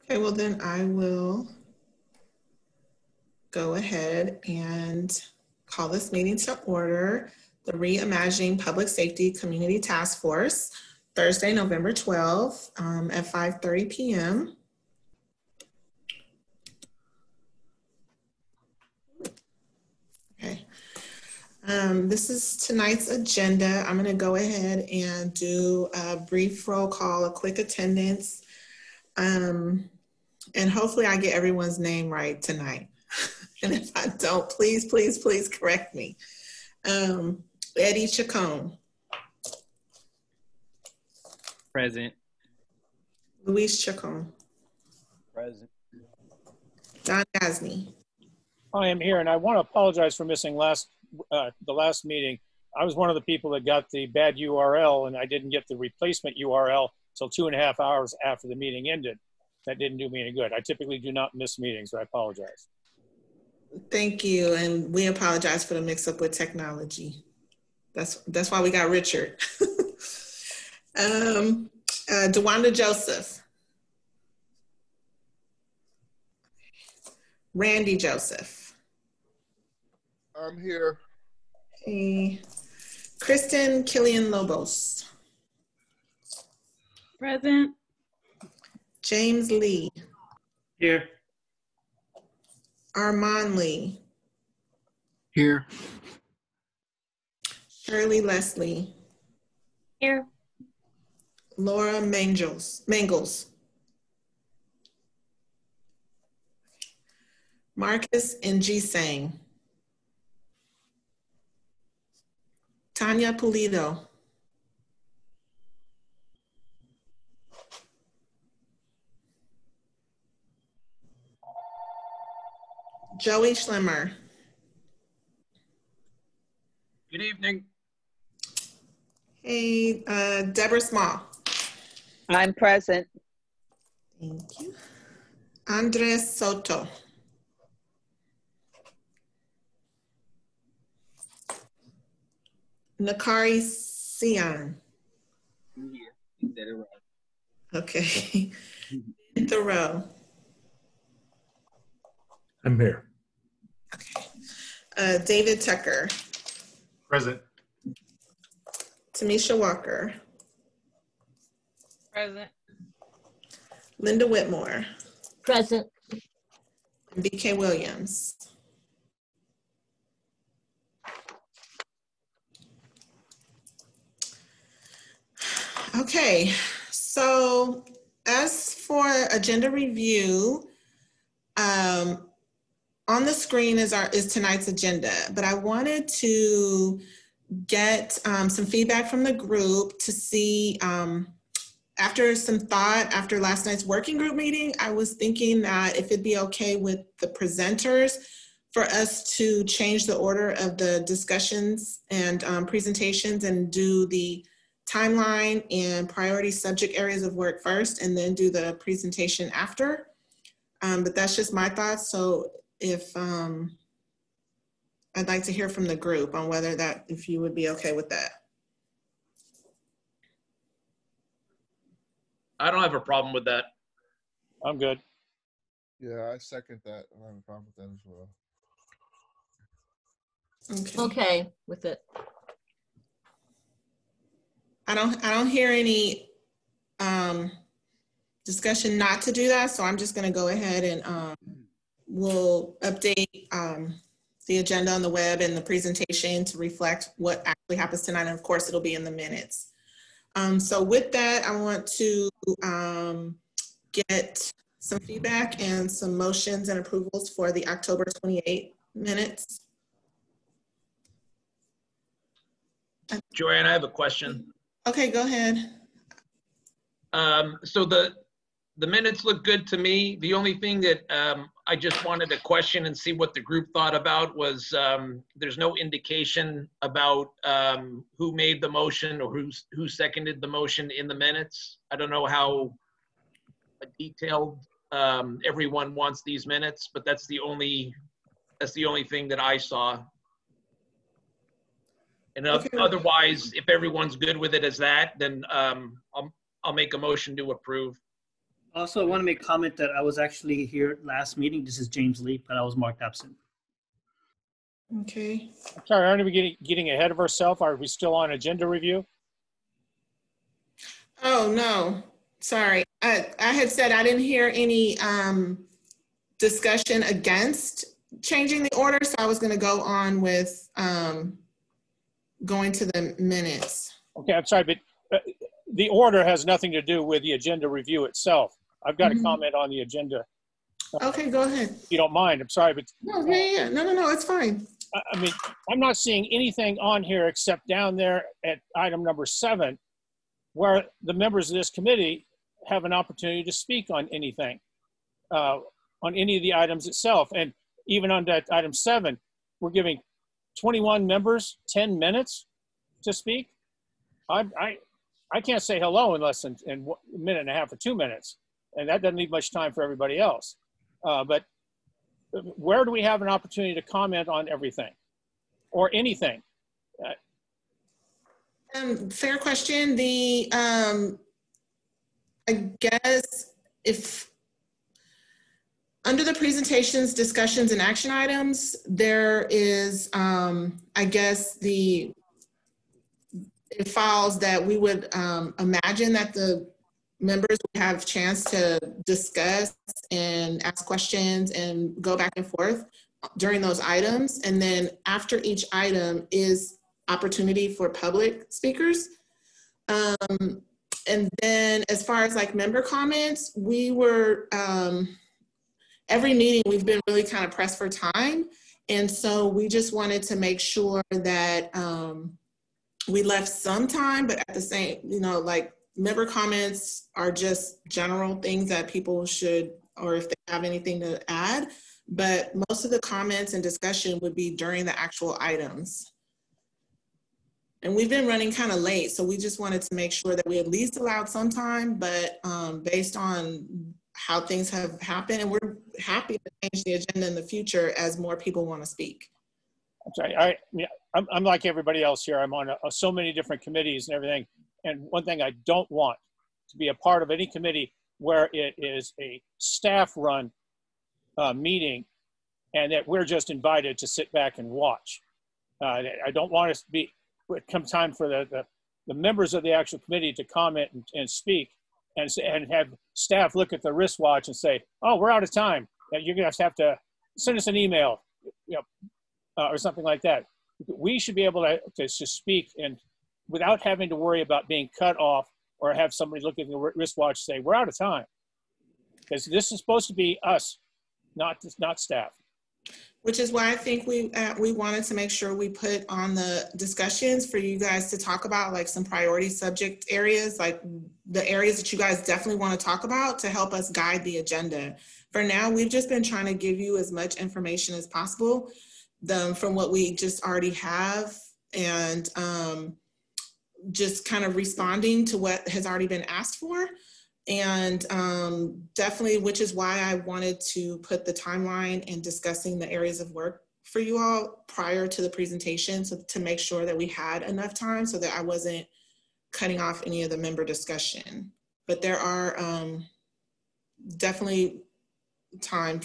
Okay, well then I will go ahead and call this meeting to order. The Reimagining Public Safety Community Task Force, Thursday, November 12th at 5:30 p.m. Okay. This is tonight's agenda. I'm going to go ahead and do a brief roll call, a quick attendance, and hopefully I get everyone's name right tonight. And if I don't, please, please, please correct me. Eddie Chacon. Present. Luis Chacon. Present. Don Gosney. I am here, and I want to apologize for missing the last meeting. I was one of the people that got the bad URL, and I didn't get the replacement URL until 2.5 hours after the meeting ended. That didn't do me any good. I typically do not miss meetings, so I apologize. Thank you, and we apologize for the mix-up with technology. That's why we got Richard. DeWanda Joseph. Randy Joseph. I'm here. Hey. Kristen Killian Lobos. Present. James Lee. Here. Armand Lee. Here. Shirley Leslie. Here. Laura Mangles. Marcus Ngisang. Tanya Pulido. Joey Schlemmer. Good evening. Hey, Deborah Small. I'm present. Thank you. Andres Soto. Nakari Sion. Yeah, you said it right. Okay. Thoreau. I'm here. Okay. David Tucker. Present. Tamisha Walker. Present. Linda Whitmore. Present. And BK Williams. Okay, so as for agenda review, on the screen is tonight's agenda, but I wanted to get some feedback from the group to see, after some thought, after last night's working group meeting, I was thinking that if it'd be okay with the presenters for us to change the order of the discussions and presentations and do the timeline and priority subject areas of work first and then do the presentation after. But that's just my thoughts. So if I'd like to hear from the group on whether if you would be okay with that. I don't have a problem with that. I'm good. Yeah, I second that. I don't have a problem with that as well. Okay with it. I don't hear any discussion not to do that, so I'm just going to go ahead and we'll update the agenda on the web and the presentation to reflect what actually happens tonight, and of course it'll be in the minutes. So with that, I want to get some feedback and some motions and approvals for the October 28 minutes. Joanne, I have a question. Okay, go ahead. So the minutes look good to me. The only thing that I just wanted to question and see what the group thought about was there's no indication about who made the motion or who seconded the motion in the minutes. I don't know how detailed everyone wants these minutes, but that's the only thing that I saw. And Okay. Otherwise, if everyone's good with it as that, then I'll make a motion to approve. Also, I want to make a comment that I was actually here last meeting. This is James Lee, but I was marked absent. Okay. Sorry, aren't we getting ahead of ourselves? Are we still on agenda review? Oh, no, sorry. I had said I didn't hear any discussion against changing the order, so I was going to go on with going to the minutes. Okay, I'm sorry, but the order has nothing to do with the agenda review itself. I've got a comment on the agenda. Okay, go ahead. If you don't mind, I'm sorry, but No, yeah. No, it's fine. I mean, I'm not seeing anything on here except down there at item number 7, where the members of this committee have an opportunity to speak on anything, on any of the items itself. And even on that item 7, we're giving 21 members 10 minutes to speak. I can't say hello in less than in a minute and a half or 2 minutes. And that doesn't leave much time for everybody else. But where do we have an opportunity to comment on everything or anything? Fair question. I guess if under the presentations, discussions, and action items, there is, I guess it follows that we would imagine that the members would have a chance to discuss and ask questions and go back and forth during those items. And then after each item is opportunity for public speakers. And then as far as like member comments, we were, every meeting we've been really kind of pressed for time. And so we just wanted to make sure that we left some time, but at the same, like member comments are just general things that people should, or if they have anything to add, but most of the comments and discussion would be during the actual items. And we've been running kind of late, so we just wanted to make sure that we at least allowed some time, but based on how things have happened, and we're happy to change the agenda in the future as more people want to speak. I'm sorry, I'm like everybody else here. I'm on so many different committees and everything. And one thing I don't want to be a part of any committee where it is a staff-run meeting and that we're just invited to sit back and watch. I don't want us to be, come time for the members of the actual committee to comment and speak and have staff look at the wristwatch and say, oh, we're out of time. You're gonna have to send us an email, or something like that. We should be able to speak and without having to worry about being cut off or have somebody look at the wristwatch and say, we're out of time. Because this is supposed to be us, not staff. Which is why I think we wanted to make sure we put on the discussions for you guys to talk about like some priority subject areas, like the areas that you guys definitely want to talk about to help us guide the agenda. For now, we've just been trying to give you as much information as possible from what we just already have, and just kind of responding to what has already been asked for. And definitely, which is why I wanted to put the timeline and discussing the areas of work for you all prior to the presentation, so to make sure that we had enough time so that I wasn't cutting off any of the member discussion. But there are definitely time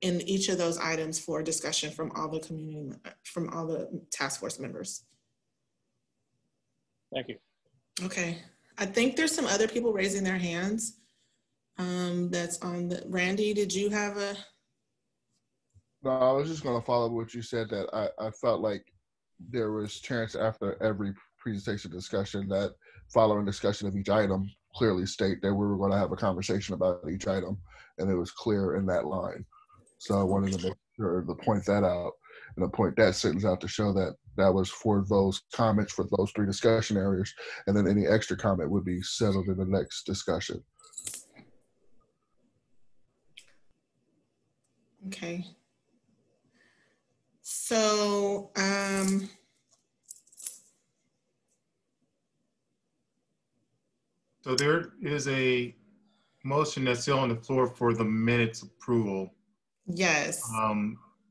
in each of those items for discussion from all the from all the task force members. Thank you. Okay. I think there's some other people raising their hands. That's on the, Randy, did you have a? No, I was just going to follow what you said, that I felt like there was chance after every presentation discussion that following discussion of each item clearly state that we were going to have a conversation about each item, and it was clear in that line. So I wanted to make sure to point that out and to point that sentence out to show that that was for those comments for those 3 discussion areas, and then any extra comment would be settled in the next discussion. Okay. So, So there is a motion that's still on the floor for the minutes approval. yes.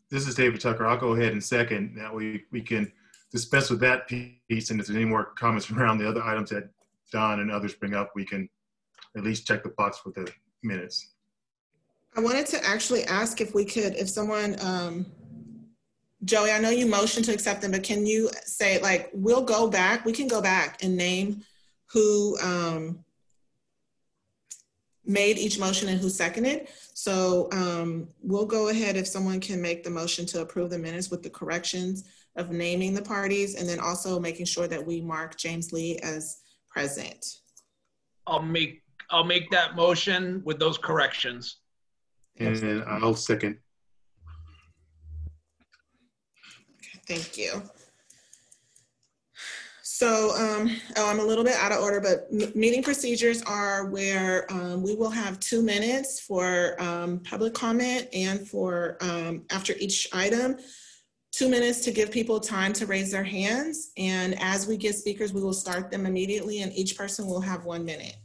This is David Tucker. I'll go ahead and second. That way we can dispense with that piece. And if there's any more comments around the other items that Don and others bring up, we can at least check the box with the minutes. I wanted to actually ask if we could, if someone, Joey, I know you motioned to accept them, but can you say, like, we can go back and name who made each motion and who seconded. So we'll go ahead if someone can make the motion to approve the minutes with the corrections of naming the parties, and then also making sure that we mark James Lee as present. I'll make that motion with those corrections. And I'll second. Okay, thank you. So, I'm a little bit out of order, but meeting procedures are where we will have 2 minutes for public comment, and for after each item, 2 minutes to give people time to raise their hands. And as we get speakers, we will start them immediately, and each person will have 1 minute.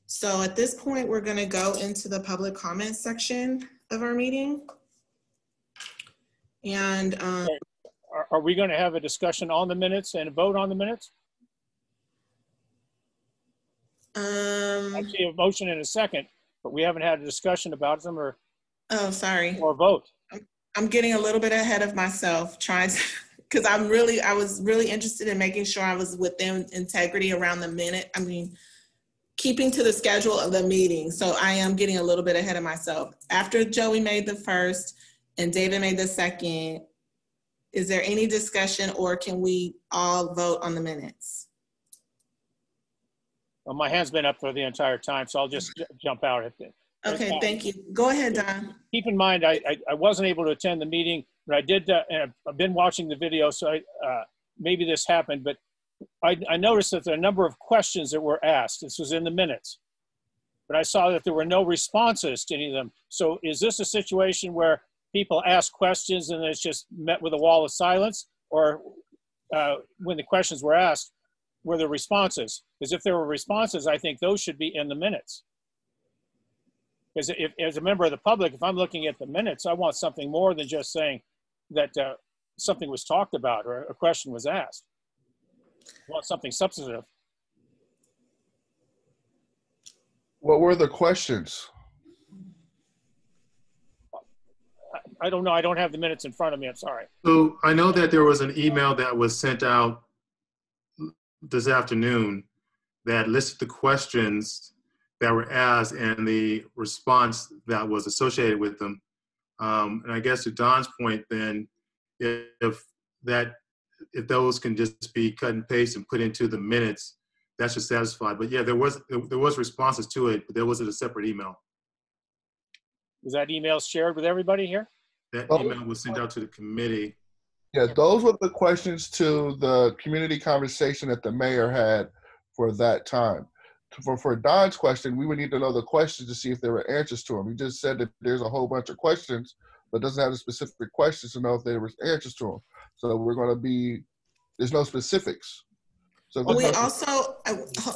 So at this point, we're going to go into the public comment section of our meeting. And are we going to have a discussion on the minutes and a vote on the minutes? I see a motion in a second, but we haven't had a discussion about them or sorry, or vote. I'm getting a little bit ahead of myself, trying to, because I was really interested in making sure I was within integrity around the minute. I mean, keeping to the schedule of the meeting. So I am getting a little bit ahead of myself. After Joey made the first and David made the second, is there any discussion, or can we all vote on the minutes? Well, my hand's been up for the entire time, so I'll just jump out at it. Okay, thank you. Go ahead, Don. Keep in mind, I wasn't able to attend the meeting, but I did, and I've been watching the video, so maybe this happened, but I noticed that there are a number of questions that were asked. This was in the minutes, but I saw that there were no responses to any of them. So is this a situation where people ask questions and it's just met with a wall of silence? Or when the questions were asked, were there responses? Because if there were responses, I think those should be in the minutes. Because if, as a member of the public, if I'm looking at the minutes, I want something more than just saying that something was talked about or a question was asked. I want something substantive. What were the questions? I don't know. I don't have the minutes in front of me. I'm sorry. So I know that there was an email that was sent out this afternoon that listed the questions that were asked and the response that was associated with them. And I guess to Don's point, then, if those can just be cut and paste and put into the minutes, that should satisfy. But yeah, there was responses to it, but there wasn't a separate email. Was that email shared with everybody here? That email was sent out to the committee. Yeah, those were the questions to the community conversation that the mayor had for that time. For Don's question, we would need to know the questions to see if there were answers to them. He just said that there's a whole bunch of questions, but doesn't have the specific questions to know if there was answers to them. So we're going to be, there's no specifics. So we also,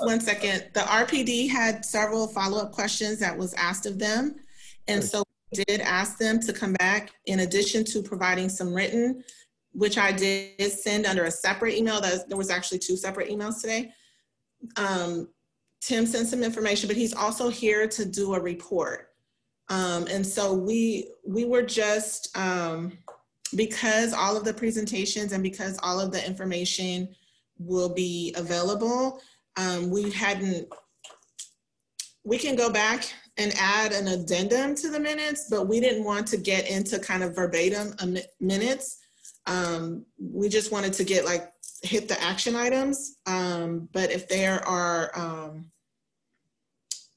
one second, the RPD had several follow-up questions that was asked of them. And so we did ask them to come back in addition to providing some written, which I did send under a separate email. There was actually 2 separate emails today. Tim sent some information, but he's also here to do a report. And so we were just, because all of the presentations and because all of the information will be available, we can go back and add an addendum to the minutes, but we didn't want to get into kind of verbatim minutes. We just wanted to get hit the action items. But if there are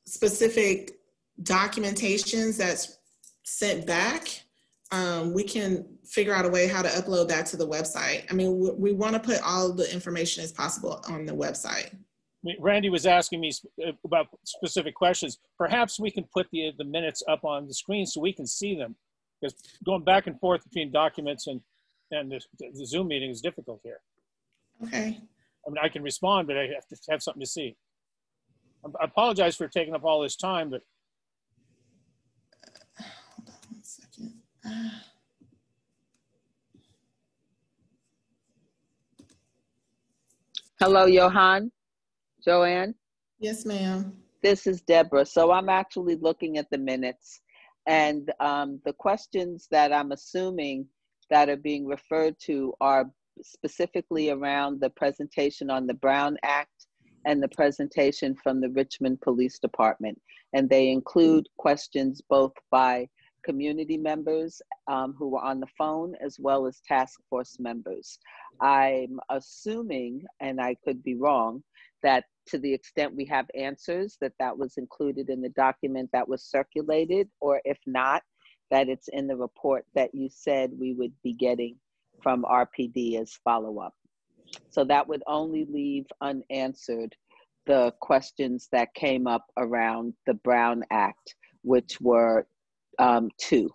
specific documentations that's sent back, we can figure out a way how to upload that to the website. I mean, we want to put all of the information as possible on the website. Randy was asking me about specific questions. Perhaps we can put the minutes up on the screen so we can see them, because going back and forth between documents and the Zoom meeting is difficult here. Okay. I mean, I can respond, but I have to have something to see. I apologize for taking up all this time, but. Hold on 1 second. Hello, Johan, Joanne. Yes, ma'am. This is Deborah. So I'm actually looking at the minutes, and the questions that I'm assuming that are being referred to are specifically around the presentation on the Brown Act and the presentation from the Richmond Police Department. And they include questions both by community members who were on the phone, as well as task force members. I'm assuming, and I could be wrong, that to the extent we have answers, that was included in the document that was circulated, or if not, that it's in the report that you said we would be getting from RPD as follow-up. So that would only leave unanswered the questions that came up around the Brown Act, which were 2.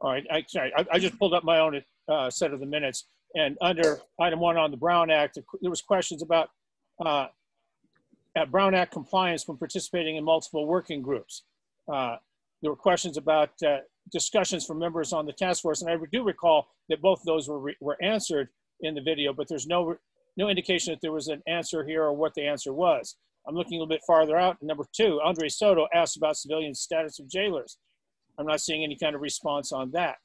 All right, I just pulled up my own set of the minutes, and under item 1 on the Brown Act, there was questions about Brown Act compliance when participating in multiple working groups. There were questions about discussions from members on the task force, and I do recall that both of those were answered in the video, but there's no indication that there was an answer here or what the answer was. I'm looking a little bit farther out. Number 2, Andre Soto asked about civilian status of jailers. I'm not seeing any kind of response on that.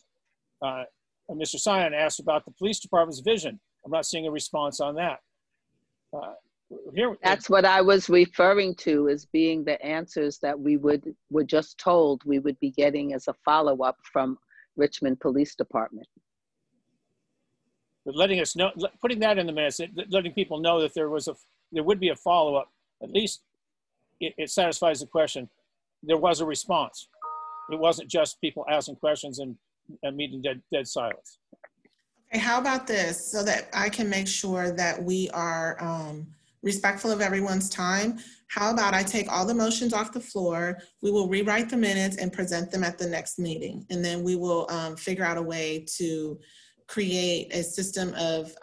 Mr. Sion asked about the police department's vision. I'm not seeing a response on that. That's what I was referring to as being the answers that we were just told we would be getting as a follow-up from Richmond Police Department. But letting us know, putting that in the minutes, letting people know that there would be a follow-up. At least it satisfies the question. There was a response. It wasn't just people asking questions and meeting dead silence. Okay, how about this, so that I can make sure that we are respectful of everyone's time? How about I take all the motions off the floor, we will rewrite the minutes and present them at the next meeting. And then we will figure out a way to create a system of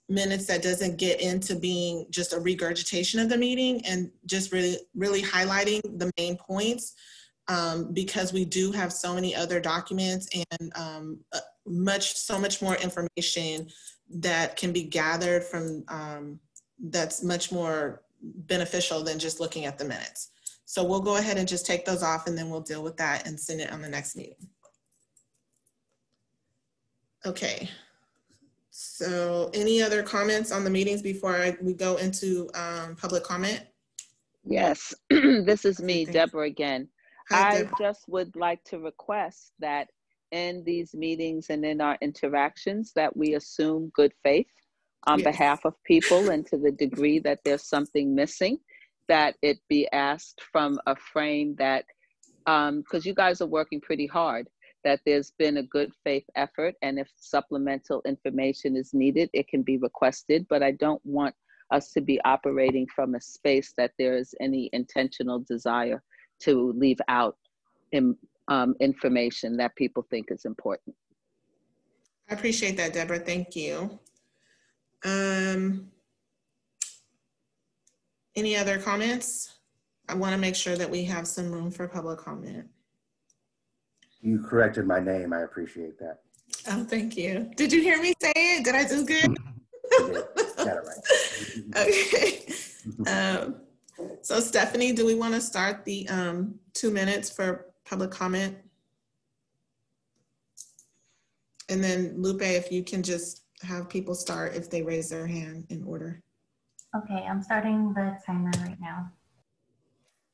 minutes that doesn't get into being just a regurgitation of the meeting, and just really highlighting the main points, because we do have so many other documents and so much more information that can be gathered from that's much more beneficial than just looking at the minutes. So we'll go ahead and just take those off, and then we'll deal with that and send it on the next meeting. Okay. So any other comments on the meetings before we go into public comment? Yes, this is me, Deborah, again. Hi, I Deborah. just would like to request that in these meetings and in our interactions that we assume good faith on behalf of people, and to the degree that there's something missing, that it be asked from a frame that, because you guys are working pretty hard, that there's been a good faith effort, and if supplemental information is needed, it can be requested, but I don't want us to be operating from a space that there is any intentional desire to leave out information that people think is important. I appreciate that, Deborah. Thank you. Any other comments? I want to make sure that we have some room for public comment. You corrected my name. I appreciate that. Oh, thank you. Did you hear me say it? Did I do good? You did. Got it right. Okay. So Stephanie, do we want to start the 2 minutes for public comment? And then Lupe, if you can just have people start if they raise their hand in order. Okay, I'm starting the timer right now.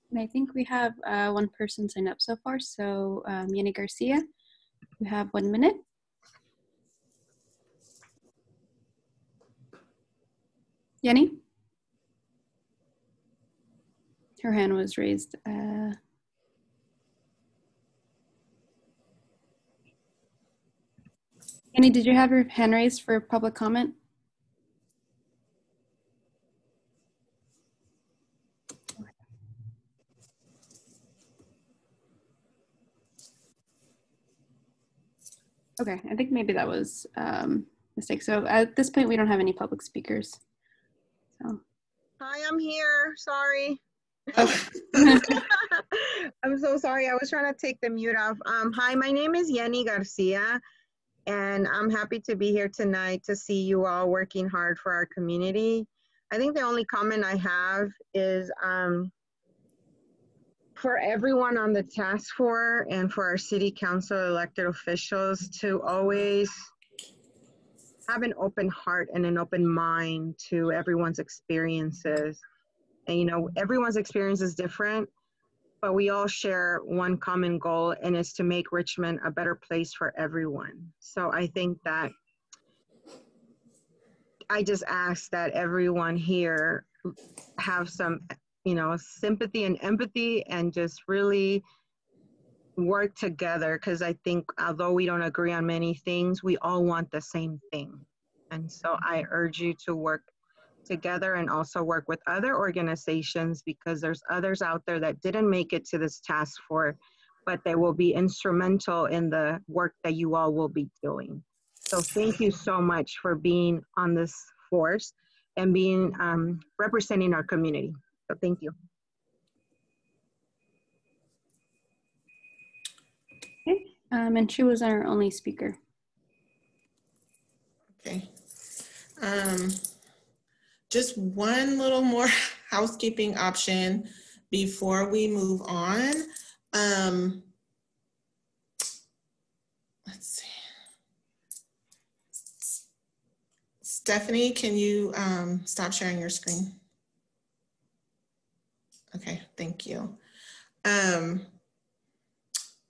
And I think we have one person signed up so far. So Yenny Garcia, you have 1 minute. Yenny? Her hand was raised. Yenny, did you have your hand raised for public comment? Okay, I think maybe that was a mistake. So at this point, we don't have any public speakers. So. Hi, I'm here. Sorry. I'm so sorry. I was trying to take the mute off. Hi, my name is Yenny Garcia, and I'm happy to be here tonight to see you all working hard for our community. I think the only comment I have is for everyone on the task force and for our city council elected officials to always have an open heart and an open mind to everyone's experiences. And you know, everyone's experience is different, but we all share one common goal, and it's to make Richmond a better place for everyone. So I think that I just ask that everyone here have some, you know, sympathy and empathy and just really work together, because I think although we don't agree on many things, we all want the same thing. And so I urge you to work together and also work with other organizations, because there's others out there that didn't make it to this task force, but they will be instrumental in the work that you all will be doing. So thank you so much for being on this force and being representing our community. So thank you. Okay, and she was our only speaker. Okay. Just one little more housekeeping option before we move on. Let's see. Stephanie, can you stop sharing your screen? Okay, thank you.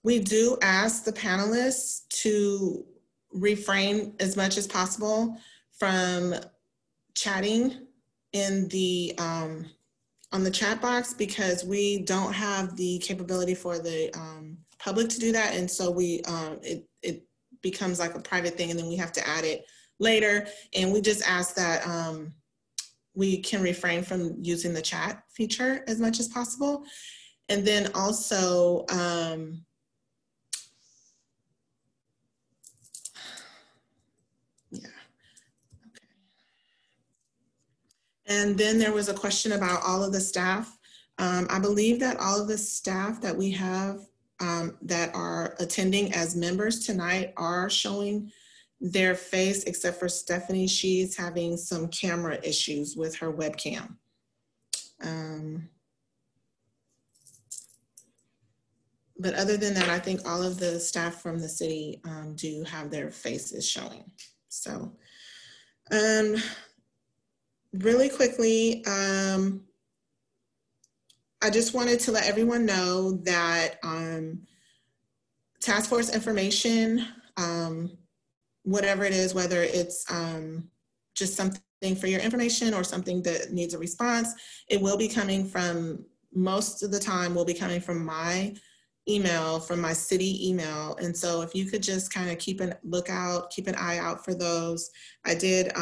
We do ask the panelists to refrain as much as possible from chatting in the on the chat box, because we don't have the capability for the public to do that, and so we it becomes like a private thing, and then we have to add it later. And we just ask that we can refrain from using the chat feature as much as possible. And then also and then there was a question about all of the staff. I believe that all of the staff that we have that are attending as members tonight are showing their face, except for Stephanie. She's having some camera issues with her webcam. But other than that, I think all of the staff from the city do have their faces showing. So really quickly, I just wanted to let everyone know that task force information, whatever it is, whether it's just something for your information or something that needs a response, it will be coming from, most of the time will be coming from my email, from my city email. And so if you could just kind of keep an eye out for those. I did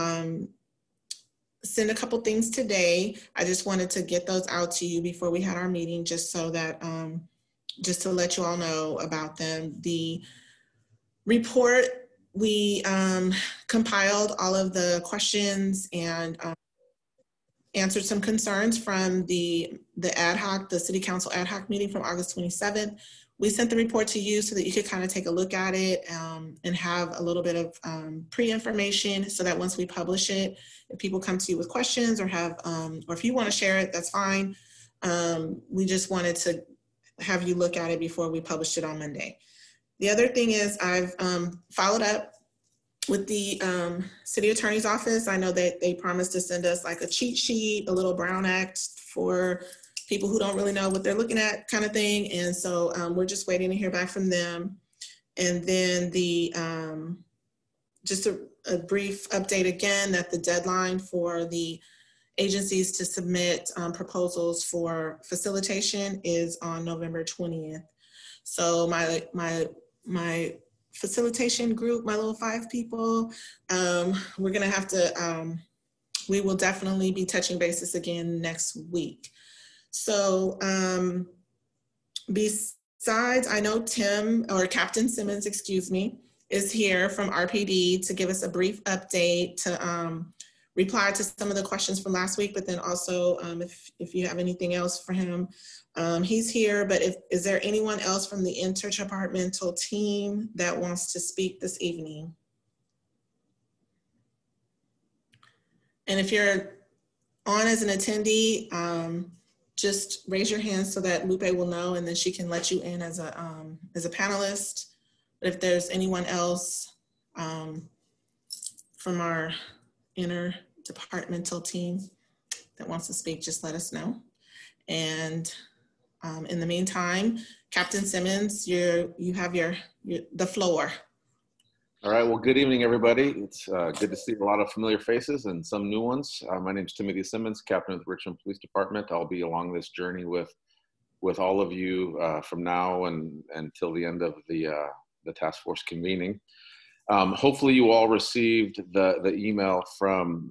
send a couple things today. I just wanted to get those out to you before we had our meeting, just so that, just to let you all know about them. The report, we compiled all of the questions and answered some concerns from the ad hoc, the city council ad hoc meeting from August 27th. We sent the report to you so that you could kind of take a look at it and have a little bit of pre-information, so that once we publish it, if people come to you with questions or have, or if you want to share it, that's fine. We just wanted to have you look at it before we published it on Monday. The other thing is I've followed up with the city attorney's office. I know that they promised to send us like a cheat sheet, a little Brown Act for people who don't really know what they're looking at, kind of thing. And so we're just waiting to hear back from them. And then the just a brief update again, that the deadline for the agencies to submit proposals for facilitation is on November 20th. So my facilitation group, my little 5 people, we're gonna have to, we will definitely be touching bases again next week. So besides, I know Tim, or Captain Simmons, excuse me, is here from RPD to give us a brief update, to reply to some of the questions from last week, but then also if you have anything else for him, he's here. But is there anyone else from the interdepartmental team that wants to speak this evening? And if you're on as an attendee, just raise your hand so that Lupe will know, and then she can let you in as a panelist. But if there's anyone else from our interdepartmental team that wants to speak, just let us know. And in the meantime, Captain Simmons, you have the floor. All right, well, good evening, everybody. It's good to see a lot of familiar faces and some new ones. My name is Timothy Simmons, Captain of the Richmond Police Department. I'll be along this journey with all of you from now and until the end of the task force convening. Hopefully you all received the email from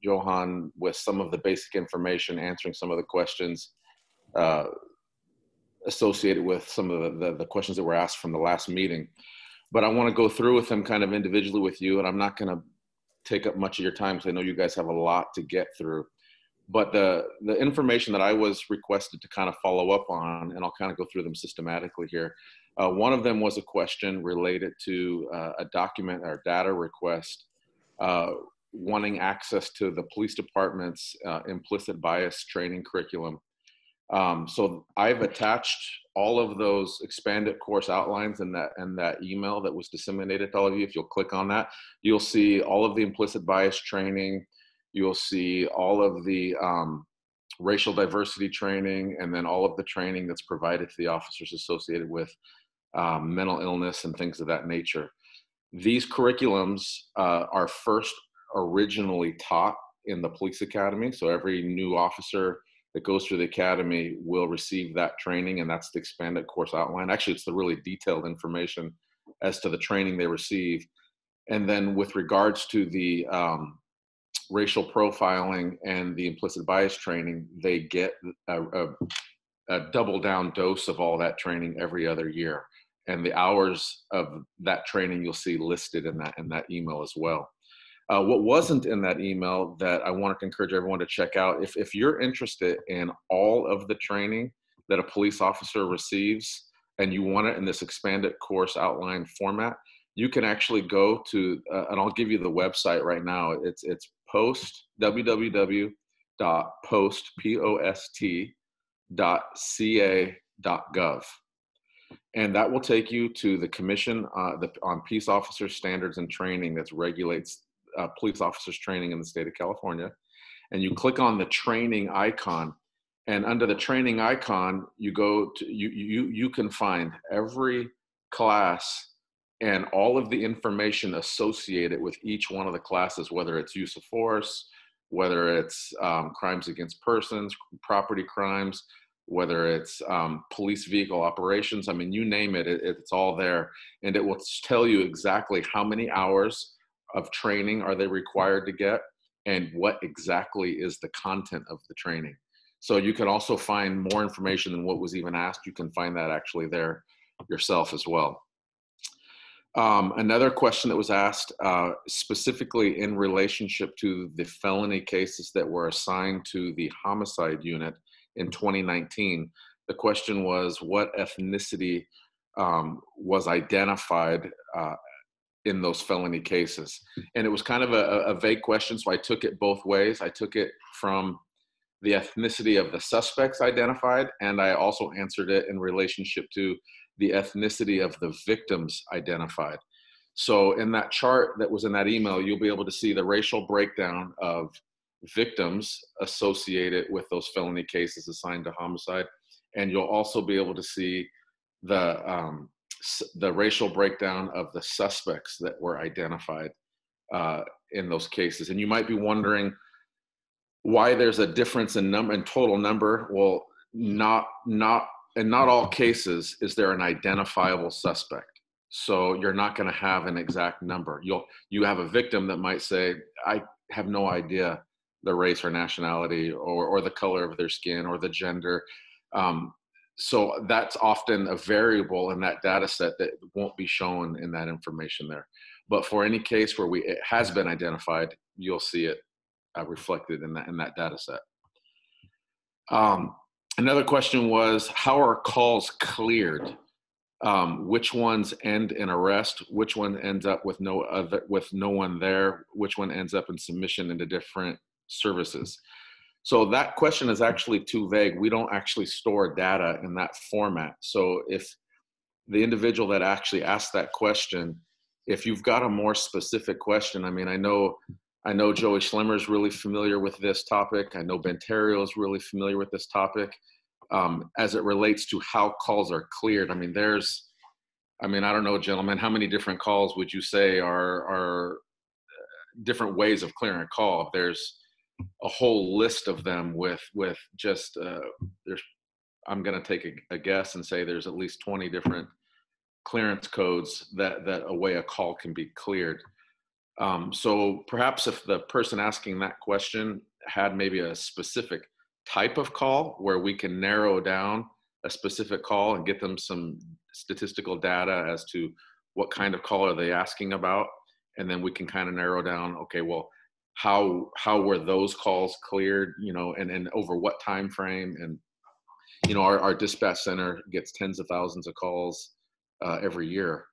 Johan with some of the basic information, answering some of the questions associated with some of the questions that were asked from the last meeting. But I want to go through with them kind of individually with you, and I'm not going to take up much of your time because I know you guys have a lot to get through. But the information that I was requested to kind of follow up on, and I'll kind of go through them systematically here. One of them was a question related to a document or data request wanting access to the police department's implicit bias training curriculum. So I've attached all of those expanded course outlines in that email that was disseminated to all of you. If you'll click on that, you'll see all of the implicit bias training. You'll see all of the racial diversity training, and then all of the training that's provided to the officers associated with mental illness and things of that nature. These curriculums are first originally taught in the police academy. So every new officer that goes through the academy will receive that training, and that's the expanded course outline. Actually, it's the really detailed information as to the training they receive. And then with regards to the racial profiling and the implicit bias training, they get a double down dose of all that training every other year. And the hours of that training you'll see listed in that email as well. What wasn't in that email that I wanted to encourage everyone to check out, if you're interested in all of the training that a police officer receives and you want it in this expanded course outline format, you can actually go to, and I'll give you the website right now. It's www.post.ca.gov. And that will take you to the Commission on Peace Officers Standards and Training that regulates police officers training in the state of California. And you click on the training icon, and under the training icon, you go to, you can find every class and all of the information associated with each one of the classes, whether it's use of force, whether it's crimes against persons, property crimes, whether it's police vehicle operations. I mean, you name it, it's all there. And it will tell you exactly how many hours of training are they required to get and what exactly is the content of the training. So you can also find more information than what was even asked. You can find that actually there yourself as well. Another question that was asked specifically in relationship to the felony cases that were assigned to the homicide unit in 2019, the question was what ethnicity was identified in those felony cases. And it was kind of a vague question, so I took it both ways. I took it from the ethnicity of the suspects identified, and I also answered it in relationship to the ethnicity of the victims identified. So in that chart that was in that email, you'll be able to see the racial breakdown of victims associated with those felony cases assigned to homicide. And you'll also be able to see the racial breakdown of the suspects that were identified in those cases. And you might be wondering why there's a difference in total number. Well, in not all cases is there an identifiable suspect. So you're not going to have an exact number. You have a victim that might say, I have no idea the race or nationality or the color of their skin or the gender. So that's often a variable in that data set that won't be shown in that information there. But for any case where it has been identified, you'll see it reflected in that data set. Another question was, how are calls cleared? Which ones end in arrest? Which one ends up with no one there? Which one ends up in submission into different services. So that question is actually too vague. We don't actually store data in that format. So if the individual that actually asked that question, if you've got a more specific question, I mean, I know Joey Schlemmer is really familiar with this topic. I know Benterio is really familiar with this topic. As it relates to how calls are cleared, I mean, I don't know, gentlemen, how many different calls would you say are different ways of clearing a call? There's a whole list of them with just, I'm going to take a guess and say there's at least 20 different clearance codes that a way a call can be cleared. So perhaps if the person asking that question had maybe a specific type of call where we can narrow down a specific call and get them some statistical data as to what kind of call are they asking about, and then we can kind of narrow down, okay, well, how were those calls cleared, and over what time frame. And our dispatch center gets tens of thousands of calls every year.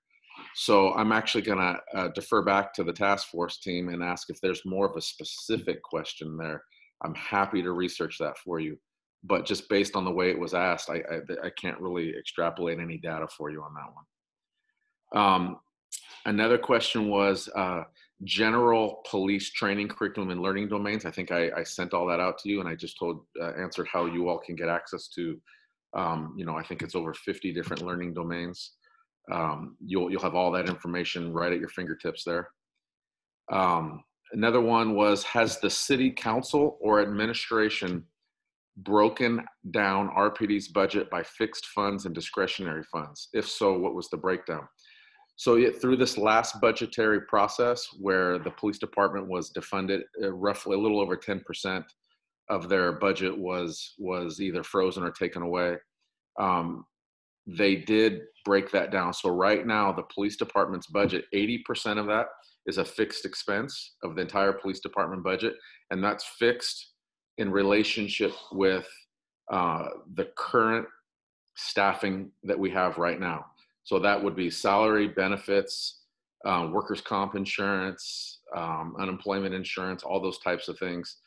So I'm actually going to defer back to the task force team and ask if there's more of a specific question there. I'm happy to research that for you, but just based on the way it was asked, I can't really extrapolate any data for you on that one. Another question was general police training curriculum and learning domains. I think I sent all that out to you, and I just answered how you all can get access to, I think it's over 50 different learning domains. You'll have all that information right at your fingertips there. Another one was, has the city council or administration broken down RPD's budget by fixed funds and discretionary funds? If so, what was the breakdown? So through this last budgetary process where the police department was defunded, roughly a little over 10% of their budget was either frozen or taken away. They did break that down. So right now, the police department's budget, 80% of that is a fixed expense of the entire police department budget. And that's fixed in relationship with the current staffing that we have right now. So that would be salary, benefits, workers' comp insurance, unemployment insurance, all those types of things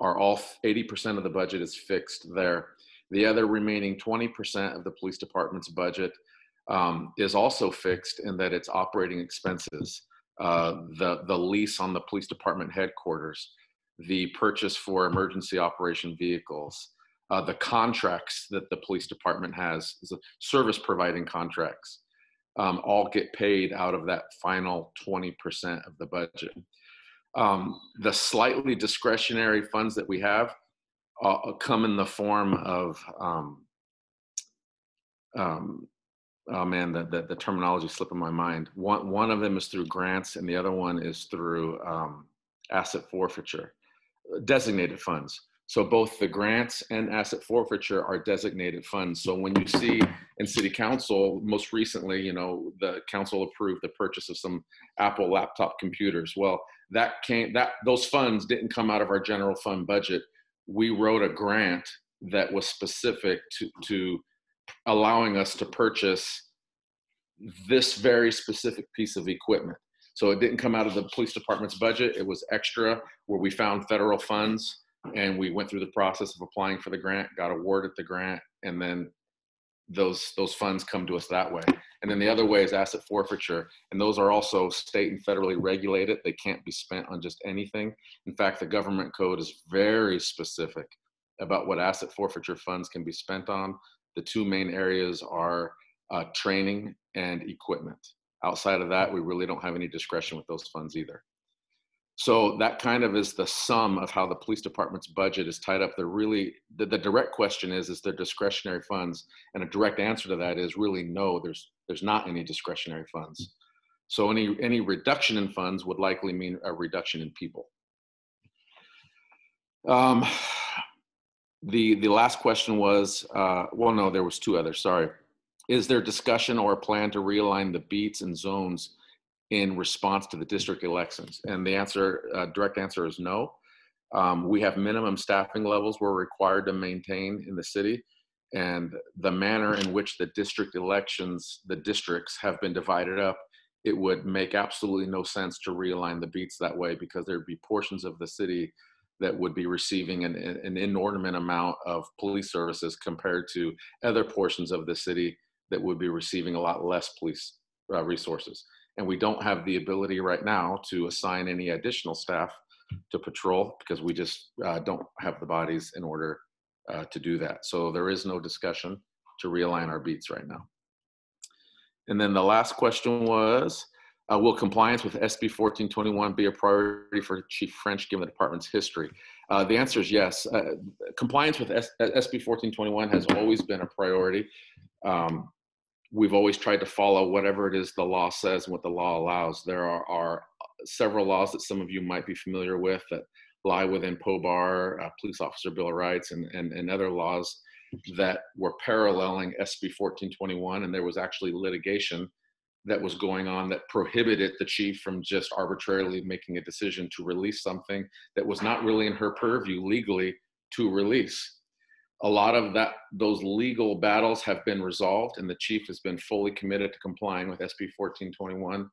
are all 80% of the budget is fixed there. The other remaining 20% of the police department's budget is also fixed in that it's operating expenses, the lease on the police department headquarters, the purchase for emergency operation vehicles, the contracts that the police department has, service providing contracts, all get paid out of that final 20% of the budget. The slightly discretionary funds that we have come in the form of, oh man, the terminology slipped in my mind. One of them is through grants, and the other one is through asset forfeiture, designated funds. So both the grants and asset forfeiture are designated funds. So when you see in city council, most recently, the council approved the purchase of some Apple laptop computers. Well, those funds didn't come out of our general fund budget. We wrote a grant that was specific to allowing us to purchase this very specific piece of equipment. So it didn't come out of the police department's budget. It was extra where we found federal funds, and we went through the process of applying for the grant, got awarded the grant, and then those funds come to us that way. And then the other way is asset forfeiture, and those are also state and federally regulated. They can't be spent on just anything. In fact, the government code is very specific about what asset forfeiture funds can be spent on. The two main areas are training and equipment. Outside of that, we really don't have any discretion with those funds either. So that kind of is the sum of how the police department's budget is tied up. The direct question is there discretionary funds? And a direct answer to that is really no, there's not any discretionary funds. So any reduction in funds would likely mean a reduction in people. The last question was, well, no, there was two others, sorry. Is there discussion or a plan to realign the beats and zones in response to the district elections? And the answer, direct answer is no. We have minimum staffing levels we're required to maintain in the city. And the manner in which the district elections, the districts have been divided up, it would make absolutely no sense to realign the beats that way, because there'd be portions of the city that would be receiving an inordinate amount of police services compared to other portions of the city that would be receiving a lot less police resources. And we don't have the ability right now to assign any additional staff to patrol because we just don't have the bodies in order to do that. So there is no discussion to realign our beats right now. And then the last question was, will compliance with SB 1421 be a priority for Chief French given the department's history? The answer is yes. Compliance with SB 1421 has always been a priority. We've always tried to follow whatever it is the law says and what the law allows. There are several laws that some of you might be familiar with that lie within POBAR, Police Officer Bill of Rights, and other laws that were paralleling SB 1421, and there was actually litigation that was going on that prohibited the chief from just arbitrarily making a decision to release something that was not really in her purview legally to release. A lot of those legal battles have been resolved, and the chief has been fully committed to complying with SB 1421.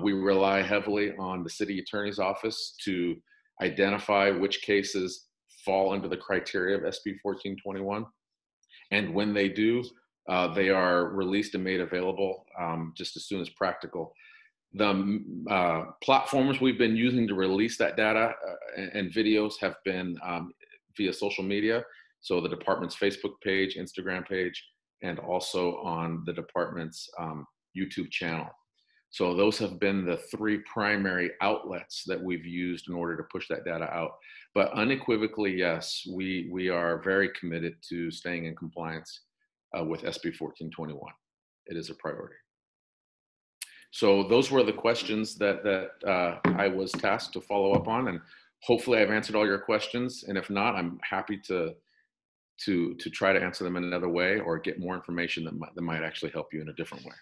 We rely heavily on the city attorney's office to identify which cases fall under the criteria of SB 1421. And when they do, they are released and made available just as soon as practical. The platforms we've been using to release that data and videos have been via social media. So the department's Facebook page, Instagram page, and also on the department's YouTube channel. So those have been the three primary outlets that we've used in order to push that data out. But unequivocally, yes, we are very committed to staying in compliance with SB 1421. It is a priority. So those were the questions that I was tasked to follow up on, and hopefully I've answered all your questions. And if not, I'm happy to try to answer them in another way or get more information that might actually help you in a different way.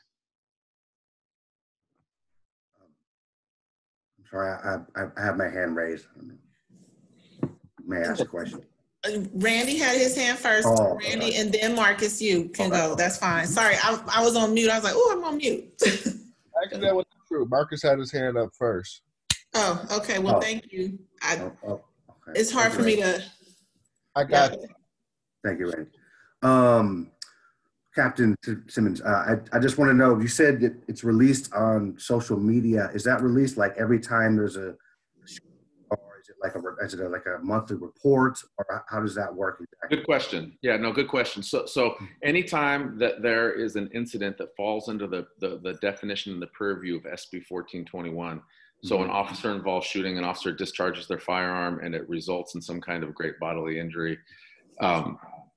I'm sorry, I have my hand raised. May I ask a question? Randy had his hand first. Oh, Randy, okay. and then Marcus, you can go. That's fine. Sorry, I was on mute. I was like, oh, I'm on mute. Actually, that was true. Marcus had his hand up first. Oh, okay. Well, thank you. Okay. It's hard for me to. I got it. Thank you, Randy. Captain Simmons, I just want to know, you said that it's released on social media. Is that released like every time there's a, or is it like a monthly report, or how does that work exactly? Good question. Yeah, no, good question. So anytime that there is an incident that falls under the definition and the purview of SB 1421, so an officer involved shooting, an officer discharges their firearm and it results in some kind of great bodily injury,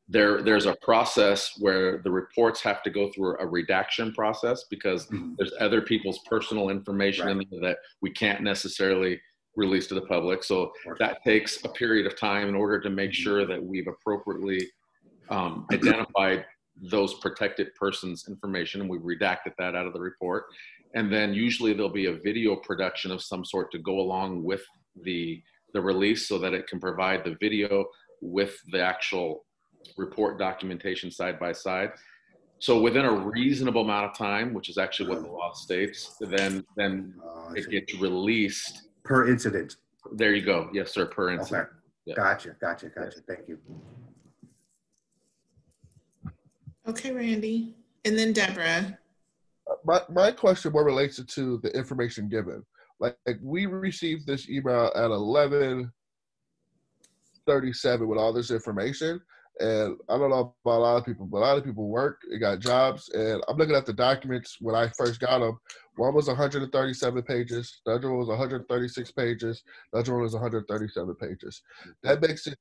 there's a process where the reports have to go through a redaction process because there's other people's personal information in there that we can't necessarily release to the public. So that takes a period of time in order to make sure that we've appropriately identified those protected persons' information, and we've redacted that out of the report. And then usually there'll be a video production of some sort to go along with the release so that it can provide the video with the actual report documentation side by side. So within a reasonable amount of time, which is actually what the law states, then it gets released. Per incident. There you go. Yes, sir, per incident. Okay. Yeah. Gotcha. Thank you. Okay, Randy. And then Deborah. My question more relates to the information given. Like we received this email at 11:37 with all this information. And I don't know about a lot of people, but a lot of people work, they got jobs. And I'm looking at the documents when I first got them. One was 137 pages. The other one was 136 pages. The other one was 137 pages. That makes it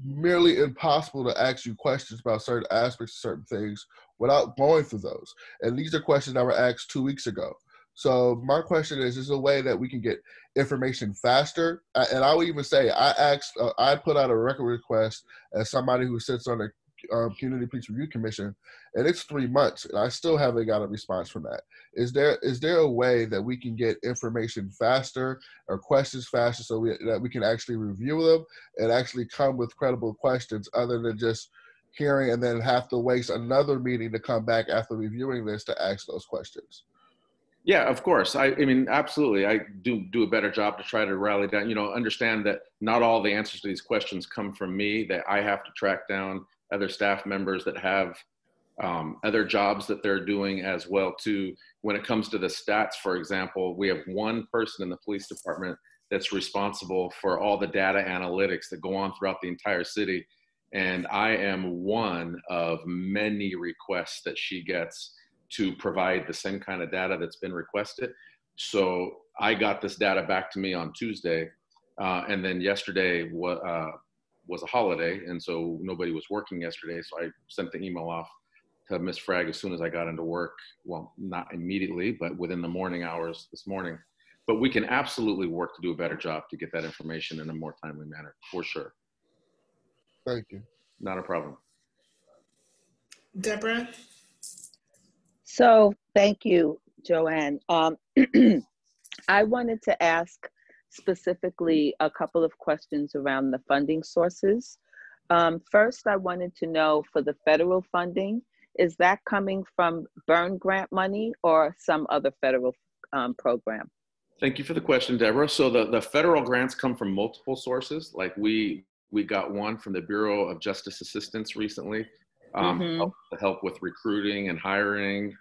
merely impossible to ask you questions about certain aspects of certain things without going through those. And these are questions that were asked 2 weeks ago. So my question is there a way that we can get information faster? And I would even say I put out a record request as somebody who sits on the Community Police Review Commission, and it's 3 months, and I still haven't got a response from that. Is there a way that we can get information faster or questions faster so that we can actually review them and actually come with credible questions other than just hearing and then have to waste another meeting to come back after reviewing this to ask those questions? Yeah, of course. I mean, absolutely. I do a better job to try to rally down, understand that not all the answers to these questions come from me, that I have to track down other staff members that have other jobs that they're doing as well too. When it comes to the stats, for example, we have one person in the police department that's responsible for all the data analytics that go on throughout the entire city. And I am one of many requests that she gets to provide the same kind of data that's been requested. So I got this data back to me on Tuesday, and then yesterday was a holiday, and so nobody was working yesterday, so I sent the email off to Ms. Frag as soon as I got into work. Well, not immediately, but within the morning hours this morning. But we can absolutely work to do a better job to get that information in a more timely manner, for sure. Thank you. Not a problem. Deborah? So thank you, Joanne. I wanted to ask specifically a couple of questions around the funding sources. First, I wanted to know for the federal funding, is that coming from Burn Grant money or some other federal program? Thank you for the question, Deborah. So the federal grants come from multiple sources. Like we got one from the Bureau of Justice Assistance recently, to help with recruiting and hiring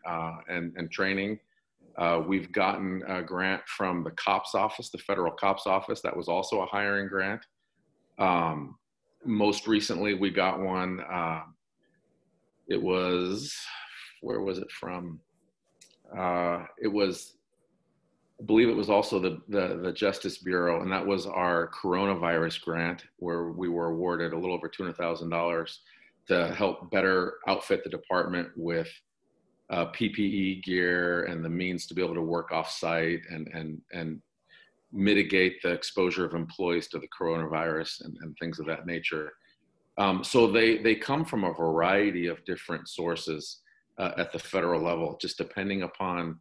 and training. We've gotten a grant from the COPS office, the federal COPS office. That was also a hiring grant. Most recently, we got one. It was, where was it from? I believe it was also the Justice Bureau, and that was our coronavirus grant, where we were awarded a little over $200,000 to help better outfit the department with PPE gear and the means to be able to work off-site and mitigate the exposure of employees to the coronavirus and things of that nature. So they come from a variety of different sources at the federal level, just depending upon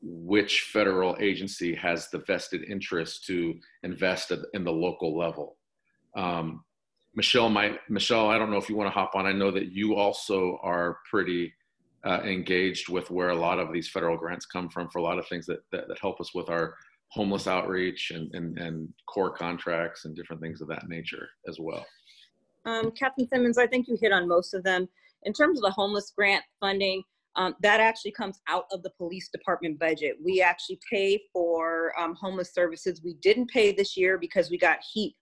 which federal agency has the vested interest to invest in the local level. Michelle, I don't know if you want to hop on. I know that you also are pretty engaged with where a lot of these federal grants come from for a lot of things that help us with our homeless outreach and core contracts and different things of that nature as well. Captain Simmons, I think you hit on most of them. In terms of the homeless grant funding, that actually comes out of the police department budget. We actually pay for homeless services. We didn't pay this year because we got HEAP,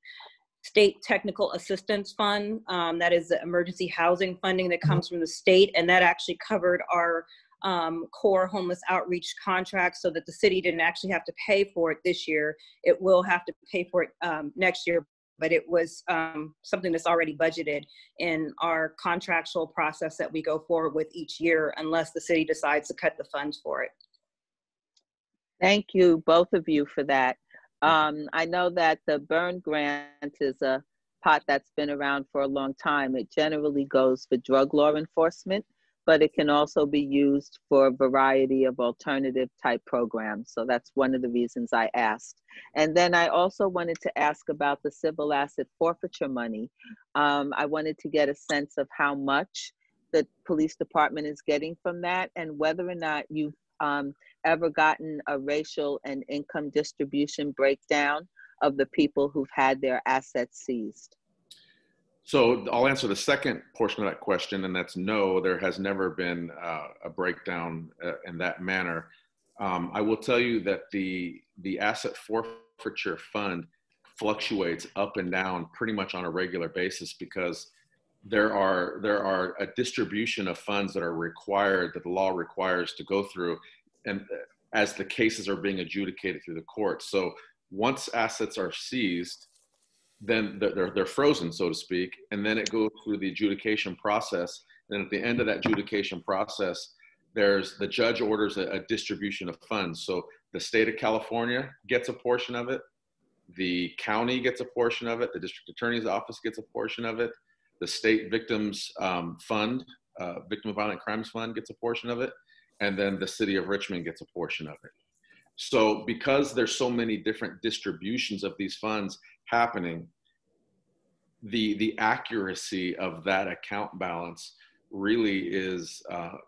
State Technical Assistance Fund. That is the emergency housing funding that comes from the state, and that actually covered our core homeless outreach contract, so that the city didn't actually have to pay for it this year. It will have to pay for it next year, but it was something that's already budgeted in our contractual process that we go forward with each year, unless the city decides to cut the funds for it. Thank you, both of you, for that. I know that the Burn Grant is a pot that's been around for a long time. It generally goes for drug law enforcement, but it can also be used for a variety of alternative type programs. So that's one of the reasons I asked. And then I also wanted to ask about the civil asset forfeiture money. I wanted to get a sense of how much the police department is getting from that, and whether or not you've ever gotten a racial and income distribution breakdown of the people who've had their assets seized. So I'll answer the second portion of that question, and that's no, there has never been a breakdown in that manner. I will tell you that the asset forfeiture fund fluctuates up and down pretty much on a regular basis, because there are a distribution of funds that are required, that the law requires to go through, and as the cases are being adjudicated through the courts. So once assets are seized, then they're frozen, so to speak, and then it goes through the adjudication process. And at the end of that adjudication process, the judge orders a distribution of funds. So the state of California gets a portion of it, the county gets a portion of it, the district attorney's office gets a portion of it, the state victims fund, Victim of Violent Crimes Fund gets a portion of it, and then the city of Richmond gets a portion of it. So because there's so many different distributions of these funds happening, the accuracy of that account balance really is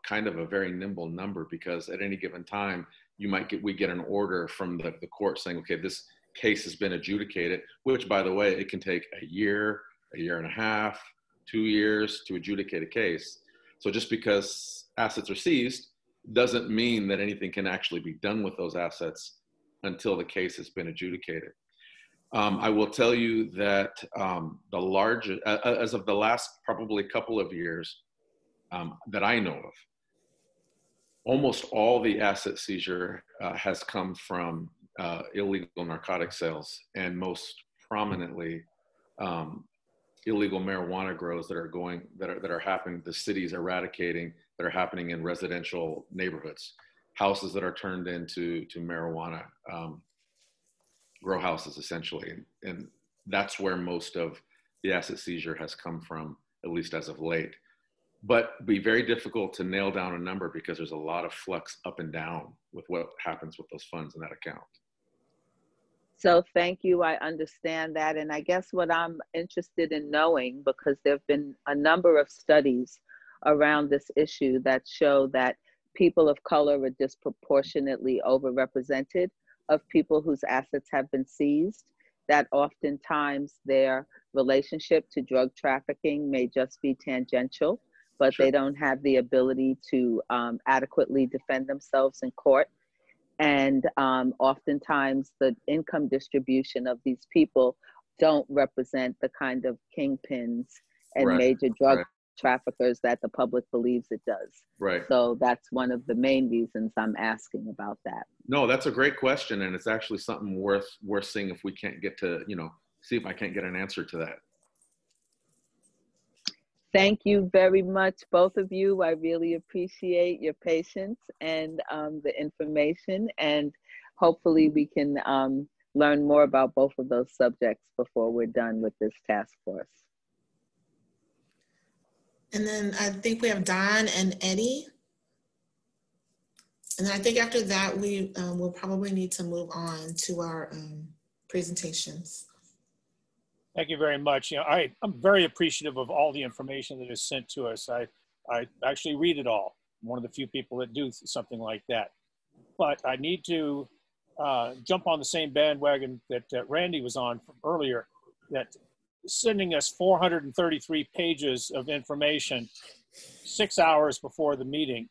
kind of a very nimble number, because at any given time, we get an order from the court saying, okay, this case has been adjudicated, which, by the way, it can take a year and a half, 2 years to adjudicate a case. So just because assets are seized doesn't mean that anything can actually be done with those assets until the case has been adjudicated. I will tell you that the largest, as of the last probably couple of years that I know of, almost all the asset seizure has come from illegal narcotic sales, and most prominently illegal marijuana grows that are happening, the city's eradicating, that are happening in residential neighborhoods, houses that are turned into marijuana grow houses, essentially. And that's where most of the asset seizure has come from, at least as of late. But be very difficult to nail down a number because there's a lot of flux up and down with what happens with those funds in that account. So thank you. I understand that. And I guess what I'm interested in knowing, because there have been a number of studies around this issue that show that people of color are disproportionately overrepresented of people whose assets have been seized, that oftentimes their relationship to drug trafficking may just be tangential, but they don't have the ability to adequately defend themselves in court. And oftentimes the income distribution of these people don't represent the kind of kingpins and major drug traffickers that the public believes it does. Right. So that's one of the main reasons I'm asking about that. No, that's a great question. And it's actually something worth seeing if we can't get to, see if I can't get an answer to that. Thank you very much, both of you. I really appreciate your patience and the information, and hopefully we can learn more about both of those subjects before we're done with this task force. And then I think we have Don and Eddie. And I think after that, we will probably need to move on to our presentations. Thank you very much. I'm very appreciative of all the information that is sent to us. I actually read it all. I'm one of the few people that do something like that. But I need to jump on the same bandwagon that Randy was on from earlier, that sending us 433 pages of information 6 hours before the meeting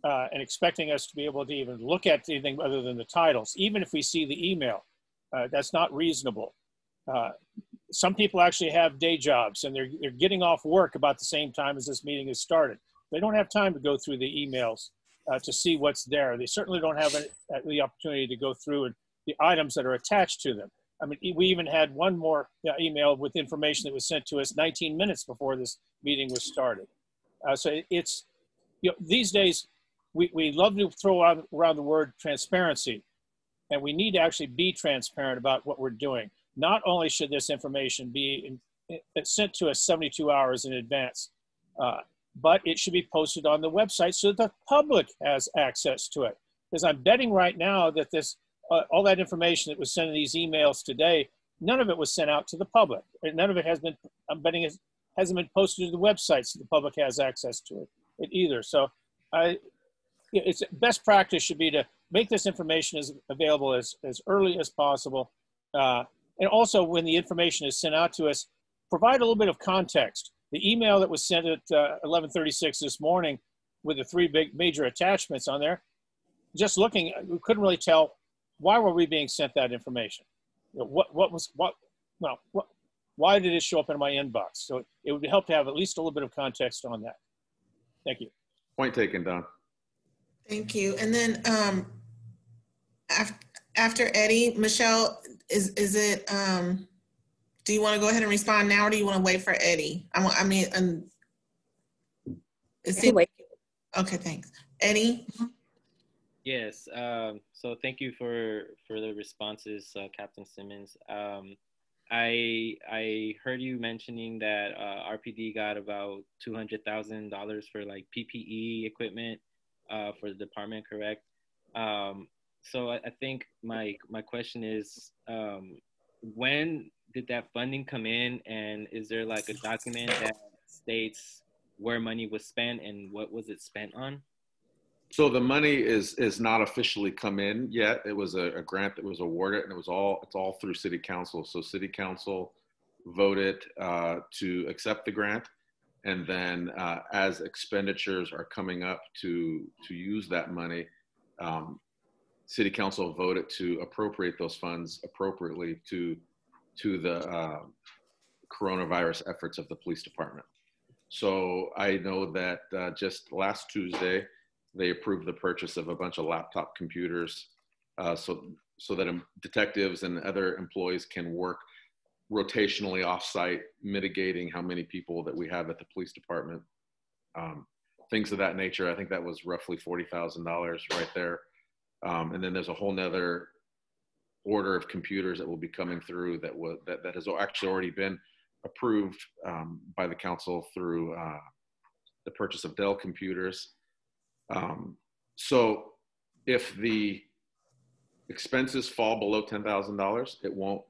and expecting us to be able to even look at anything other than the titles, even if we see the email, that's not reasonable. Some people actually have day jobs and they're getting off work about the same time as this meeting has started. They don't have time to go through the emails to see what's there. They certainly don't have the opportunity to go through the items that are attached to them. I mean, we even had one more email with information that was sent to us 19 minutes before this meeting was started. So it's, these days, we love to throw around the word transparency, and we need to actually be transparent about what we're doing. Not only should this information be sent to us 72 hours in advance, but it should be posted on the website so that the public has access to it. Because I'm betting right now that all that information that was sent in these emails today, none of it was sent out to the public. And none of it has been, I'm betting it hasn't been posted to the website so the public has access to it either. So it's best practice should be to make this information as available as early as possible. And also, when the information is sent out to us, provide a little bit of context. The email that was sent at 11:36 this morning with the 3 big major attachments on there, just looking, we couldn't really tell why were we being sent that information. Why did it show up in my inbox? So it would help to have at least a little bit of context on that. Thank you. Point taken, Don. Thank you. And then after Eddie, Michelle, is it, do you want to go ahead and respond now, or do you want to wait for Eddie? Okay, thanks. Eddie? Yes, so thank you for the responses, Captain Simmons. I heard you mentioning that RPD got about $200,000 for like PPE equipment for the department, correct? So I think my question is, when did that funding come in, and is there like a document that states where money was spent and what was it spent on? So the money is not officially come in yet. It was a grant that was awarded, and it's all through City Council. So City Council voted to accept the grant, and then as expenditures are coming up to use that money, City Council voted to appropriate those funds appropriately to the coronavirus efforts of the police department. So I know that just last Tuesday, they approved the purchase of a bunch of laptop computers so that detectives and other employees can work rotationally off-site, mitigating how many people that we have at the police department. Things of that nature. I think that was roughly $40,000 right there. And then there's a whole nother order of computers that will be coming through that has actually already been approved by the council through the purchase of Dell computers. So if the expenses fall below $10,000, it won't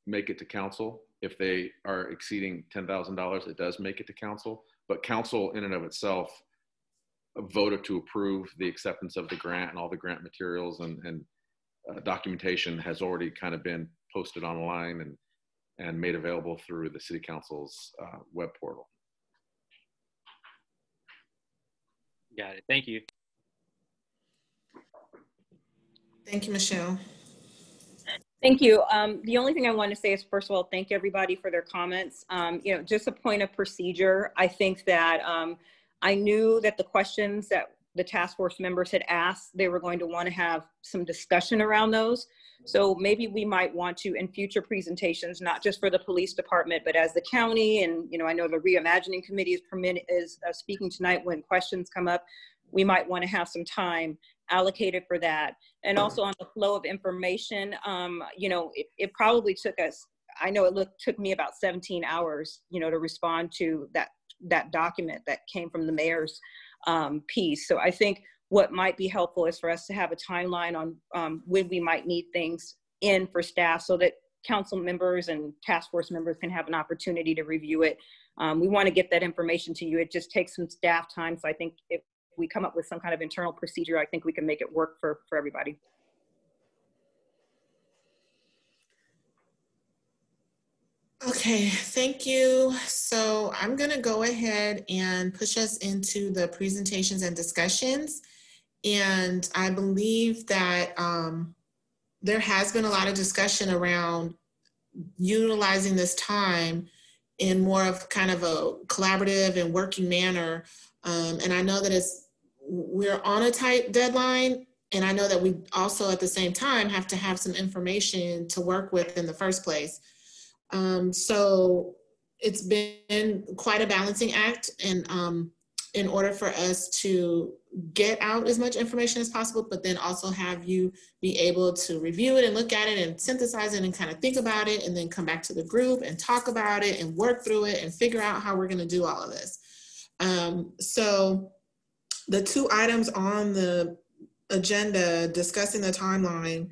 make it to council. If they are exceeding $10,000, it does make it to council. But council in and of itself voted to approve the acceptance of the grant, and all the grant materials and documentation has already kind of been posted online and made available through the City Council's web portal. Got it. Thank you. Thank you, Michelle. Thank you. The only thing I want to say is, first of all, thank everybody for their comments. Just a point of procedure. I think that I knew that the questions that the task force members had asked, they were going to want to have some discussion around those. So maybe we might want to, in future presentations, not just for the police department, but as the county, and I know the Reimagining Committee is speaking tonight when questions come up, we might want to have some time allocated for that. And also on the flow of information, it probably took us, I know it took me about 17 hours, to respond to that document that came from the mayor's piece. So I think what might be helpful is for us to have a timeline on when we might need things in for staff, so that council members and task force members can have an opportunity to review it. We want to get that information to you. It just takes some staff time. So I think if we come up with some kind of internal procedure, I think we can make it work for everybody. Okay, thank you. So I'm going to go ahead and push us into the presentations and discussions. And I believe that there has been a lot of discussion around utilizing this time in more of kind of a collaborative and working manner. And I know that we're on a tight deadline, and I know that we also at the same time have to have some information to work with in the first place. So it's been quite a balancing act, and in order for us to get out as much information as possible, but then also have you be able to review it and look at it and synthesize it and kind of think about it, and then come back to the group and talk about it and work through it and figure out how we're going to do all of this. So the two items on the agenda discussing the timeline,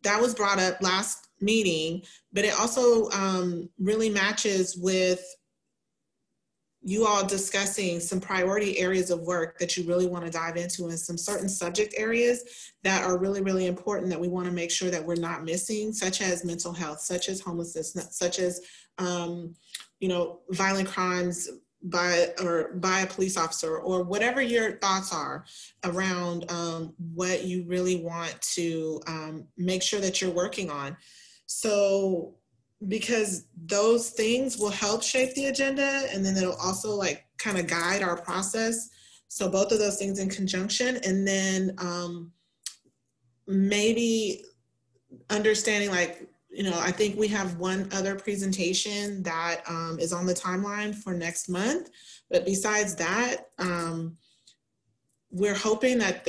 that was brought up last meeting, but it also really matches with you all discussing some priority areas of work that you really want to dive into, and some certain subject areas that are really, really important that we want to make sure that we're not missing, such as mental health, such as homelessness, such as, violent crimes by a police officer, or whatever your thoughts are around what you really want to make sure that you're working on. So, because those things will help shape the agenda, and then it'll also kind of guide our process. So both of those things in conjunction, and then maybe understanding I think we have one other presentation that is on the timeline for next month. But besides that, we're hoping that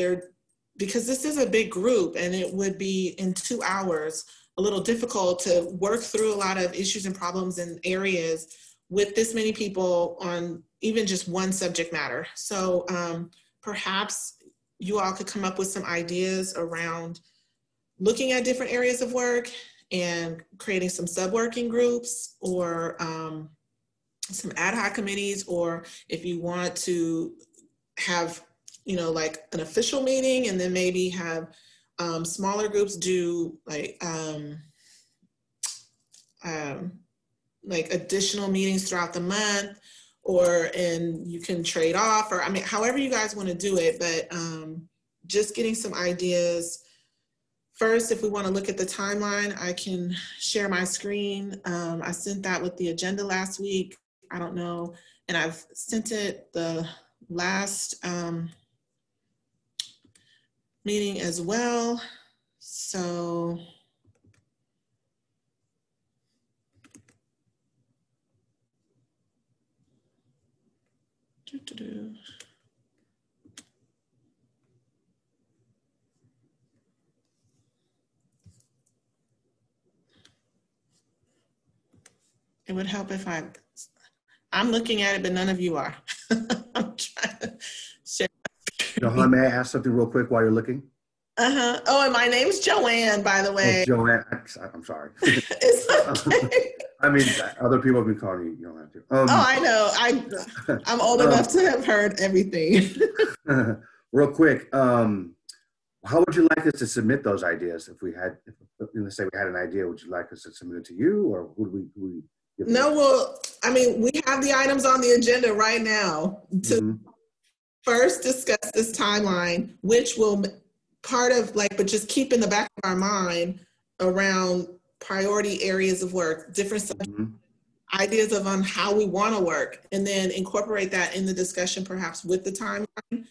because this is a big group and it would be in 2 hours, a little difficult to work through a lot of issues and problems and areas with this many people on even just one subject matter. So perhaps you all could come up with some ideas around looking at different areas of work and creating some sub-working groups, or some ad hoc committees, or if you want to have you know, like an official meeting, and then maybe have smaller groups do like additional meetings throughout the month, and you can trade off, or I mean, however you guys want to do it, but just getting some ideas. First, if we want to look at the timeline, I can share my screen. I sent that with the agenda last week. I don't know, and I've sent it the last meeting as well. So it would help if I'm looking at it, but none of you are. I'm trying to share. Johanna, may I ask something real quick while you're looking? Oh, and my name's Joanne, by the way. Oh, Joanne, I'm sorry. It's okay. I mean, other people have been calling you. You don't have to. Oh, I know. I'm old enough to have heard everything. Real quick, how would you like us to submit those ideas? If let's say we had an idea, would you like us to submit it to you, or would we give it? No, well, I mean, we have the items on the agenda right now to first discuss this timeline, which will part of but just keep in the back of our mind around priority areas of work, different ideas on how we want to work, and then incorporate that in the discussion, perhaps with the timeline.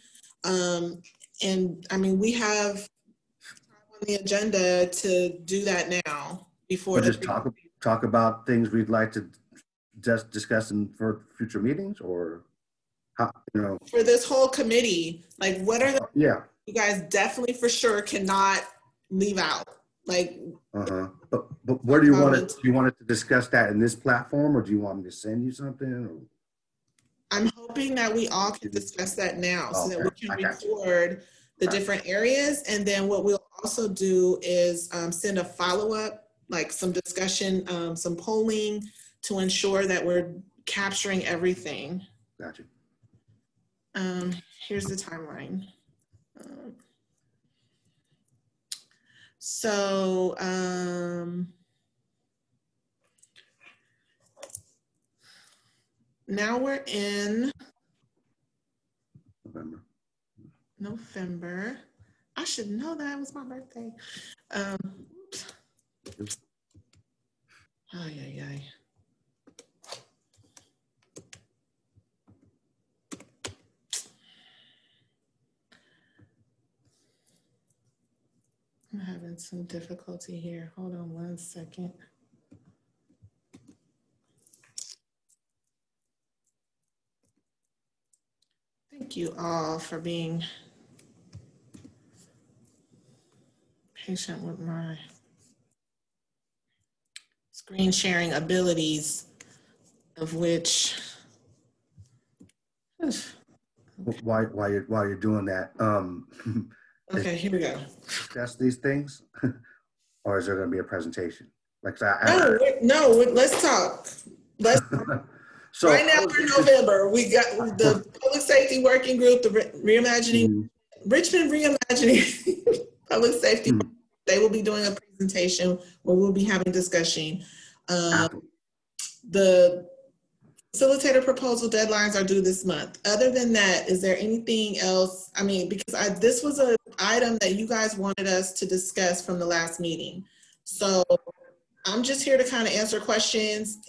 And I mean, we have on the agenda to do that now before. Just talk about things we'd like to just discuss for future meetings, or how, you know, for this whole committee, like what are the you guys definitely for sure cannot leave out, like. But where do you want it? Do you want it to discuss that in this platform, or do you want me to send you something? Or? I'm hoping that we all can discuss that now, so that we can record the different areas, and then what we'll also do is send a follow-up, like some discussion, some polling to ensure that we're capturing everything. Gotcha. Here's the timeline. So now we're in November. I should know that it was my birthday. I'm having some difficulty here. Hold on one second. Thank you all for being patient with my screen sharing abilities, of which. While you're doing that, okay, here we go. Discuss these things, or is there going to be a presentation? Let's talk. So right now we're in November. We got the Public Safety Working Group, the Reimagining, Richmond Reimagining Public Safety. They will be doing a presentation where we'll be having discussion. The facilitator proposal deadlines are due this month. Other than that, is there anything else? I mean, because this was an item that you guys wanted us to discuss from the last meeting. So I'm just here to kind of answer questions.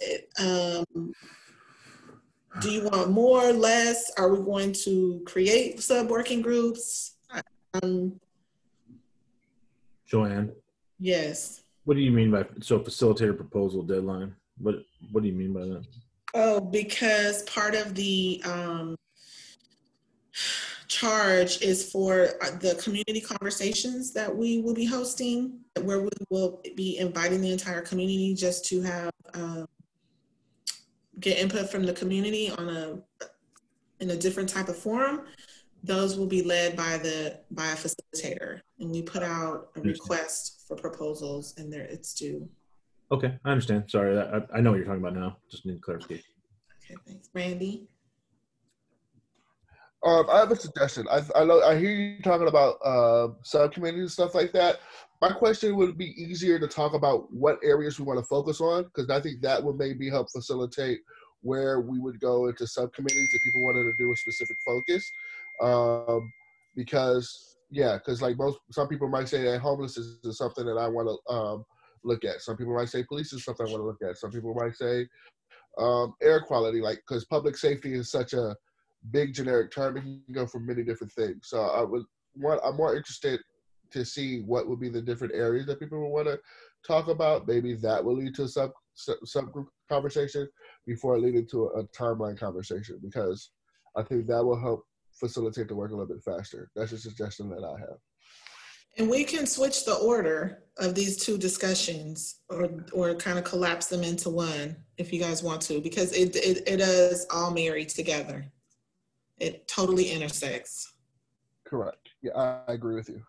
Do you want more, less? Are we going to create sub-working groups? Joanne? Yes. What do you mean by, facilitator proposal deadline? What do you mean by that? Oh, because part of the charge is for the community conversations that we will be hosting, where we will be inviting the entire community just to have get input from the community in a different type of forum. Those will be led by a facilitator, and we put out a request for proposals, and it's due. Okay, I understand. Sorry, I know what you're talking about now. Just need clarification. Okay, thanks. Randy? I have a suggestion. I hear you talking about subcommittees and stuff like that. My question would be easier to talk about what areas we want to focus on, because I think that would maybe help facilitate where we would go into subcommittees if people wanted to do a specific focus. Because like some people might say that homelessness is something that I want to look at. Some people might say police is something I want to look at. Some people might say air quality, like, because public safety is such a big generic term, it can go for many different things. So I'm more interested to see what would be the different areas that people would want to talk about. Maybe that will lead to a subgroup conversation before leading to a timeline conversation, because I think that will help facilitate the work a little bit faster. That's a suggestion that I have. And we can switch the order of these two discussions, or kind of collapse them into one if you guys want to, because it is all married together. It totally intersects. Correct. Yeah, I agree with you.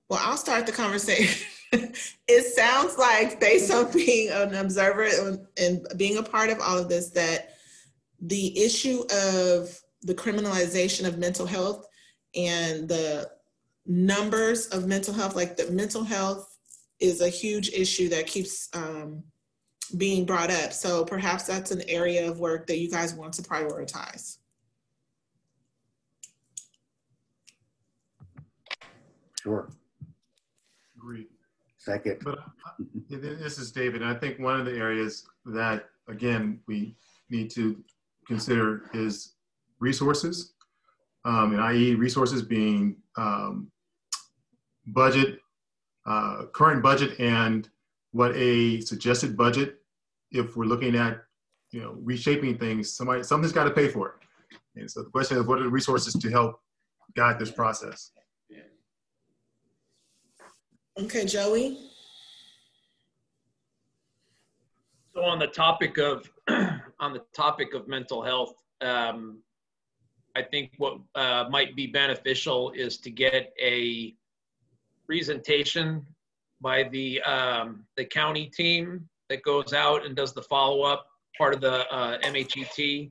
Well, I'll start the conversation. It sounds like, based on being an observer and being a part of all of this, that the issue of the criminalization of mental health and the numbers of mental health, like the mental health is a huge issue that keeps being brought up. So perhaps that's an area of work that you guys want to prioritize. Sure. Agreed. Second. But this is David. I think one of the areas that, again, we need to consider is resources, and i.e. resources being budget, current budget, and what a suggested budget, if we're looking at, reshaping things, something's got to pay for it. And so the question is, what are the resources to help guide this process? Okay, Joey. So on the topic of mental health, I think what might be beneficial is to get a presentation by the county team that goes out and does the follow-up, part of the MHET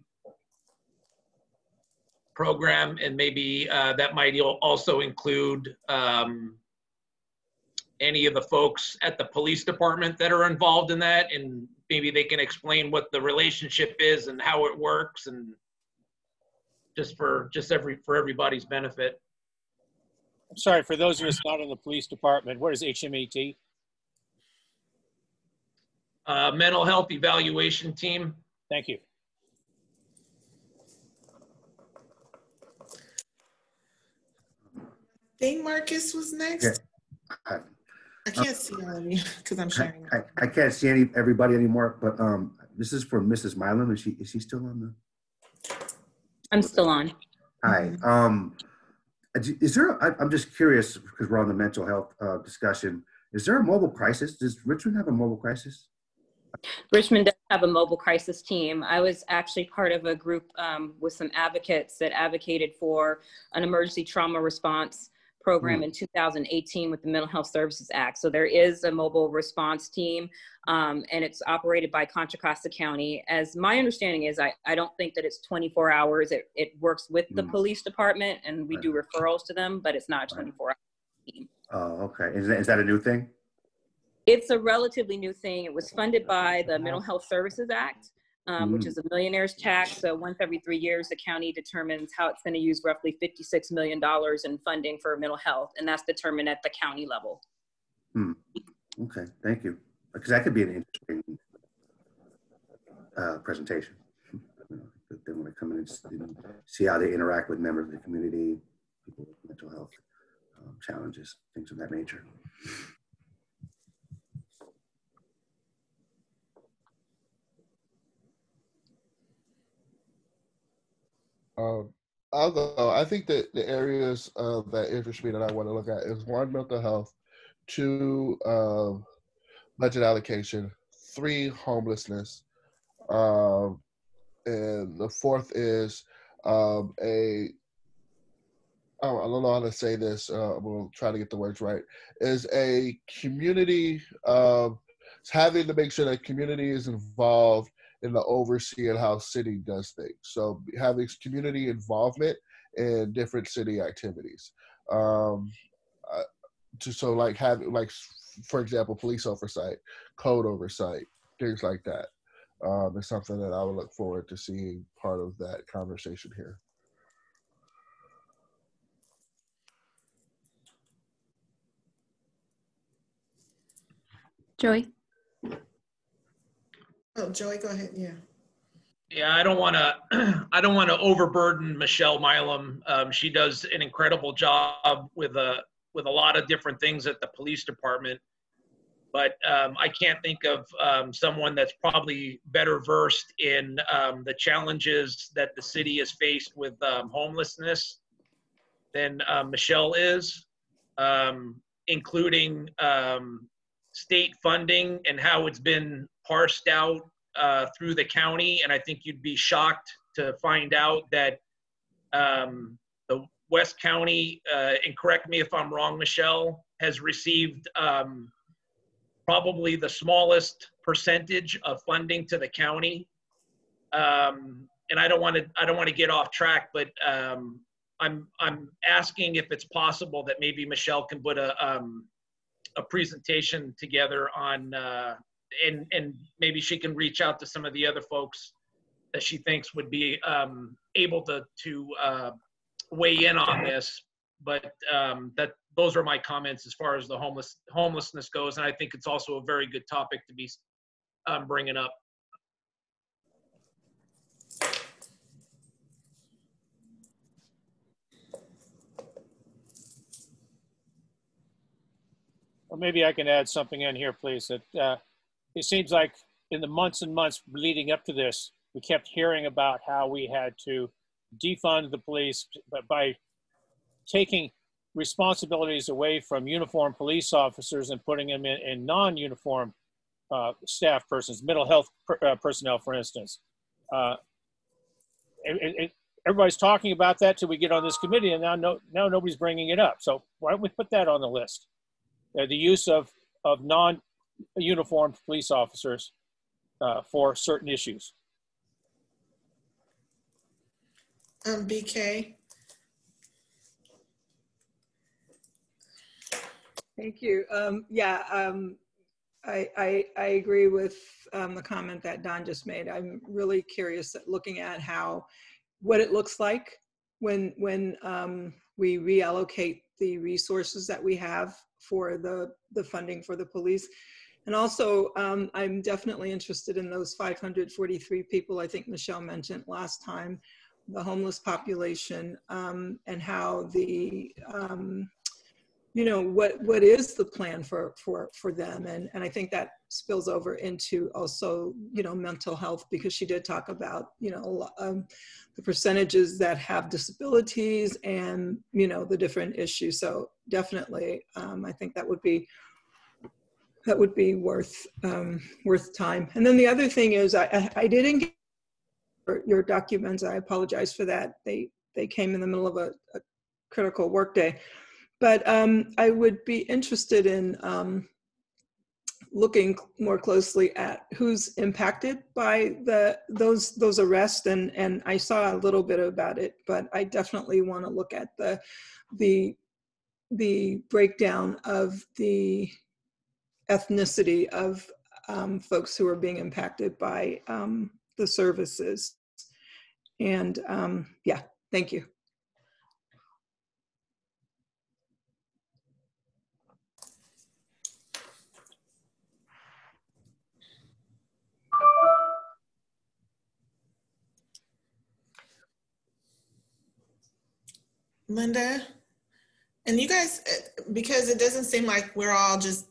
program, and maybe that might also include any of the folks at the police department that are involved in that, and maybe they can explain what the relationship is and how it works, and for everybody's benefit. I'm sorry, for those of us not in the police department, what is HMET? Mental health evaluation team. Thank you. I think Marcus was next. Yeah. I can't see all of you because I'm sharing. I can't see everybody anymore, but this is for Mrs. Milam. Is she still on the? I'm still on. Hi. Is there? I'm just curious, because we're on the mental health discussion. Is there a mobile crisis? Does Richmond have a mobile crisis? Richmond does have a mobile crisis team. I was actually part of a group with some advocates that advocated for an emergency trauma response program in 2018 with the Mental Health Services Act. So there is a mobile response team, and it's operated by Contra Costa County. As my understanding is, I don't think that it's 24 hours. It works with the police department, and we do referrals to them, but it's not a 24-hour team. Oh, okay. Is that a new thing? It's a relatively new thing. It was funded by the Mental Health Services Act, which is a millionaire's tax. So once every 3 years, the county determines how it's going to use roughly $56 million in funding for mental health, and that's determined at the county level. Okay, thank you. Because that could be an interesting presentation. They want to come in and see how they interact with members of the community, people with mental health challenges, things of that nature. I'll go. I think that the areas that interest me that I want to look at is 1, mental health, 2, budget allocation, 3, homelessness, and the 4th is I don't know how to say this. I'm going to try to get the words right. Is a community having to make sure that community is involved in the overseeing how city does things. So having community involvement in different city activities. So like having, like, for example, police oversight, code oversight, things like that. Is something that I would look forward to seeing part of that conversation here. Joey? Oh, Joey, go ahead. Yeah. Yeah, I don't want to overburden Michelle Milam. She does an incredible job with a lot of different things at the police department. But I can't think of someone that's probably better versed in the challenges that the city has faced with homelessness than Michelle is, including state funding and how it's been parsed out through the county. And I think you'd be shocked to find out that the West County, and correct me if I'm wrong, Michelle, has received probably the smallest percentage of funding to the county. And I don't want to get off track, but I'm asking if it's possible that maybe Michelle can put a presentation together on, and maybe she can reach out to some of the other folks that she thinks would be able to weigh in on this. But those are my comments as far as the homelessness goes, and I think it's also a very good topic to be bringing up. Well, maybe I can add something in here, please. That it seems like in the months and months leading up to this, we kept hearing about how we had to defund the police by taking responsibilities away from uniformed police officers and putting them in non-uniform staff persons, mental health personnel, for instance. Everybody's talking about that till we get on this committee, and now nobody's bringing it up. So why don't we put that on the list? The use of non-uniformed police officers for certain issues. BK. Thank you. I agree with the comment that Don just made. I'm really curious at looking at what it looks like when we reallocate the resources that we have for the funding for the police. And also, I'm definitely interested in those 543 people I think Michelle mentioned last time, the homeless population, and how the what is the plan for them, and I think that spills over into also mental health, because she did talk about the percentages that have disabilities and the different issues. So definitely I think that would be worth time. And then the other thing is I didn't get your documents. I apologize for that. They came in the middle of a critical workday. But I would be interested in looking more closely at who's impacted by those arrests, and I saw a little bit about it, but I definitely want to look at the breakdown of the ethnicity of folks who are being impacted by the services. And yeah, thank you. Linda, and you guys, because it doesn't seem like we're all just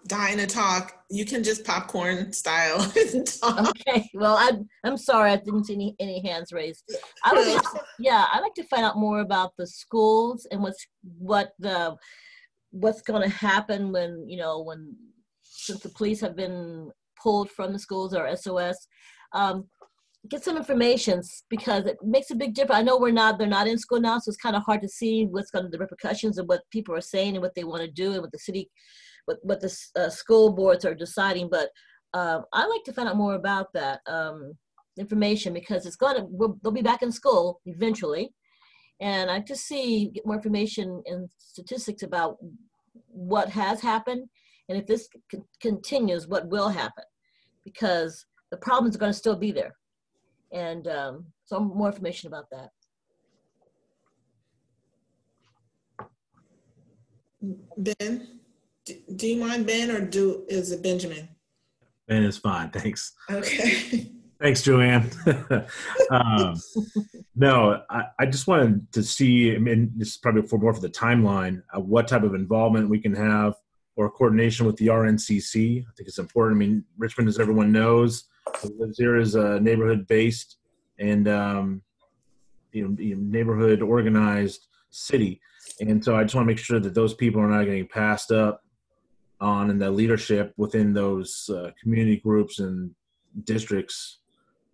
dying to talk, you can just popcorn style and talk. Okay, well, I'm sorry, I didn't see any hands raised. I'd like to find out more about the schools and what's going to happen when since the police have been pulled from the schools or SOS. Get some information, because it makes a big difference. I know they're not in school now, so it's kind of hard to see what's going to be the repercussions of what people are saying and what they want to do and what the city what the school boards are deciding. But I'd like to find out more about that information, because they'll be back in school eventually. And I just get more information and statistics about what has happened, and if this continues, what will happen, because the problems are going to still be there. And so more information about that. Ben, do you mind, Ben, or is it Benjamin? Ben is fine, thanks. Okay. Thanks, Joanne. No, I just wanted to see, I mean, this is probably more for the timeline, what type of involvement we can have or coordination with the RNCC. I think it's important. I mean, Richmond, as everyone knows, lives here, is a neighborhood-based and neighborhood organized city. And so I just want to make sure that those people are not getting passed up on, and the leadership within those community groups and districts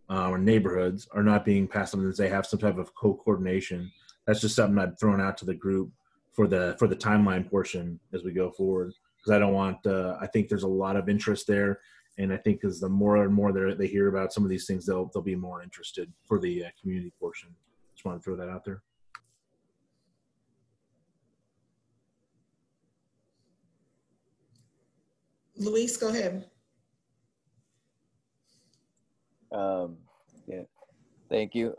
or neighborhoods are not being passed on, as they have some type of co-coordination. That's just something I've thrown out to the group for the timeline portion as we go forward, because I don't want, I think there's a lot of interest there. And I think as the more and more they hear about some of these things, they'll be more interested for the community portion. Just want to throw that out there. Luis, go ahead. Yeah, thank you.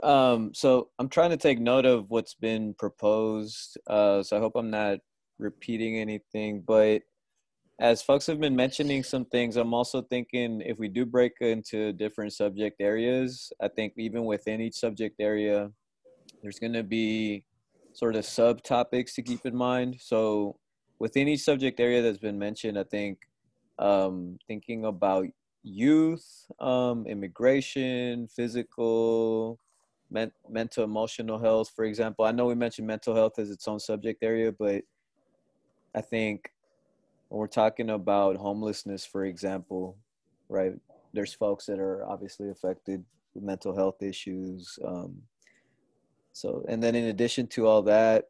So I'm trying to take note of what's been proposed. So I hope I'm not repeating anything, but as folks have been mentioning some things, I'm also thinking if we do break into different subject areas, I think even within each subject area, there's going to be sort of subtopics to keep in mind. So within each subject area that's been mentioned, I think thinking about youth, immigration, physical, mental, emotional health, for example. I know we mentioned mental health as its own subject area, but I think when we're talking about homelessness, for example, right, there's folks that are obviously affected with mental health issues. And then in addition to all that,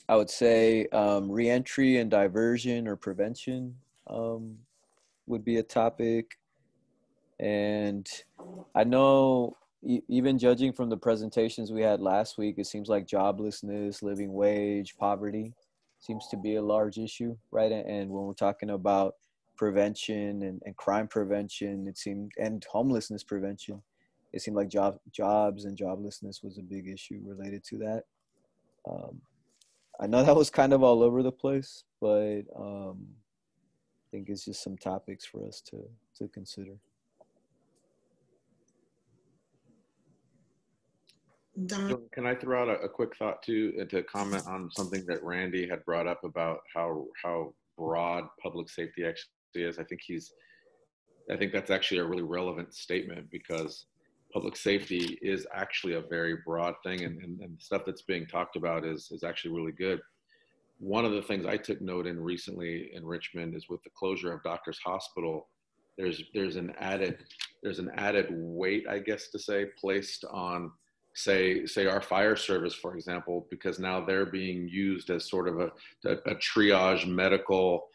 I would say reentry and diversion or prevention would be a topic. And I know even judging from the presentations we had last week, it seems like joblessness, living wage, poverty seems to be a large issue, right? And when we're talking about prevention and crime prevention, and homelessness prevention, it seemed like jobs and joblessness was a big issue related to that. I know that was kind of all over the place, but I think it's just some topics for us to consider. Can I throw out a quick thought too, to comment on something that Randy had brought up about how broad public safety actually is? I think that's actually a really relevant statement, because public safety is actually a very broad thing, and stuff that's being talked about is actually really good. One of the things I took note in recently in Richmond is with the closure of Doctors Hospital, there's an added weight, I guess to say, placed on say our fire service, for example, because now they're being used as sort of a triage medical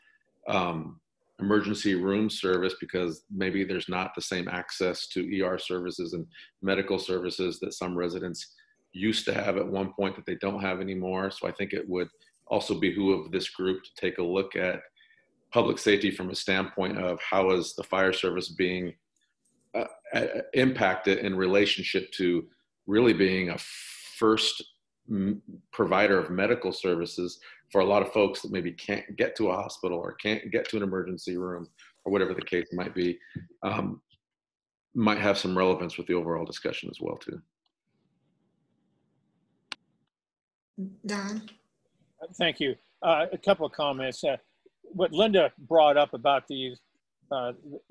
emergency room service, because maybe there's not the same access to ER services and medical services that some residents used to have at one point that they don't have anymore. So I think it would also behoove this group to take a look at public safety from a standpoint of how is the fire service being impacted in relationship to really being a first provider of medical services for a lot of folks that maybe can't get to a hospital or can't get to an emergency room or whatever the case might be, might have some relevance with the overall discussion as well too. Don? Thank you. A couple of comments. What Linda brought up about the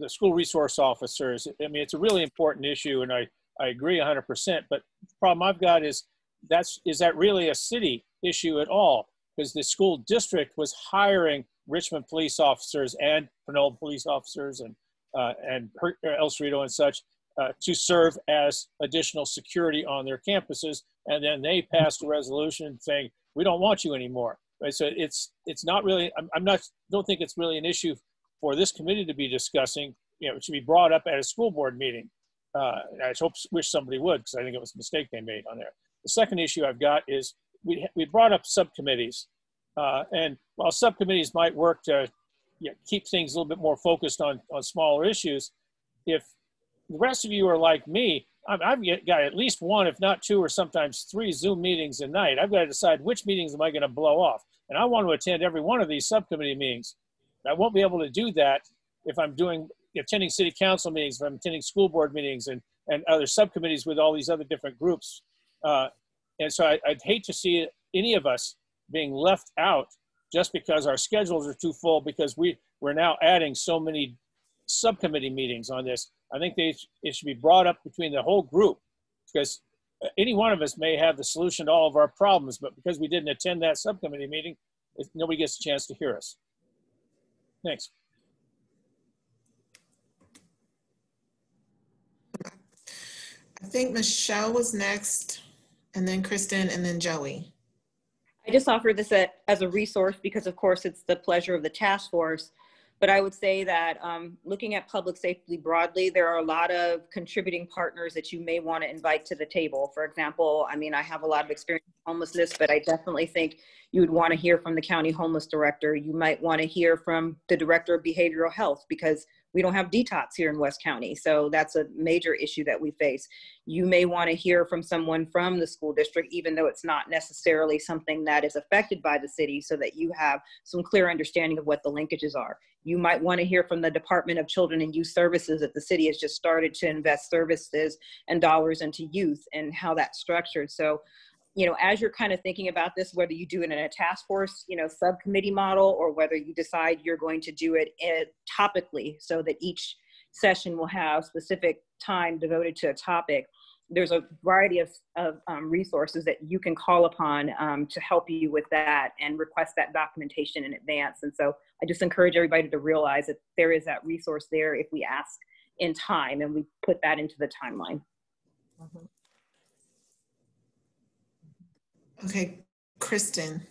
school resource officers, I mean, it's a really important issue, and I agree 100%, but the problem I've got is that really a city issue at all? Because the school district was hiring Richmond police officers and Pernod police officers and El Cerrito and such to serve as additional security on their campuses. And then they passed a resolution saying, we don't want you anymore. Right? So it's not really, don't think it's really an issue for this committee to be discussing. You know, it should be brought up at a school board meeting. I wish somebody would, because I think it was a mistake they made on there. The second issue I've got is we brought up subcommittees. And while subcommittees might work to keep things a little bit more focused on smaller issues, if the rest of you are like me, I've got at least one, if not two, or sometimes 3 Zoom meetings a night. I've got to decide which meetings am I going to blow off. And I want to attend every one of these subcommittee meetings. I won't be able to do that if I'm attending city council meetings, if I'm attending school board meetings and other subcommittees with all these other different groups. And so I'd hate to see any of us being left out just because our schedules are too full, because we're now adding so many subcommittee meetings on this. I think it should be brought up between the whole group, because any one of us may have the solution to all of our problems, but because we didn't attend that subcommittee meeting, nobody gets a chance to hear us. Thanks. I think Michelle was next, and then Kristen, and then Joey. I just offer this as a resource because, of course, it's the pleasure of the task force. But I would say that looking at public safety broadly, there are a lot of contributing partners that you may want to invite to the table. For example, I mean, I have a lot of experience with homelessness, but I definitely think you would want to hear from the county homeless director. You might want to hear from the director of behavioral health, because we don't have detox here in West County. So that's a major issue that we face. You may want to hear from someone from the school district, even though it's not necessarily something that is affected by the city, so that you have some clear understanding of what the linkages are. You might want to hear from the Department of Children and Youth Services, that the city has just started to invest services and dollars into youth and how that's structured. So, you know, as you're kind of thinking about this, whether you do it in a task force, you know, subcommittee model, or whether you decide you're going to do it topically, so that each session will have specific time devoted to a topic, there's a variety of resources that you can call upon to help you with that and request that documentation in advance. And so I just encourage everybody to realize that there is that resource there if we ask in time and we put that into the timeline. Mm-hmm. Okay, Kristen.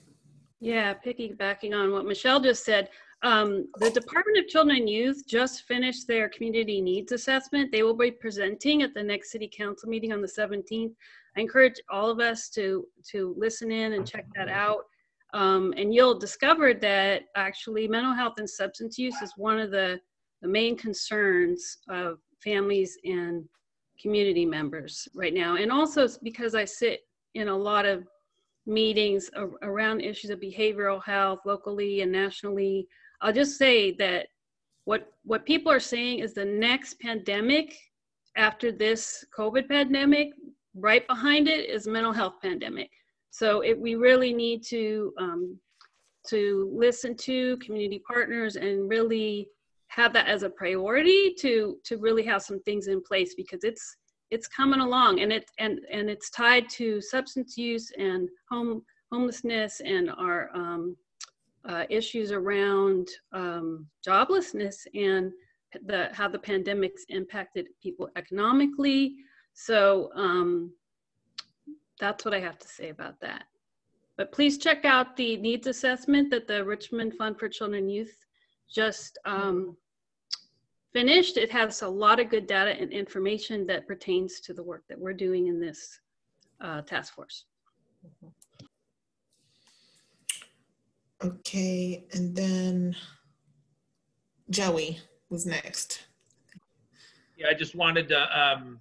Yeah, piggybacking on what Michelle just said, the Department of Children and Youth just finished their community needs assessment. They will be presenting at the next city council meeting on the 17th. I encourage all of us to listen in and check that out. And you'll discover that actually mental health and substance use is one of the main concerns of families and community members right now. And also because I sit in a lot of meetings around issues of behavioral health locally and nationally, I'll just say that what people are saying is the next pandemic after this COVID pandemic, right behind it is mental health pandemic. So we really need to listen to community partners and really have that as a priority to really have some things in place, because it's coming along, and it's tied to substance use and homelessness and our issues around joblessness and how the pandemic's impacted people economically. So that's what I have to say about that. But please check out the needs assessment that the Richmond Fund for Children and Youth just finished. It has a lot of good data and information that pertains to the work that we're doing in this task force. Okay, and then Joey was next. Yeah, I just wanted to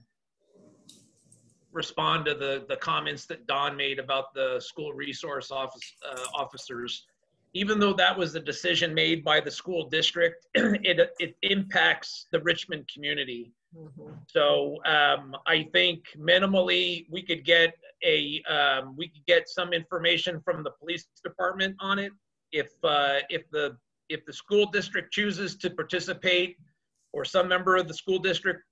respond to the comments that Don made about the school resource officers. Even though that was a decision made by the school district, it impacts the Richmond community. Mm-hmm. So I think minimally we could get some information from the police department on it. If the school district chooses to participate, or some member of the school district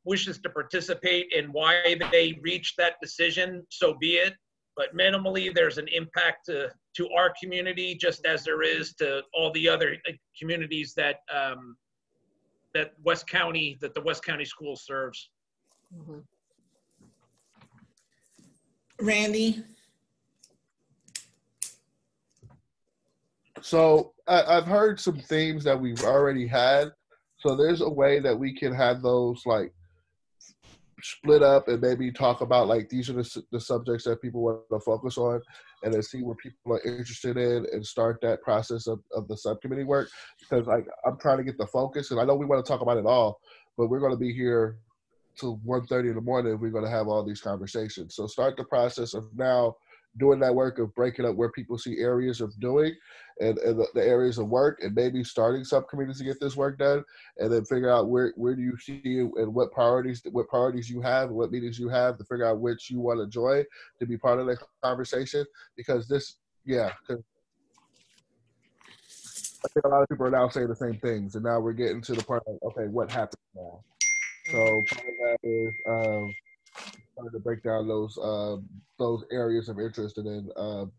wishes to participate in why they reached that decision, so be it. But minimally, there's an impact to our community, just as there is to all the other communities that the West County School serves. Mm-hmm. Randy. So I've heard some themes that we've already had. So there's a way that we can have those like split up and maybe talk about like these are the subjects that people want to focus on, and then see where people are interested in and start that process of the subcommittee work. Because like I'm trying to get the focus, and I know we want to talk about it all, but we're going to be here till 1:30 in the morning if we're going to have all these conversations. So start the process of now doing that work of breaking up where people see areas of doing and the areas of work, and maybe starting subcommittees to get this work done, and then figure out where do you see and what priorities you have and what meetings you have to figure out which you want to join to be part of the conversation. Because this, because I think a lot of people are now saying the same things, and now we're getting to the part of, okay, what happens now? So part of that is trying to break down those areas of interest, and then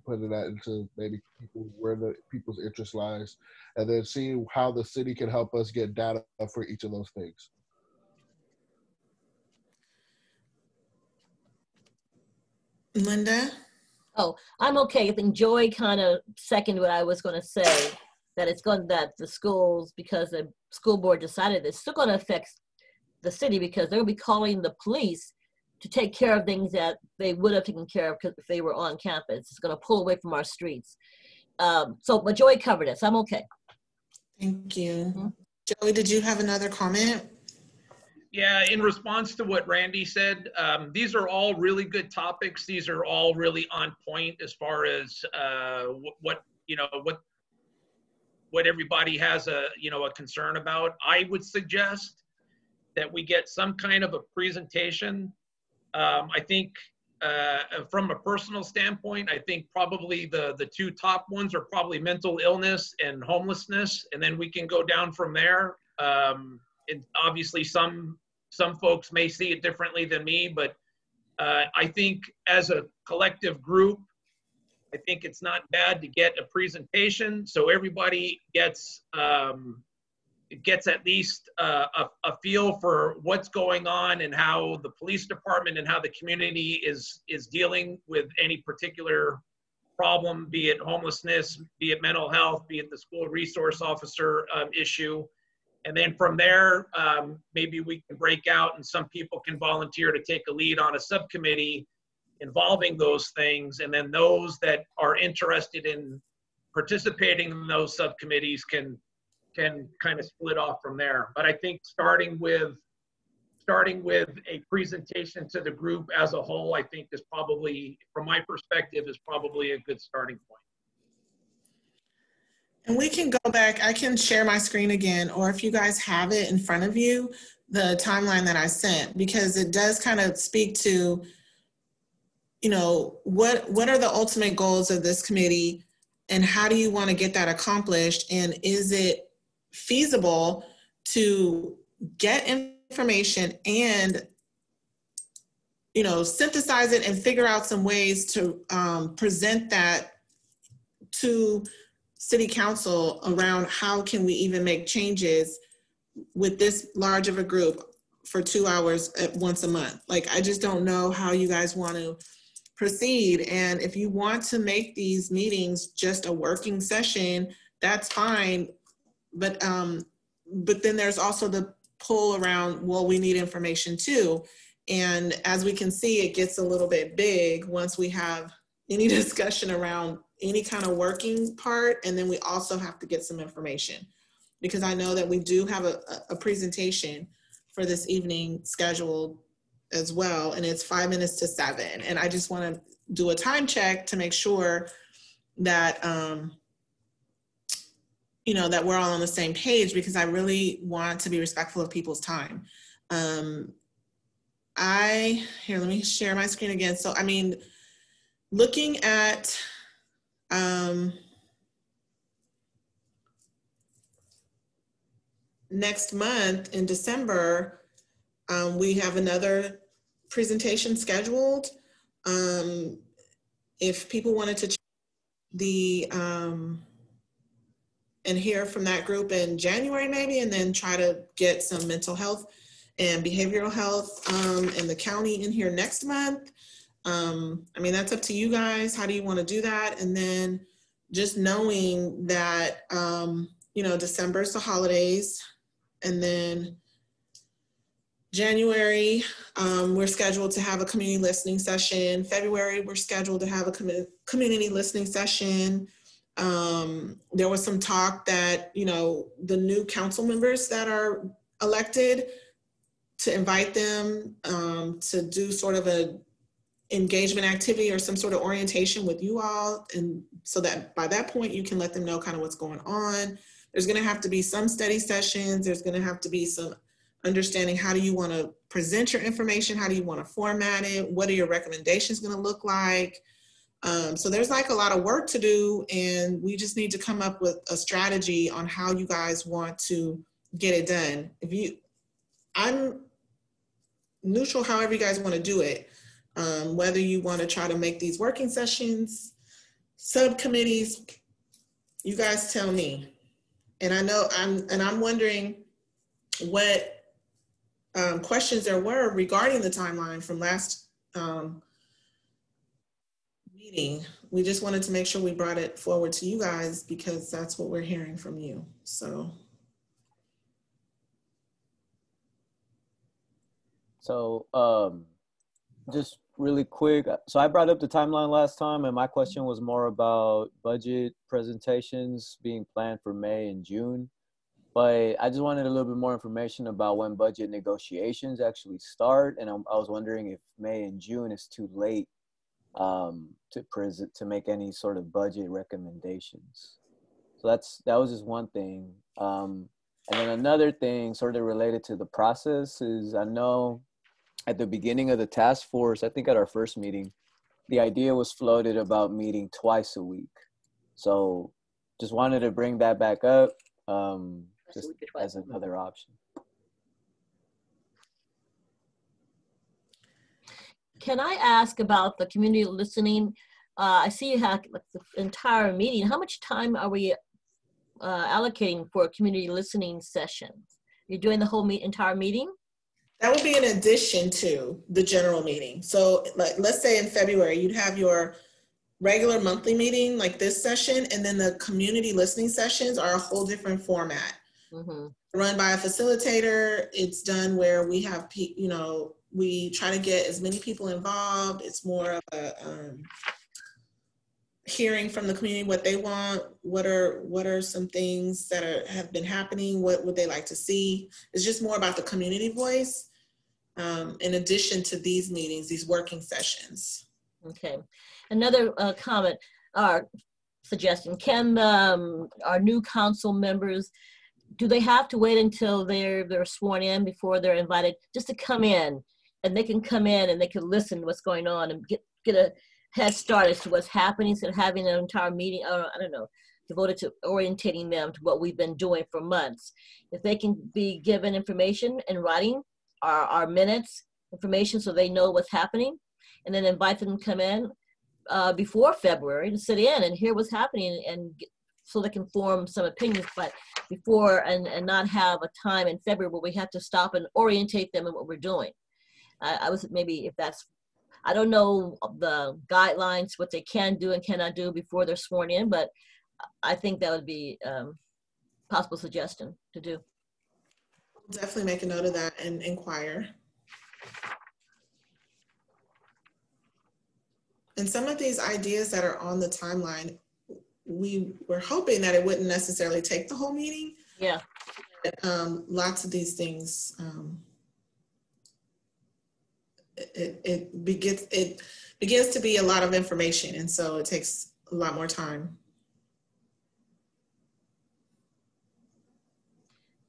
putting that into maybe where the people's interest lies, and then seeing how the city can help us get data for each of those things. Linda? Oh, I'm okay. I think Joy kind of seconded what I was going to say, that the schools, because the school board decided it's still going to affect the city, because they'll be calling the police to take care of things that they would have taken care of if they were on campus. It's going to pull away from our streets. But Joy covered it, so I'm okay. Thank you. Joey, did you have another comment? Yeah, in response to what Randy said, these are all really good topics. These are all really on point as far as what everybody has a concern about. I would suggest that we get some kind of a presentation. I think from a personal standpoint, I think probably the two top ones are probably mental illness and homelessness, and then we can go down from there. And obviously some folks may see it differently than me, but I think as a collective group, I think it's not bad to get a presentation so everybody gets at least a feel for what's going on and how the police department and how the community is dealing with any particular problem, be it homelessness, be it mental health, be it the school resource officer issue. And then from there, maybe we can break out and some people can volunteer to take a lead on a subcommittee involving those things. And then those that are interested in participating in those subcommittees can kind of split off from there. But I think starting with a presentation to the group as a whole, I think is probably, from my perspective, is probably a good starting point. And we can go back, I can share my screen again, or if you guys have it in front of you, the timeline that I sent, because it does kind of speak to, what are the ultimate goals of this committee and how do you want to get that accomplished? And is it feasible to get information and synthesize it and figure out some ways to present that to City Council around how can we even make changes with this large of a group for 2 hours once a month. Like, I just don't know how you guys want to proceed. And if you want to make these meetings just a working session, that's fine. But then there's also the pull around, well, we need information too. And as we can see, it gets a little bit big once we have any discussion around any kind of working part. And then we also have to get some information, because I know that we do have a presentation for this evening scheduled as well. And it's 5 minutes to 7. And I just want to do a time check to make sure that, that we're all on the same page, because I really want to be respectful of people's time. Here, let me share my screen again. So, I mean, looking at, next month in December, we have another presentation scheduled. If people wanted to check and hear from that group in January maybe, and then try to get some mental health and behavioral health in the county in here next month. I mean, that's up to you guys. How do you want to do that? And then just knowing that, you know, December's the holidays, and then January, we're scheduled to have a community listening session. February, we're scheduled to have a community listening session. There was some talk that, you know, the new council members that are elected, to invite them to do sort of a engagement activity or some sort of orientation with you all. And so that by that point, you can let them know kind of what's going on. There's gonna have to be some study sessions. There's gonna have to be some understanding, how do you wanna present your information? How do you wanna format it? What are your recommendations gonna look like? So there's like a lot of work to do, and we just need to come up with a strategy on how you guys want to get it done. I'm neutral however you guys want to do it. Whether you want to try to make these working sessions, subcommittees, you guys tell me. And I know I'm wondering what questions there were regarding the timeline from last meeting. We just wanted to make sure we brought it forward to you guys because that's what we're hearing from you. So just really quick. So I brought up the timeline last time, and my question was more about budget presentations being planned for May and June. But I just wanted a little bit more information about when budget negotiations actually start. And I was wondering if May and June is too late to make any sort of budget recommendations. So that was just one thing. And then another thing sort of related to the process is, I know at the beginning of the task force, I think at our first meeting, the idea was floated about meeting twice a week. So just wanted to bring that back up just as another option. Can I ask about the community listening? I see you have like the entire meeting. How much time are we allocating for community listening sessions? You're doing the whole entire meeting? That would be in addition to the general meeting. So like, let's say in February, you'd have your regular monthly meeting like this session, and then the community listening sessions are a whole different format. Mm-hmm. Run by a facilitator. It's done where we have, you know, we try to get as many people involved. It's more of a hearing from the community what they want. What are some things that have been happening? What would they like to see? It's just more about the community voice. In addition to these meetings, these working sessions. Okay. Another comment or suggestion, can our new council members, do they have to wait until they're sworn in before they're invited just to come in? And they can come in and they can listen to what's going on and get a head start as to what's happening, instead of having an entire meeting, I don't know, devoted to orientating them to what we've been doing for months. If they can be given information in writing, our minutes, information, so they know what's happening, and then invite them to come in before February to sit in and hear what's happening, and so they can form some opinions, but before and not have a time in February where we have to stop and orientate them in what we're doing. I was maybe, if that's, I don't know the guidelines, what they can do and cannot do before they're sworn in, but I think that would be a possible suggestion to do. Definitely make a note of that and inquire. And some of these ideas that are on the timeline, we were hoping that it wouldn't necessarily take the whole meeting. Yeah. But, lots of these things, it begins to be a lot of information, and so it takes a lot more time.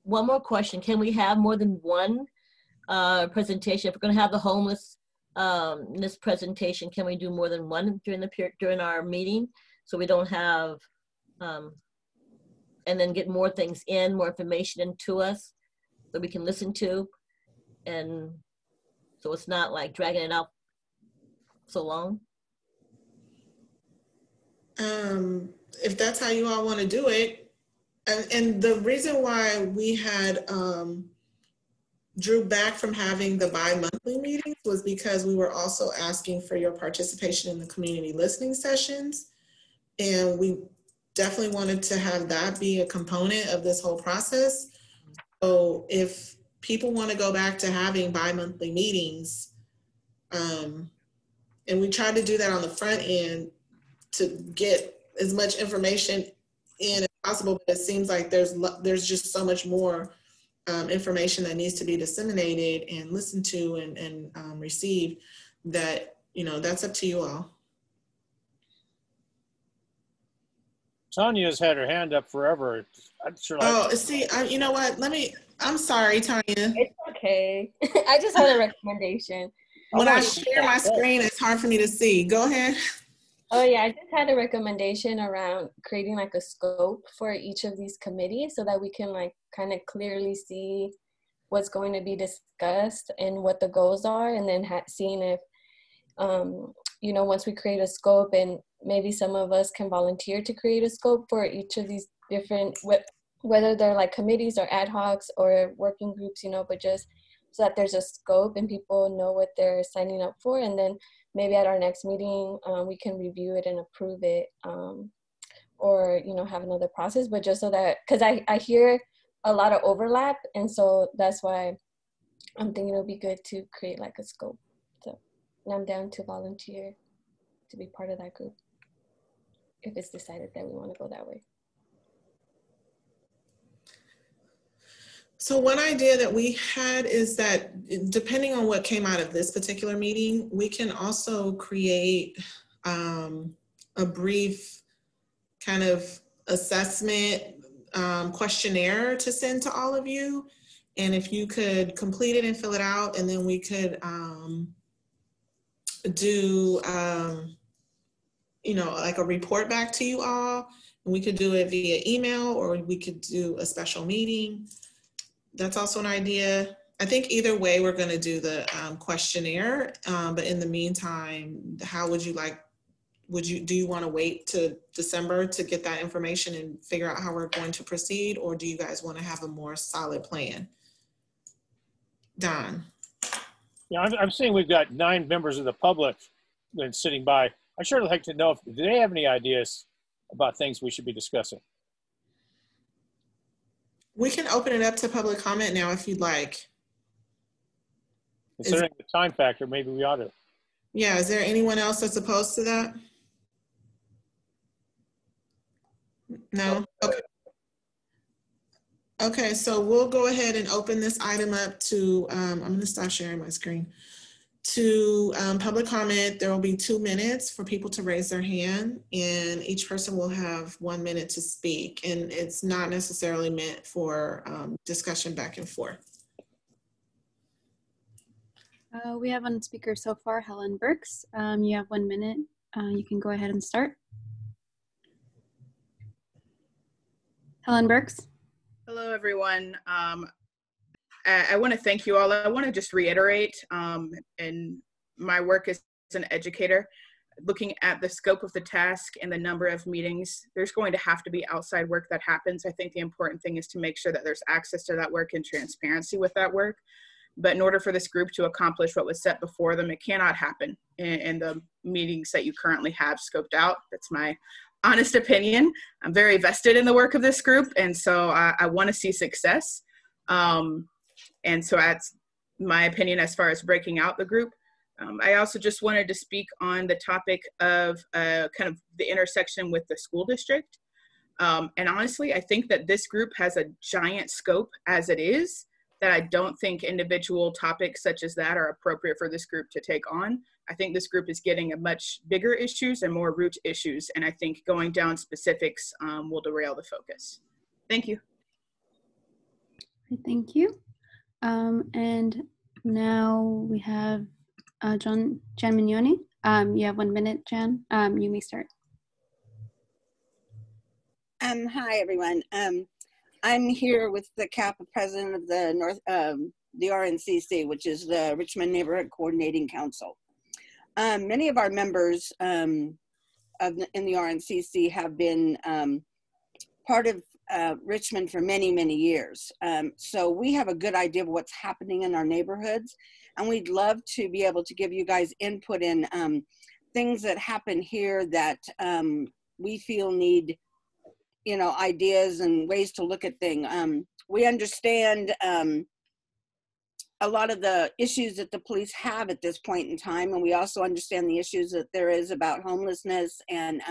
One more question. Can we have more than one presentation? If we're going to have the homeless this presentation, can we do more than one during our meeting, so we don't have and then get more things in, more information into us that we can listen to, and so it's not like dragging it out so long? If that's how you all want to do it. And the reason why we had drew back from having the bi-monthly meetings was because we were also asking for your participation in the community listening sessions. And definitely wanted to have that be a component of this whole process. So if people want to go back to having bi-monthly meetings, and we tried to do that on the front end to get as much information in as possible, but it seems like there's just so much more information that needs to be disseminated and listened to and received that, that's up to you all. Tanya's had her hand up forever. I'm sure. See, you know what? I'm sorry, Tanya. It's okay. I just had a recommendation. When I share my screen, it's hard for me to see. Go ahead. Oh yeah, I just had a recommendation around creating like a scope for each of these committees so that we can like kind of clearly see what's going to be discussed and what the goals are, and then seeing if, once we create a scope, and maybe some of us can volunteer to create a scope for each of these different, whether they're like committees or ad hocs or working groups, but just so that there's a scope and people know what they're signing up for. And then maybe at our next meeting, we can review it and approve it, or, have another process, but just so that, because I hear a lot of overlap. And so that's why I'm thinking it would be good to create like a scope. So I'm down to volunteer to be part of that group if it's decided that we want to go that way. So one idea that we had is that depending on what came out of this particular meeting, we can also create a brief kind of assessment questionnaire to send to all of you. And if you could complete it and fill it out, and then we could do, like a report back to you all. And we could do it via email, or we could do a special meeting. That's also an idea. I think either way, we're going to do the questionnaire. But in the meantime, how would you like, do you want to wait to December to get that information and figure out how we're going to proceed? Or do you guys want to have a more solid plan? Don. Yeah, I'm seeing we've got 9 members of the public that's sitting by. I'd sure like to know do they have any ideas about things we should be discussing? We can open it up to public comment now if you'd like. Considering the time factor, maybe we ought to. Yeah, is there anyone else that's opposed to that? No? Okay. Okay, so we'll go ahead and open this item up to, I'm gonna stop sharing my screen, to public comment. There will be 2 minutes for people to raise their hand, and each person will have 1 minute to speak. And it's not necessarily meant for discussion back and forth. We have one speaker so far, Helen Burks. You have 1 minute. You can go ahead and start. Helen Burks. Hello, everyone. I want to thank you all. I want to just reiterate, in my work as an educator, looking at the scope of the task and the number of meetings, there's going to have to be outside work that happens. I think the important thing is to make sure that there's access to that work and transparency with that work. But in order for this group to accomplish what was set before them, it cannot happen in the meetings that you currently have scoped out. That's my honest opinion. I'm very vested in the work of this group, and so I want to see success. And so that's my opinion as far as breaking out the group. I also just wanted to speak on the topic of kind of the intersection with the school district. And honestly, I think that this group has a giant scope as it is, that I don't think individual topics such as that are appropriate for this group to take on. I think this group is getting a much bigger issues and more root issues. And I think going down specifics will derail the focus. Thank you. Thank you. And now we have Jan Mignoni. You have 1 minute, Jan. You may start. Hi, everyone. I'm here with the president of the RNCC, which is the Richmond Neighborhood Coordinating Council. Many of our members in the RNCC have been part of Richmond for many, many years. So we have a good idea of what's happening in our neighborhoods, and we'd love to be able to give you guys input in things that happen here that we feel need you know, ideas and ways to look at things. We understand a lot of the issues that the police have at this point in time, and we also understand the issues that there is about homelessness and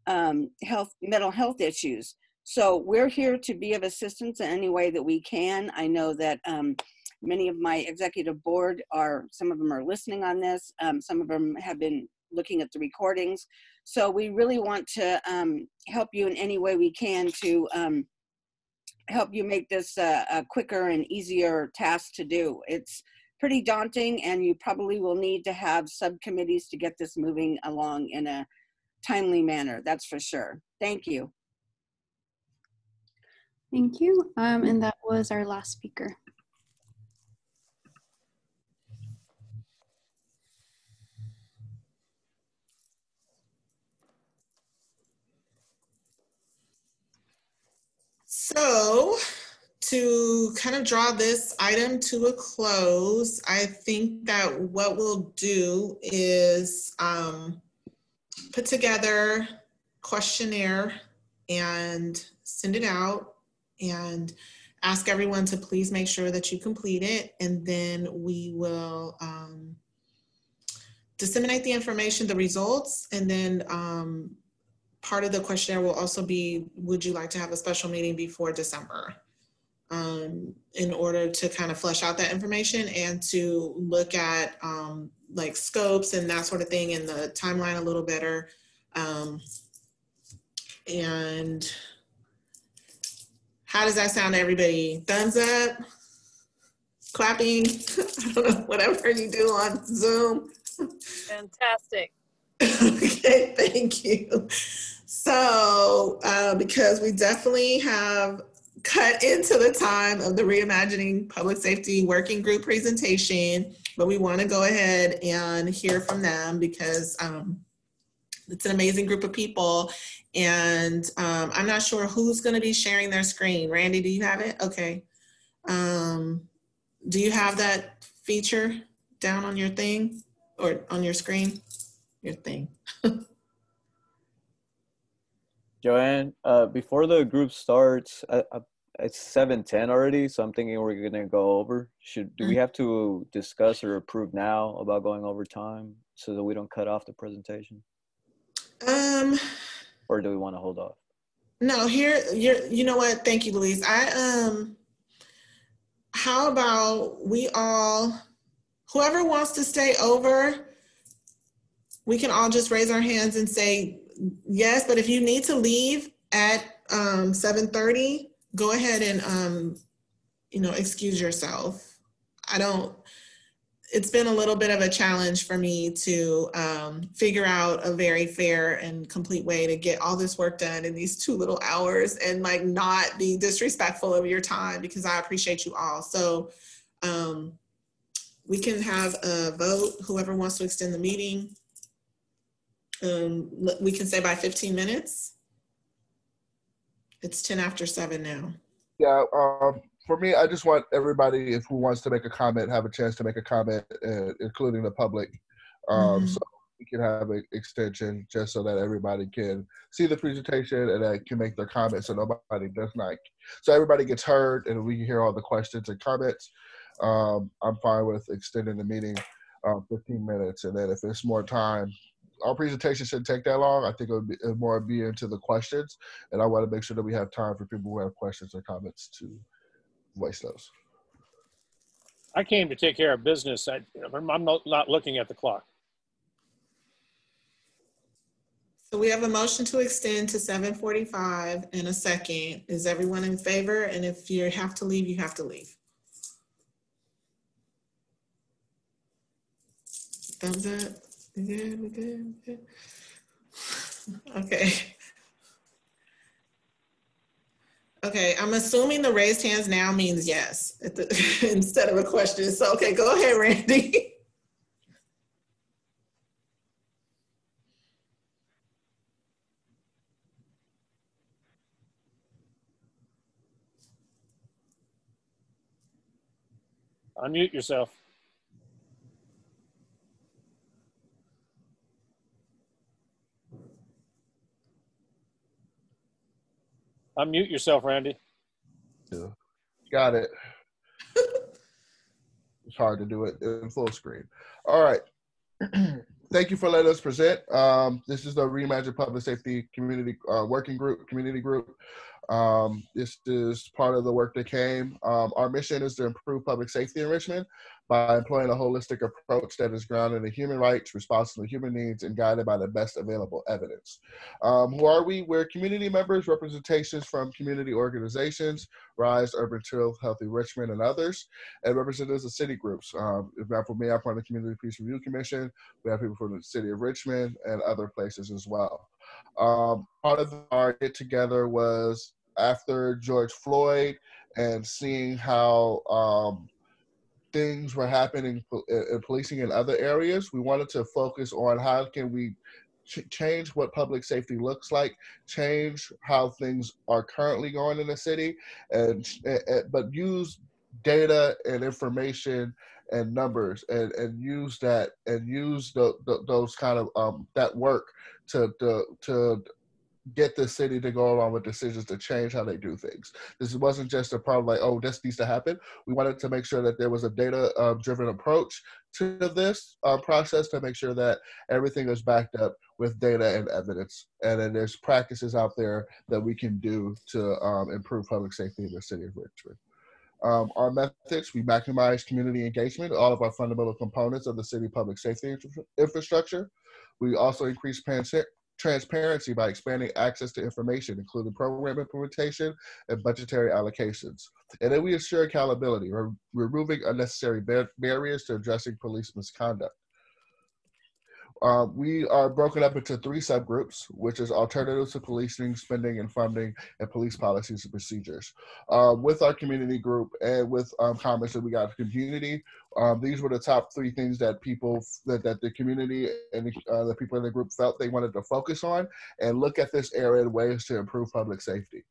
mental health issues. So we're here to be of assistance in any way that we can. I know that many of my executive board some of them are listening on this. Some of them have been looking at the recordings. So we really want to help you in any way we can to help you make this a quicker and easier task to do. It's pretty daunting, and you probably will need to have subcommittees to get this moving along in a timely manner. That's for sure. Thank you. Thank you. And that was our last speaker. So to kind of draw this item to a close, I think that what we'll do is put together questionnaire and send it out and ask everyone to please make sure that you complete it. And then we will disseminate the information, the results, and then part of the questionnaire will also be, would you like to have a special meeting before December? In order to kind of flesh out that information and to look at like scopes and that sort of thing and the timeline a little better. And how does that sound to everybody? Thumbs up? Clapping? I don't know, whatever you do on Zoom. Fantastic. Okay, thank you. So, because we definitely have cut into the time of the Reimagining Public Safety Working Group presentation, but we want to go ahead and hear from them because it's an amazing group of people. And I'm not sure who's going to be sharing their screen. Randy, do you have it? Okay. Do you have that feature down on your thing or on your screen? Your thing. Joanne, before the group starts, it's 7:10 already, so I'm thinking we're gonna go over. Do we have to discuss or approve now about going over time so that we don't cut off the presentation? Or do we want to hold off? No, you know what? Thank you, Louise. How about we all, whoever wants to stay over, we can all just raise our hands and say yes, but if you need to leave at 7:30, go ahead and, excuse yourself. It's been a little bit of a challenge for me to figure out a very fair and complete way to get all this work done in these 2 little hours and like not be disrespectful of your time because I appreciate you all. So we can have a vote, whoever wants to extend the meeting. We can say by 15 minutes. It's 10 after 7 now. Yeah, for me, I just want everybody, who wants to make a comment, have a chance to make a comment, including the public. So we can have an extension just so that everybody can see the presentation and can make their comments so nobody does not. So everybody gets heard and we can hear all the questions and comments. I'm fine with extending the meeting 15 minutes. And then if there's more time, our presentation shouldn't take that long. I think it would more be into the questions. And I want to make sure that we have time for people who have questions or comments to voice those. I came to take care of business. I'm not looking at the clock. So we have a motion to extend to 7:45 in a second. Is everyone in favor? And if you have to leave, you have to leave. Thumbs up. We good. Okay. Okay, I'm assuming the raised hands now means yes instead of a question. So, okay, go ahead, Randy. Unmute yourself. Unmute yourself, Randy. Yeah. Got it. It's hard to do it in full screen. All right. Thank you for letting us present. This is the Reimagine Public Safety Community Working Group, Community Group. This is part of the work that came. Our mission is to improve public safety in Richmond by employing a holistic approach that is grounded in human rights, responsive to human needs, and guided by the best available evidence. Who are we? We're community members, representations from community organizations, RISE, Urban Chill, Healthy Richmond, and others, and representatives of city groups. For example, me, I'm part of the Community Peace Review Commission. We have people from the city of Richmond and other places as well. Part of our get-together was after George Floyd and seeing how things were happening in policing in other areas, we wanted to focus on how can we change what public safety looks like, change how things are currently going in the city, but use data and information and numbers and use that and use those kind of that work to get the city to go along with decisions to change how they do things. This wasn't just a problem like, oh, this needs to happen. We wanted to make sure that there was a data-driven approach to this process to make sure that everything is backed up with data and evidence. And then there's practices out there that we can do to improve public safety in the city of Richmond. Our methods, we maximize community engagement, all of our fundamental components of the city public safety infrastructure. We also increase transparency by expanding access to information, including program implementation and budgetary allocations. And then we ensure accountability, removing unnecessary barriers to addressing police misconduct. We are broken up into 3 subgroups, which is alternatives to policing, spending and funding, and police policies and procedures. With our community group and with comments that we got from the community, these were the top 3 things that people, that the community and the people in the group felt they wanted to focus on and look at this area and ways to improve public safety.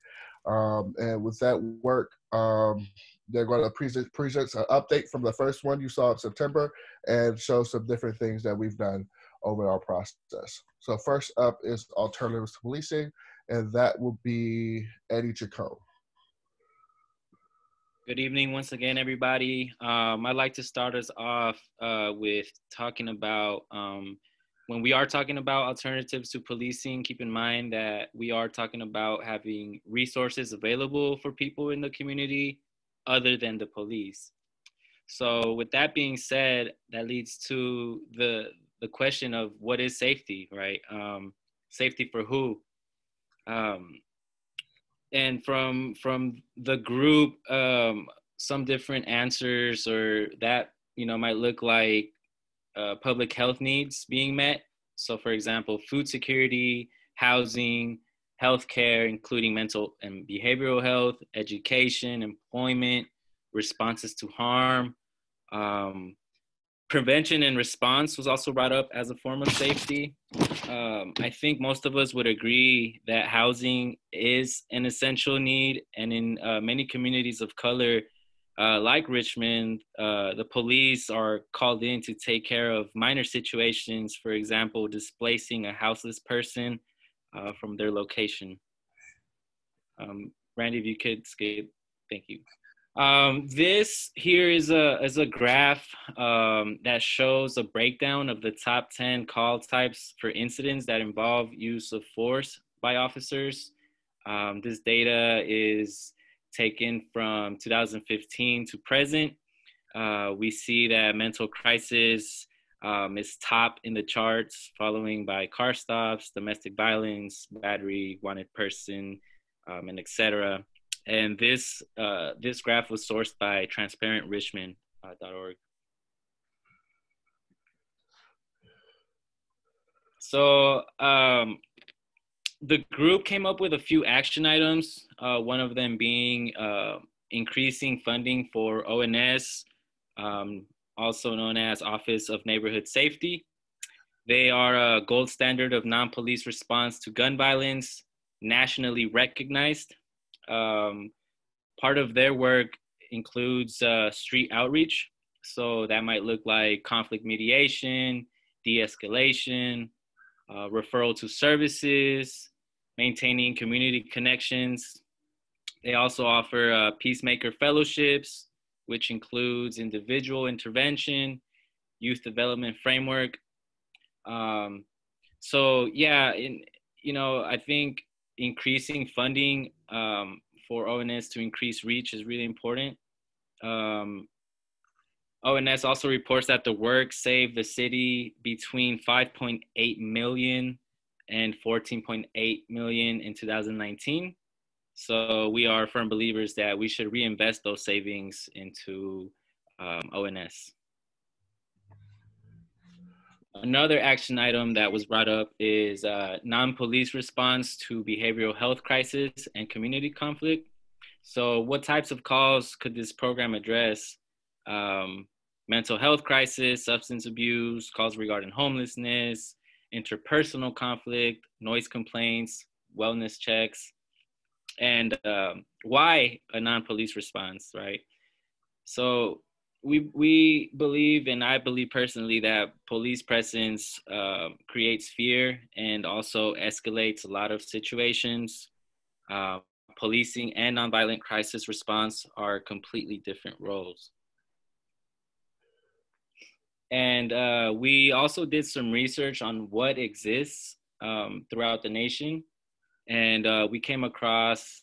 And with that work, they're going to present an update from the first one you saw in September and show some different things that we've done over our process. So first up is alternatives to policing, and that will be Eddie Chacon. Good evening once again, everybody. I'd like to start us off with talking about, when we are talking about alternatives to policing, keep in mind that we are talking about having resources available for people in the community other than the police. So with that being said, that leads to the question of what is safety, right? Safety for who? And from the group, some different answers or that, might look like public health needs being met. So for example, food security, housing, healthcare, including mental and behavioral health, education, employment, responses to harm. Prevention and response was also brought up as a form of safety. I think most of us would agree that housing is an essential need. And in many communities of color, like Richmond, the police are called in to take care of minor situations, for example, displacing a houseless person from their location. Randy, if you could skip, thank you. This here is a graph that shows a breakdown of the top 10 call types for incidents that involve use of force by officers. This data is taken from 2015 to present. We see that mental crisis is top in the charts, following by car stops, domestic violence, battery, wanted person, and etc. And this graph was sourced by transparentrichmond.org. So the group came up with a few action items, one of them being increasing funding for ONS, also known as Office of Neighborhood Safety. They are a gold standard of non-police response to gun violence, nationally recognized. Part of their work includes street outreach. So that might look like conflict mediation, de-escalation, referral to services, maintaining community connections, They also offer peacemaker fellowships, which includes individual intervention, youth development framework. So yeah, I think increasing funding for ONS to increase reach is really important. ONS also reports that the work saved the city between 5.8 million and 14.8 million in 2019. So we are firm believers that we should reinvest those savings into ONS. Another action item that was brought up is non-police response to behavioral health crisis and community conflict. So what types of calls could this program address? Mental health crisis, substance abuse, calls regarding homelessness, interpersonal conflict, noise complaints, wellness checks, and why a non-police response, right? So we believe, and I believe personally, that police presence creates fear and also escalates a lot of situations. Policing and nonviolent crisis response are completely different roles. And we also did some research on what exists throughout the nation. And we came across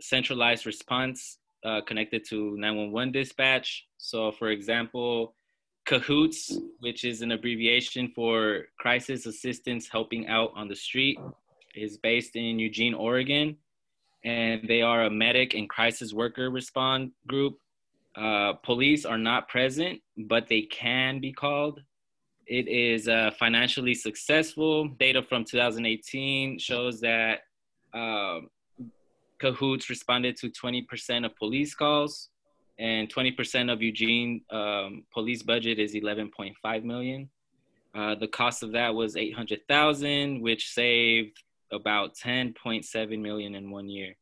centralized response connected to 911 dispatch. So for example, CAHOOTS, which is an abbreviation for Crisis Assistance Helping Out on the Street, is based in Eugene, Oregon. And they are a medic and crisis worker response group. Police are not present, but they can be called. It is financially successful. Data from 2018 shows that CAHOOTS responded to 20% of police calls, and 20% of Eugene police budget is 11.5 million. The cost of that was 800,000, which saved about 10.7 million in 1 year.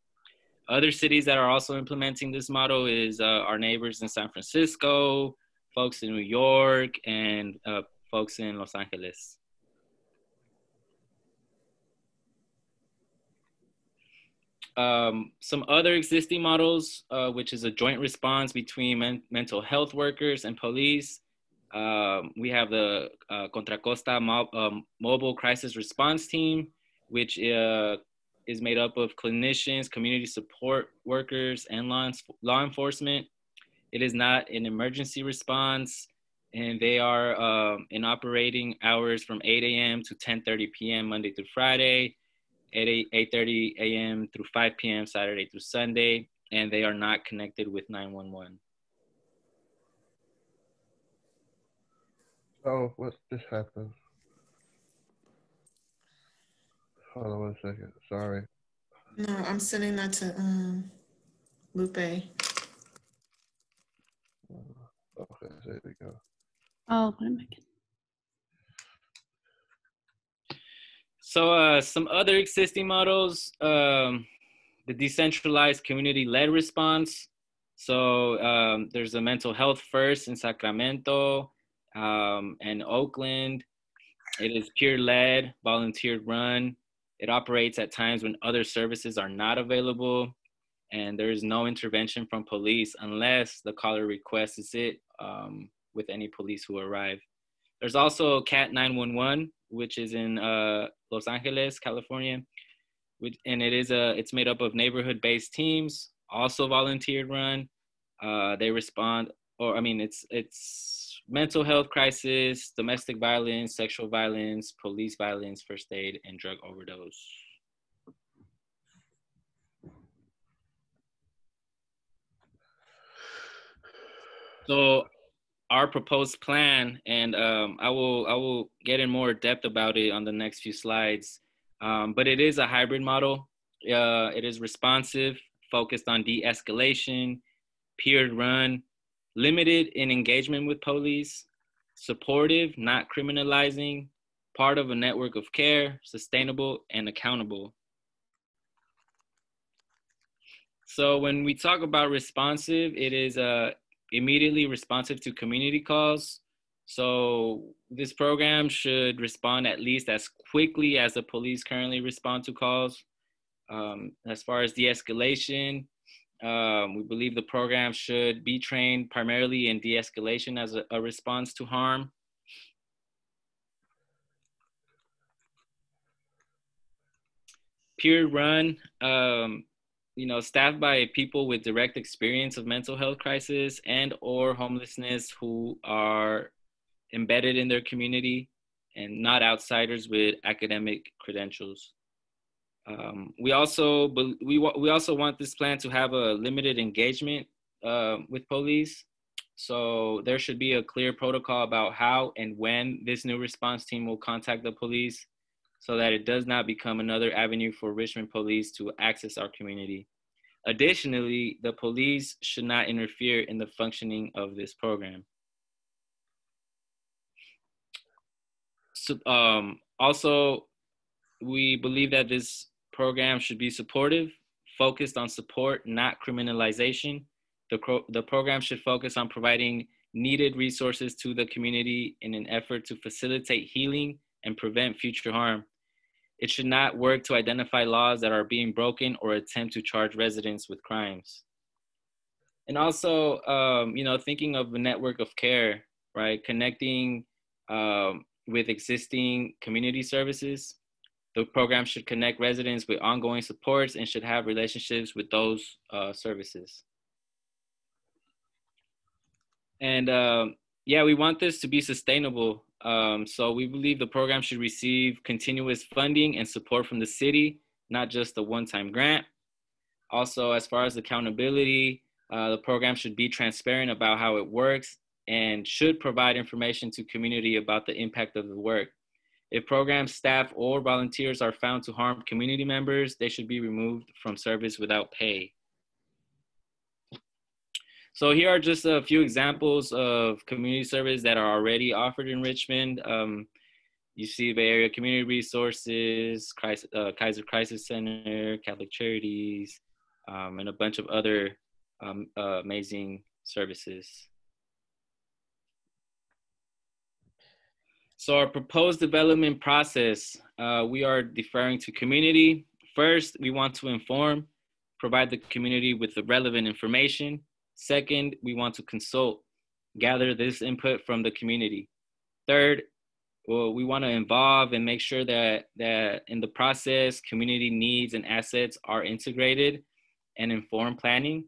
Other cities that are also implementing this model is our neighbors in San Francisco, folks in New York, and folks in Los Angeles. Some other existing models, which is a joint response between mental health workers and police. We have the Contra Costa Mobile Crisis Response Team, which is made up of clinicians, community support workers, and law enforcement. It is not an emergency response, and they are in operating hours from 8 a.m. to 10:30 p.m. Monday through Friday, 8:30 a.m. through 5 p.m. Saturday through Sunday, and they are not connected with 911. Oh, what just happened? Hold on 1 second. Sorry. No, I'm sending that to Lupe. Okay, there we go. Oh, what am I getting? So some other existing models, the decentralized community-led response. So there's a mental health first in Sacramento and Oakland. It is peer-led, volunteer run. It operates at times when other services are not available, and there is no intervention from police unless the caller requests it with any police who arrive. There's also CAT 911, which is in Los Angeles, California, and it's made up of neighborhood-based teams, also volunteer run. They respond, it's mental health crisis, domestic violence, sexual violence, police violence, first aid, and drug overdose. So our proposed plan, and I will get in more depth about it on the next few slides, but it is a hybrid model. It is responsive, focused on de-escalation, peer run, limited in engagement with police, supportive, not criminalizing, part of a network of care, sustainable, and accountable. So when we talk about responsive, it is immediately responsive to community calls. So this program should respond at least as quickly as the police currently respond to calls. As far as de-escalation, we believe the program should be trained primarily in de-escalation as a response to harm. Peer run, staffed by people with direct experience of mental health crisis and or homelessness who are embedded in their community and not outsiders with academic credentials. We also want this plan to have a limited engagement with police. So there should be a clear protocol about how and when this new response team will contact the police so that it does not become another avenue for Richmond Police to access our community. Additionally, the police should not interfere in the functioning of this program. So, also, we believe that this program should be supportive, focused on support, not criminalization. The program should focus on providing needed resources to the community in an effort to facilitate healing and prevent future harm. It should not work to identify laws that are being broken or attempt to charge residents with crimes. And also, thinking of a network of care, right? Connecting with existing community services. The program should connect residents with ongoing supports and should have relationships with those services. And we want this to be sustainable. So we believe the program should receive continuous funding and support from the city, not just a one-time grant. Also, as far as accountability, the program should be transparent about how it works and should provide information to community about the impact of the work. If program staff or volunteers are found to harm community members, they should be removed from service without pay. So here are just a few examples of community service that are already offered in Richmond. You see Bay Area Community Resources, Kaiser Crisis Center, Catholic Charities, and a bunch of other amazing services. So our proposed development process, we are deferring to community. First, we want to inform, provide the community with the relevant information. Second, we want to consult, gather this input from the community. Third, we want to involve and make sure that in the process, community needs and assets are integrated and inform planning.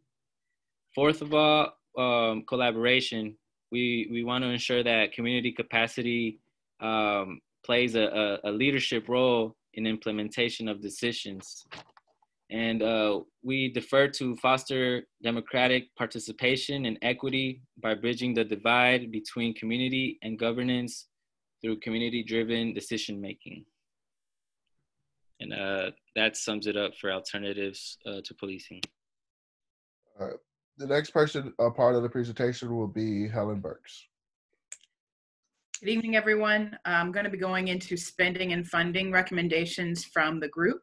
Fourth of all, collaboration. We want to ensure that community capacity plays a leadership role in implementation of decisions. And we defer to foster democratic participation and equity by bridging the divide between community and governance through community-driven decision-making. And that sums it up for alternatives to policing. All right. The next person, part of the presentation will be Helen Burks. Good evening, everyone. I'm going to be going into spending and funding recommendations from the group.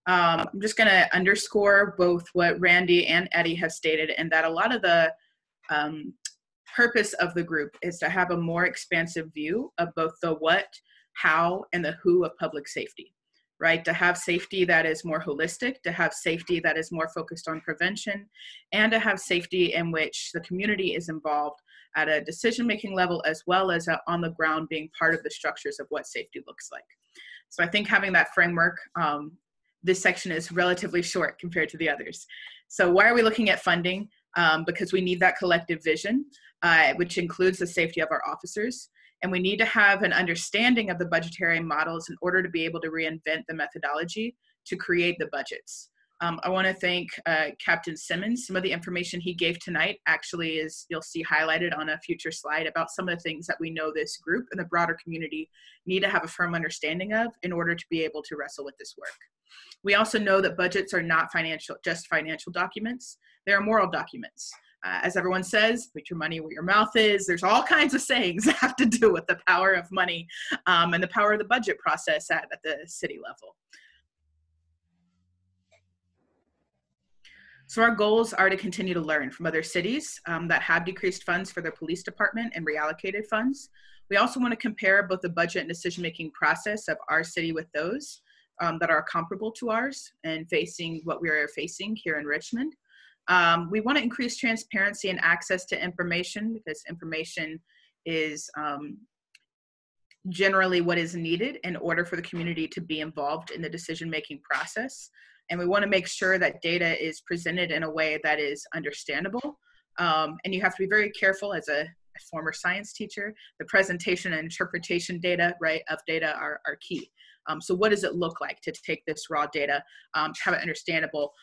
I'm just going to underscore both what Randy and Eddie have stated, and that a lot of the purpose of the group is to have a more expansive view of both the what, how, and the who of public safety, right? To have safety that is more holistic, to have safety that is more focused on prevention, and to have safety in which the community is involved at a decision-making level, as well as on the ground being part of the structures of what safety looks like. So I think having that framework, this section is relatively short compared to the others. So why are we looking at funding? Because we need that collective vision, which includes the safety of our officers. And we need to have an understanding of the budgetary models in order to be able to reinvent the methodology to create the budgets. I want to thank Captain Simmons. Some of the information he gave tonight actually is, you'll see highlighted on a future slide about some of the things that we know this group and the broader community need to have a firm understanding of in order to be able to wrestle with this work. We also know that budgets are not just financial documents. They are moral documents. As everyone says, put your money where your mouth is. There's all kinds of sayings that have to do with the power of money and the power of the budget process at the city level. So our goals are to continue to learn from other cities that have decreased funds for their police department and reallocated funds. We also want to compare both the budget and decision-making process of our city with those. that are comparable to ours and facing what we are facing here in Richmond. We want to increase transparency and access to information, because information is generally what is needed in order for the community to be involved in the decision-making process. And we want to make sure that data is presented in a way that is understandable. And you have to be very careful as a former science teacher. The presentation and interpretation data, right, of data are key. So what does it look like to take this raw data, have it understandable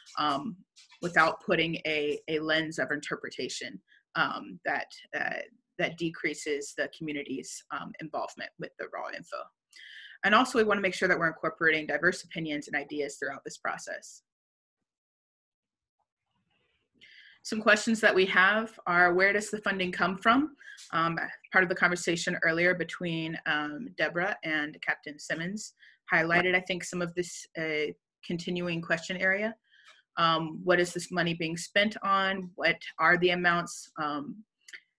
without putting a lens of interpretation that decreases the community's involvement with the raw info. And also we want to make sure that we're incorporating diverse opinions and ideas throughout this process. Some questions that we have are, where does the funding come from? Part of the conversation earlier between Deborah and Captain Simmons highlighted, I think, some of this continuing question area. What is this money being spent on? What are the amounts?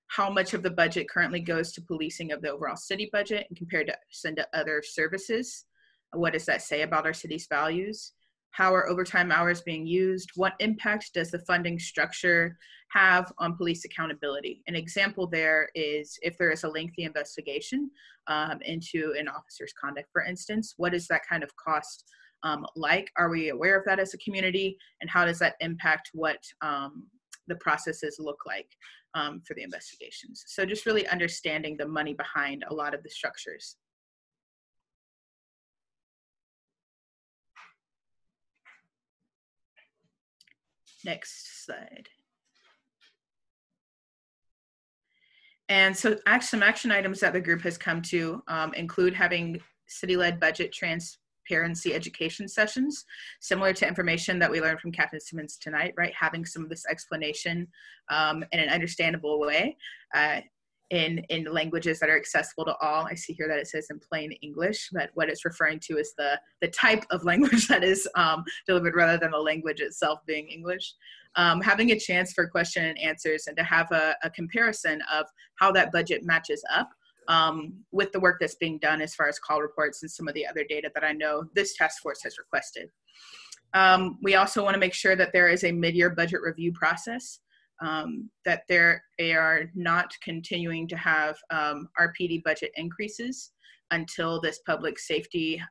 How much of the budget currently goes to policing of the overall city budget and compared to other services? What does that say about our city's values? How are overtime hours being used? What impact does the funding structure have on police accountability? An example there is if there is a lengthy investigation into an officer's conduct, for instance, what is that kind of cost like? Are we aware of that as a community? And how does that impact what the processes look like for the investigations? So just really understanding the money behind a lot of the structures. Next slide. And so some action items that the group has come to include having city-led budget transparency education sessions, similar to information that we learned from Captain Simmons tonight, right? Having some of this explanation in an understandable way in languages that are accessible to all. I see here that it says in plain English, but what it's referring to is the type of language that is delivered rather than the language itself being English. Having a chance for question and answers and to have a comparison of how that budget matches up with the work that's being done as far as call reports and some of the other data that I know this task force has requested. We also want to make sure that there is a mid-year budget review process, that they are not continuing to have RPD budget increases until this public safety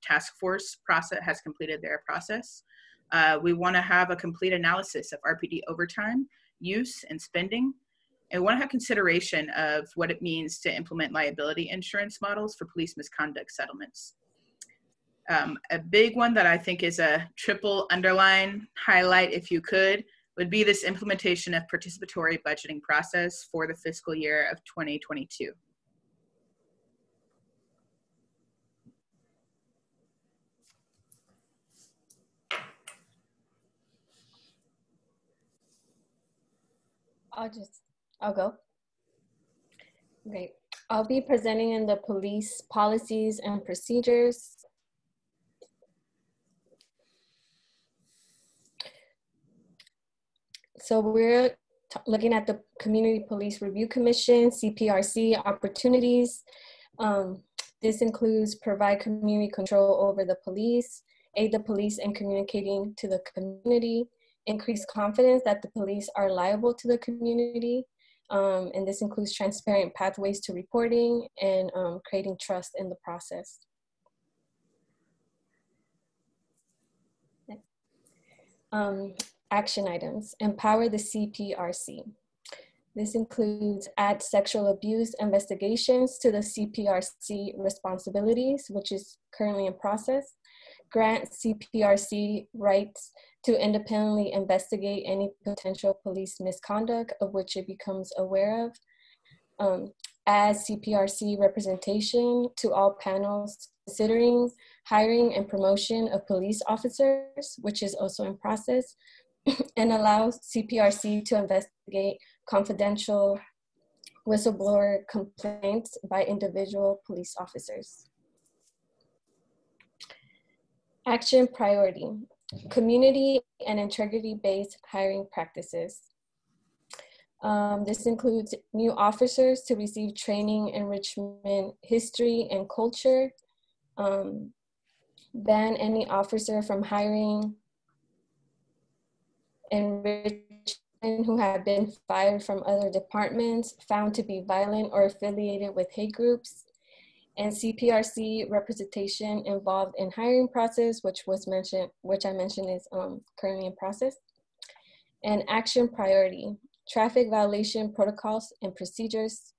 task force process has completed their process. We want to have a complete analysis of RPD overtime use and spending. And we want to have consideration of what it means to implement liability insurance models for police misconduct settlements. A big one that I think is a triple underline highlight, if you could, would be this implementation of participatory budgeting process for the fiscal year of 2022. I'll go. Great. I'll be presenting in the police policies and procedures. So we're looking at the Community Police Review Commission, CPRC opportunities. This includes provide community control over the police, aid the police in communicating to the community, increase confidence that the police are liable to the community. And this includes transparent pathways to reporting and creating trust in the process. Action items, empower the CPRC. This includes add sexual abuse investigations to the CPRC responsibilities, which is currently in process. Grant CPRC rights to independently investigate any potential police misconduct of which it becomes aware of. Add CPRC representation to all panels considering hiring and promotion of police officers, which is also in process, and allow CPRC to investigate confidential whistleblower complaints by individual police officers. Action priority, community and integrity-based hiring practices. This includes new officers to receive training in Richmond history and culture, ban any officer from hiring in Richmond who have been fired from other departments found to be violent or affiliated with hate groups, and CPRC representation involved in hiring process, which I mentioned is currently in process, and action priority, traffic violation protocols and procedures.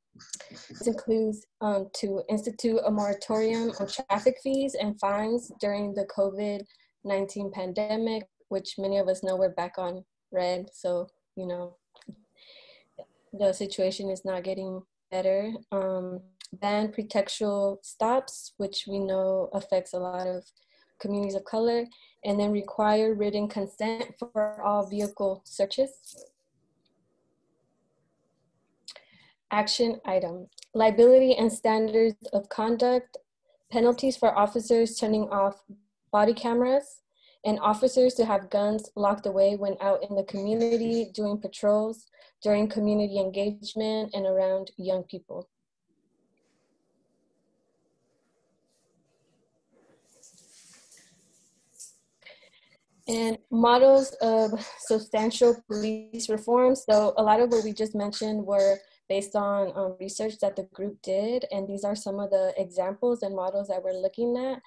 This includes to institute a moratorium on traffic fees and fines during the COVID-19 pandemic, which many of us know we're back on red. So, you know, the situation is not getting better. Ban pretextual stops, which we know affects a lot of communities of color, and then require written consent for all vehicle searches. Action item, liability and standards of conduct, penalties for officers turning off body cameras, and officers to have guns locked away when out in the community doing patrols, during community engagement, and around young people. And models of substantial police reform. So a lot of what we just mentioned were based on research that the group did. And these are some of the examples and models that we're looking at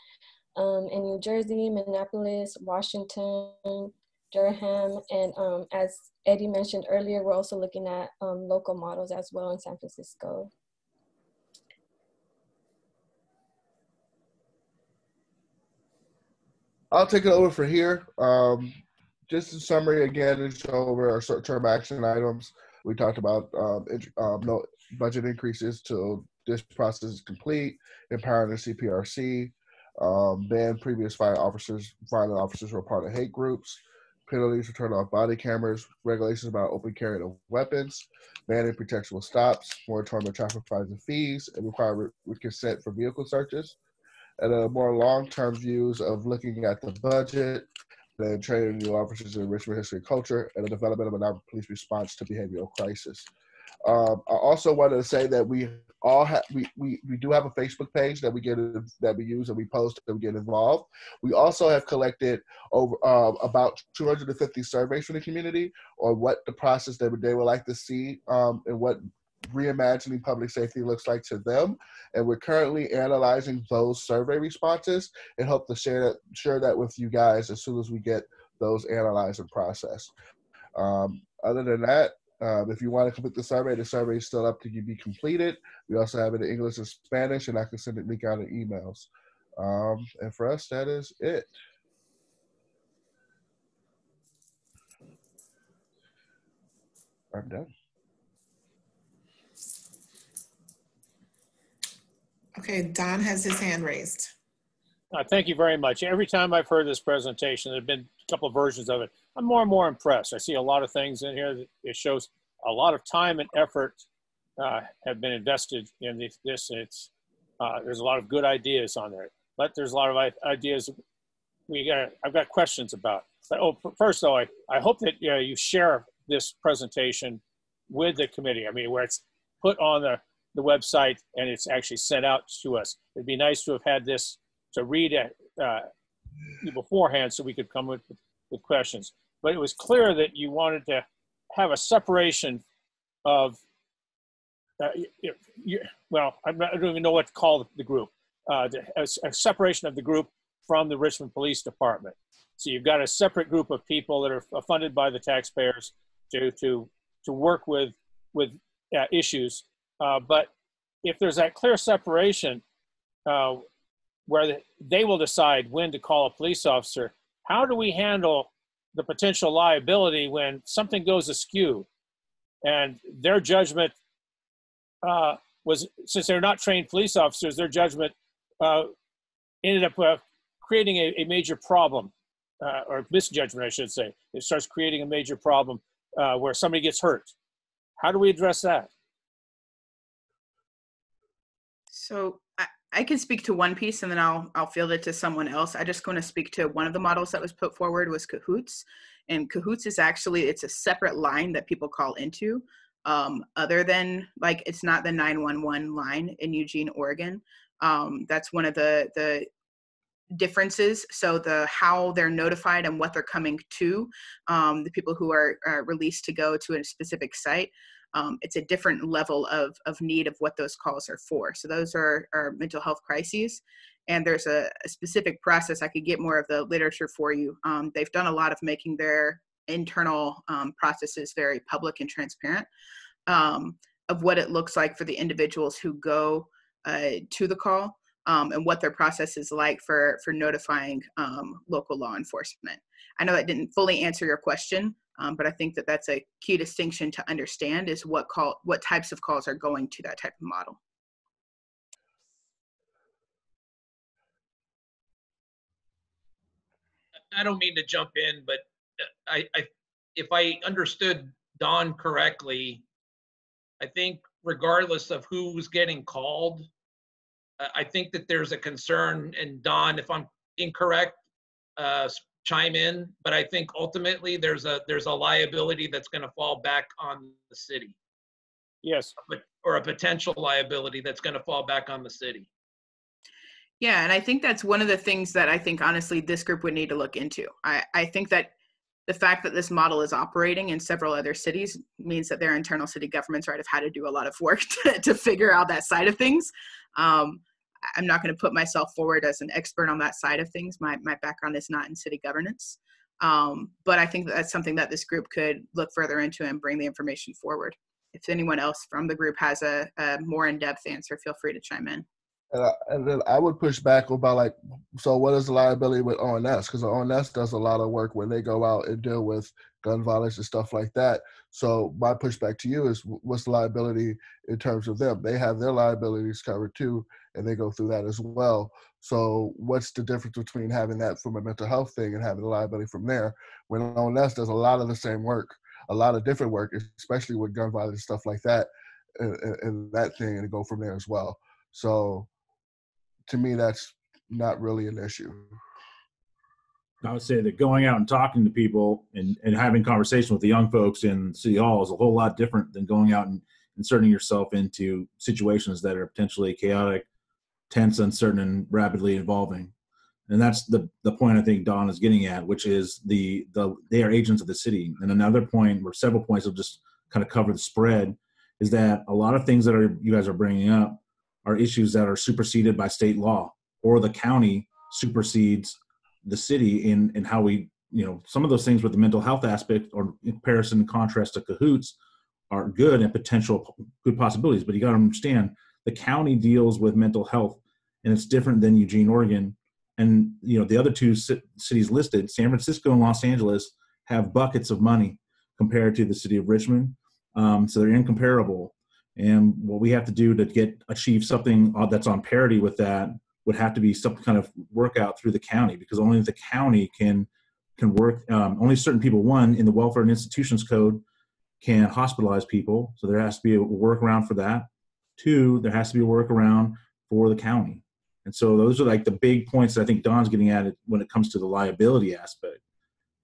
in New Jersey, Minneapolis, Washington, Durham. And as Eddie mentioned earlier, we're also looking at local models as well in San Francisco. I'll take it over for here. Just in summary, again, to show over our short-term action items. We talked about no budget increases till this process is complete, empowering the CPRC, ban previous violent officers who are part of hate groups, penalties for turning off body cameras, regulations about open carry of weapons, banning pretextual stops, moratorium on traffic fines and fees, and require consent for vehicle searches. And a more long-term views of looking at the budget, and training new officers in Richmond history and culture, and the development of a police response to behavioral crisis. I also wanted to say that we all have we do have a Facebook page that we use and we post and we get involved. We also have collected over about 250 surveys from the community on what the process they would like to see and what reimagining public safety looks like to them, and we're currently analyzing those survey responses and hope to share that with you guys as soon as we get those analyzed and processed. Other than that, if you want to complete the survey is still up to you to be completed. We also have it in English and Spanish, and I can send it link out in emails. And for us, that is it. I'm done. Okay, Don has his hand raised. Thank you very much. Every time I've heard this presentation, there have been a couple of versions of it, I'm more and more impressed. I see a lot of things in here that it shows a lot of time and effort have been invested in this. It's there's a lot of good ideas on there, but there's a lot of ideas I've got questions about. But first though, I hope that you share this presentation with the committee. I mean, where it's put on the website and it's actually sent out to us. It'd be nice to have had this to read it beforehand so we could come with questions. But it was clear that you wanted to have a separation of, well, I don't even know what to call the group, a separation of the group from the Richmond Police Department. So you've got a separate group of people that are funded by the taxpayers to work with issues. But if there's that clear separation where they will decide when to call a police officer, how do we handle the potential liability when something goes askew and their judgment was, since they're not trained police officers, their judgment ended up creating a major problem, or misjudgment, I should say. It starts creating a major problem where somebody gets hurt. How do we address that? So I can speak to one piece and then I'll field it to someone else. I just want to speak to one of the models that was put forward was Cahoots. And Cahoots is actually, it's a separate line that people call into other than, like, it's not the 911 line in Eugene, Oregon. That's one of the differences. So how they're notified and what they're coming to, the people who are released to go to a specific site. It's a different level of need of what those calls are for. So those are mental health crises. And there's a specific process. I could get more of the literature for you. They've done a lot of making their internal processes very public and transparent, of what it looks like for the individuals who go to the call, and what their process is like for notifying local law enforcement. I know that didn't fully answer your question, but I think that that's a key distinction to understand, is what types of calls are going to that type of model. I don't mean to jump in, but if I understood Don correctly, I think regardless of who's getting called, I think that there's a concern, and Don, if I'm incorrect, chime in, but I think ultimately there's a liability that's going to fall back on the city. Yes. Or a potential liability that's going to fall back on the city. Yeah, and I think that's one of the things that I think, honestly, this group would need to look into. I think that the fact that this model is operating in several other cities means that their internal city governments have had to do a lot of work to figure out that side of things. I'm not going to put myself forward as an expert on that side of things. My background is not in city governance. But I think that's something that this group could look further into and bring the information forward. If anyone else from the group has a more in-depth answer, feel free to chime in. And then I would push back about, like, so what is the liability with ONS? Because the ONS does a lot of work when they go out and deal with gun violence and stuff like that. So my pushback to you is, what's the liability in terms of them? They have their liabilities covered too, and they go through that as well. So what's the difference between having that from a mental health thing and having the liability from there, when ONS does a lot of the same work, a lot of different work, especially with gun violence and stuff like that, and that thing, and go from there as well. So to me, that's not really an issue. I would say that going out and talking to people and having conversation with the young folks in City Hall is a whole lot different than going out and inserting yourself into situations that are potentially chaotic, tense, uncertain, and rapidly evolving. And that's the point I think Don is getting at, which is they are agents of the city. And another point, or several points, will just kind of cover the spread, is that a lot of things that you guys are bringing up are issues that are superseded by state law, or the county supersedes the city in how we, some of those things with the mental health aspect, or in comparison and contrast to cahoots, are good and potential good possibilities. But you got to understand, the county deals with mental health, and it's different than Eugene, Oregon. And, the other two cities listed, San Francisco and Los Angeles, have buckets of money compared to the city of Richmond. So they're incomparable. And what we have to do to achieve something that's on parity with that would have to be some kind of workout through the county, because only the county can work. Only certain people, one, in the Welfare and Institutions Code, can hospitalize people. So there has to be a workaround for that. Two, there has to be a workaround for the county. And so those are like the big points that I think Don's getting at when it comes to the liability aspect.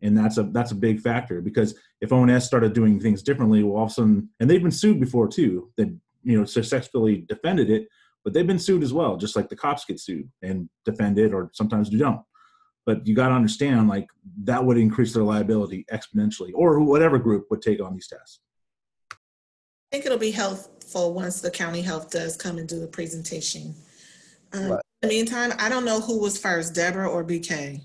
And that's a big factor, because if ONS started doing things differently, well, all of a sudden, and they've been sued before too, they successfully defended it, but they've been sued as well, just like the cops get sued and defended, or sometimes you don't. But you got to understand, like, that would increase their liability exponentially, or whatever group would take on these tasks. I think it'll be helpful once the county health does come and do a presentation. In the meantime, I don't know who was first, Deborah or BK.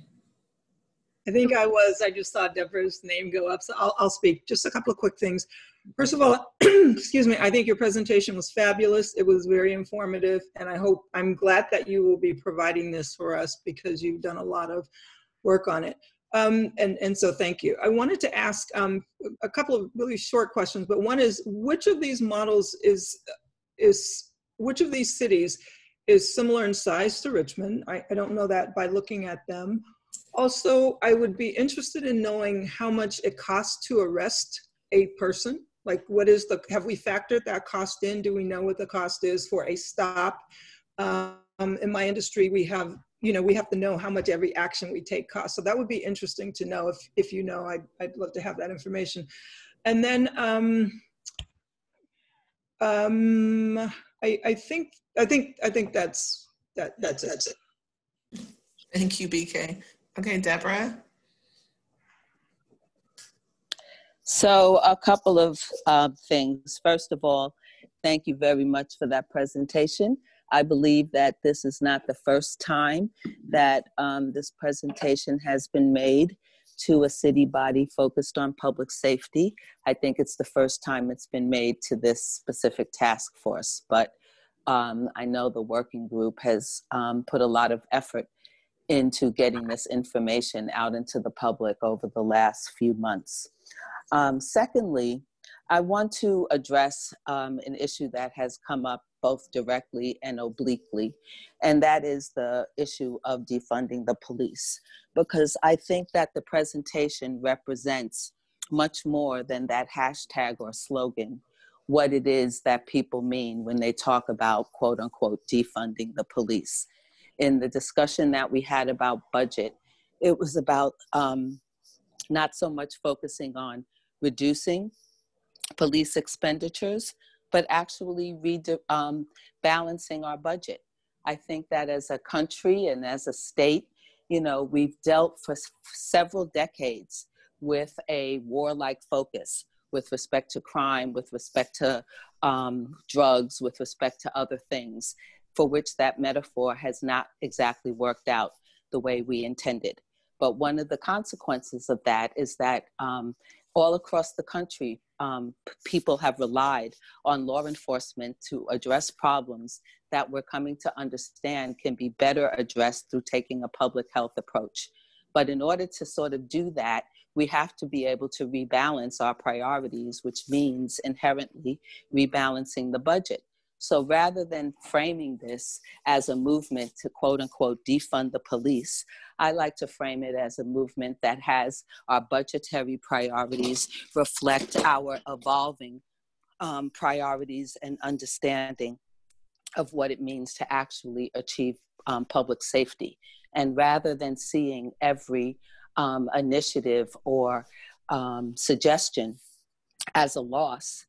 I think I was. I just saw Deborah's name go up, so I'll speak. Just a couple of quick things. First of all, excuse me, I think your presentation was fabulous. It was very informative, and I'm glad that you will be providing this for us, because you've done a lot of work on it. And so thank you. I wanted to ask a couple of really short questions, but one is, which of these models which of these cities is similar in size to Richmond? I don't know that by looking at them. Also, I would be interested in knowing how much it costs to arrest a person. Like, have we factored that cost in? Do we know what the cost is for a stop? In my industry, we have to know how much every action we take costs. So that would be interesting to know. If you know, I'd love to have that information. And then I think that's it. Thank you, BK. Okay, Deborah. So a couple of things. First of all, thank you very much for that presentation. I believe that this is not the first time that this presentation has been made to a city body focused on public safety. I think it's the first time it's been made to this specific task force, but I know the working group has put a lot of effort into getting this information out into the public over the last few months. Secondly, I want to address an issue that has come up both directly and obliquely, and that is the issue of defunding the police, because I think that the presentation represents much more than that hashtag or slogan, what it is that people mean when they talk about, quote unquote, defunding the police. In the discussion that we had about budget, it was about not so much focusing on reducing police expenditures, but actually balancing our budget. I think that as a country and as a state, you know, we've dealt for several decades with a warlike focus with respect to crime, with respect to drugs, with respect to other things, for which that metaphor has not exactly worked out the way we intended. But one of the consequences of that is that all across the country, people have relied on law enforcement to address problems that we're coming to understand can be better addressed through taking a public health approach. But in order to sort of do that, we have to be able to rebalance our priorities, which means inherently rebalancing the budget. So rather than framing this as a movement to quote unquote defund the police, I like to frame it as a movement that has our budgetary priorities reflect our evolving priorities and understanding of what it means to actually achieve public safety. And rather than seeing every initiative or suggestion as a loss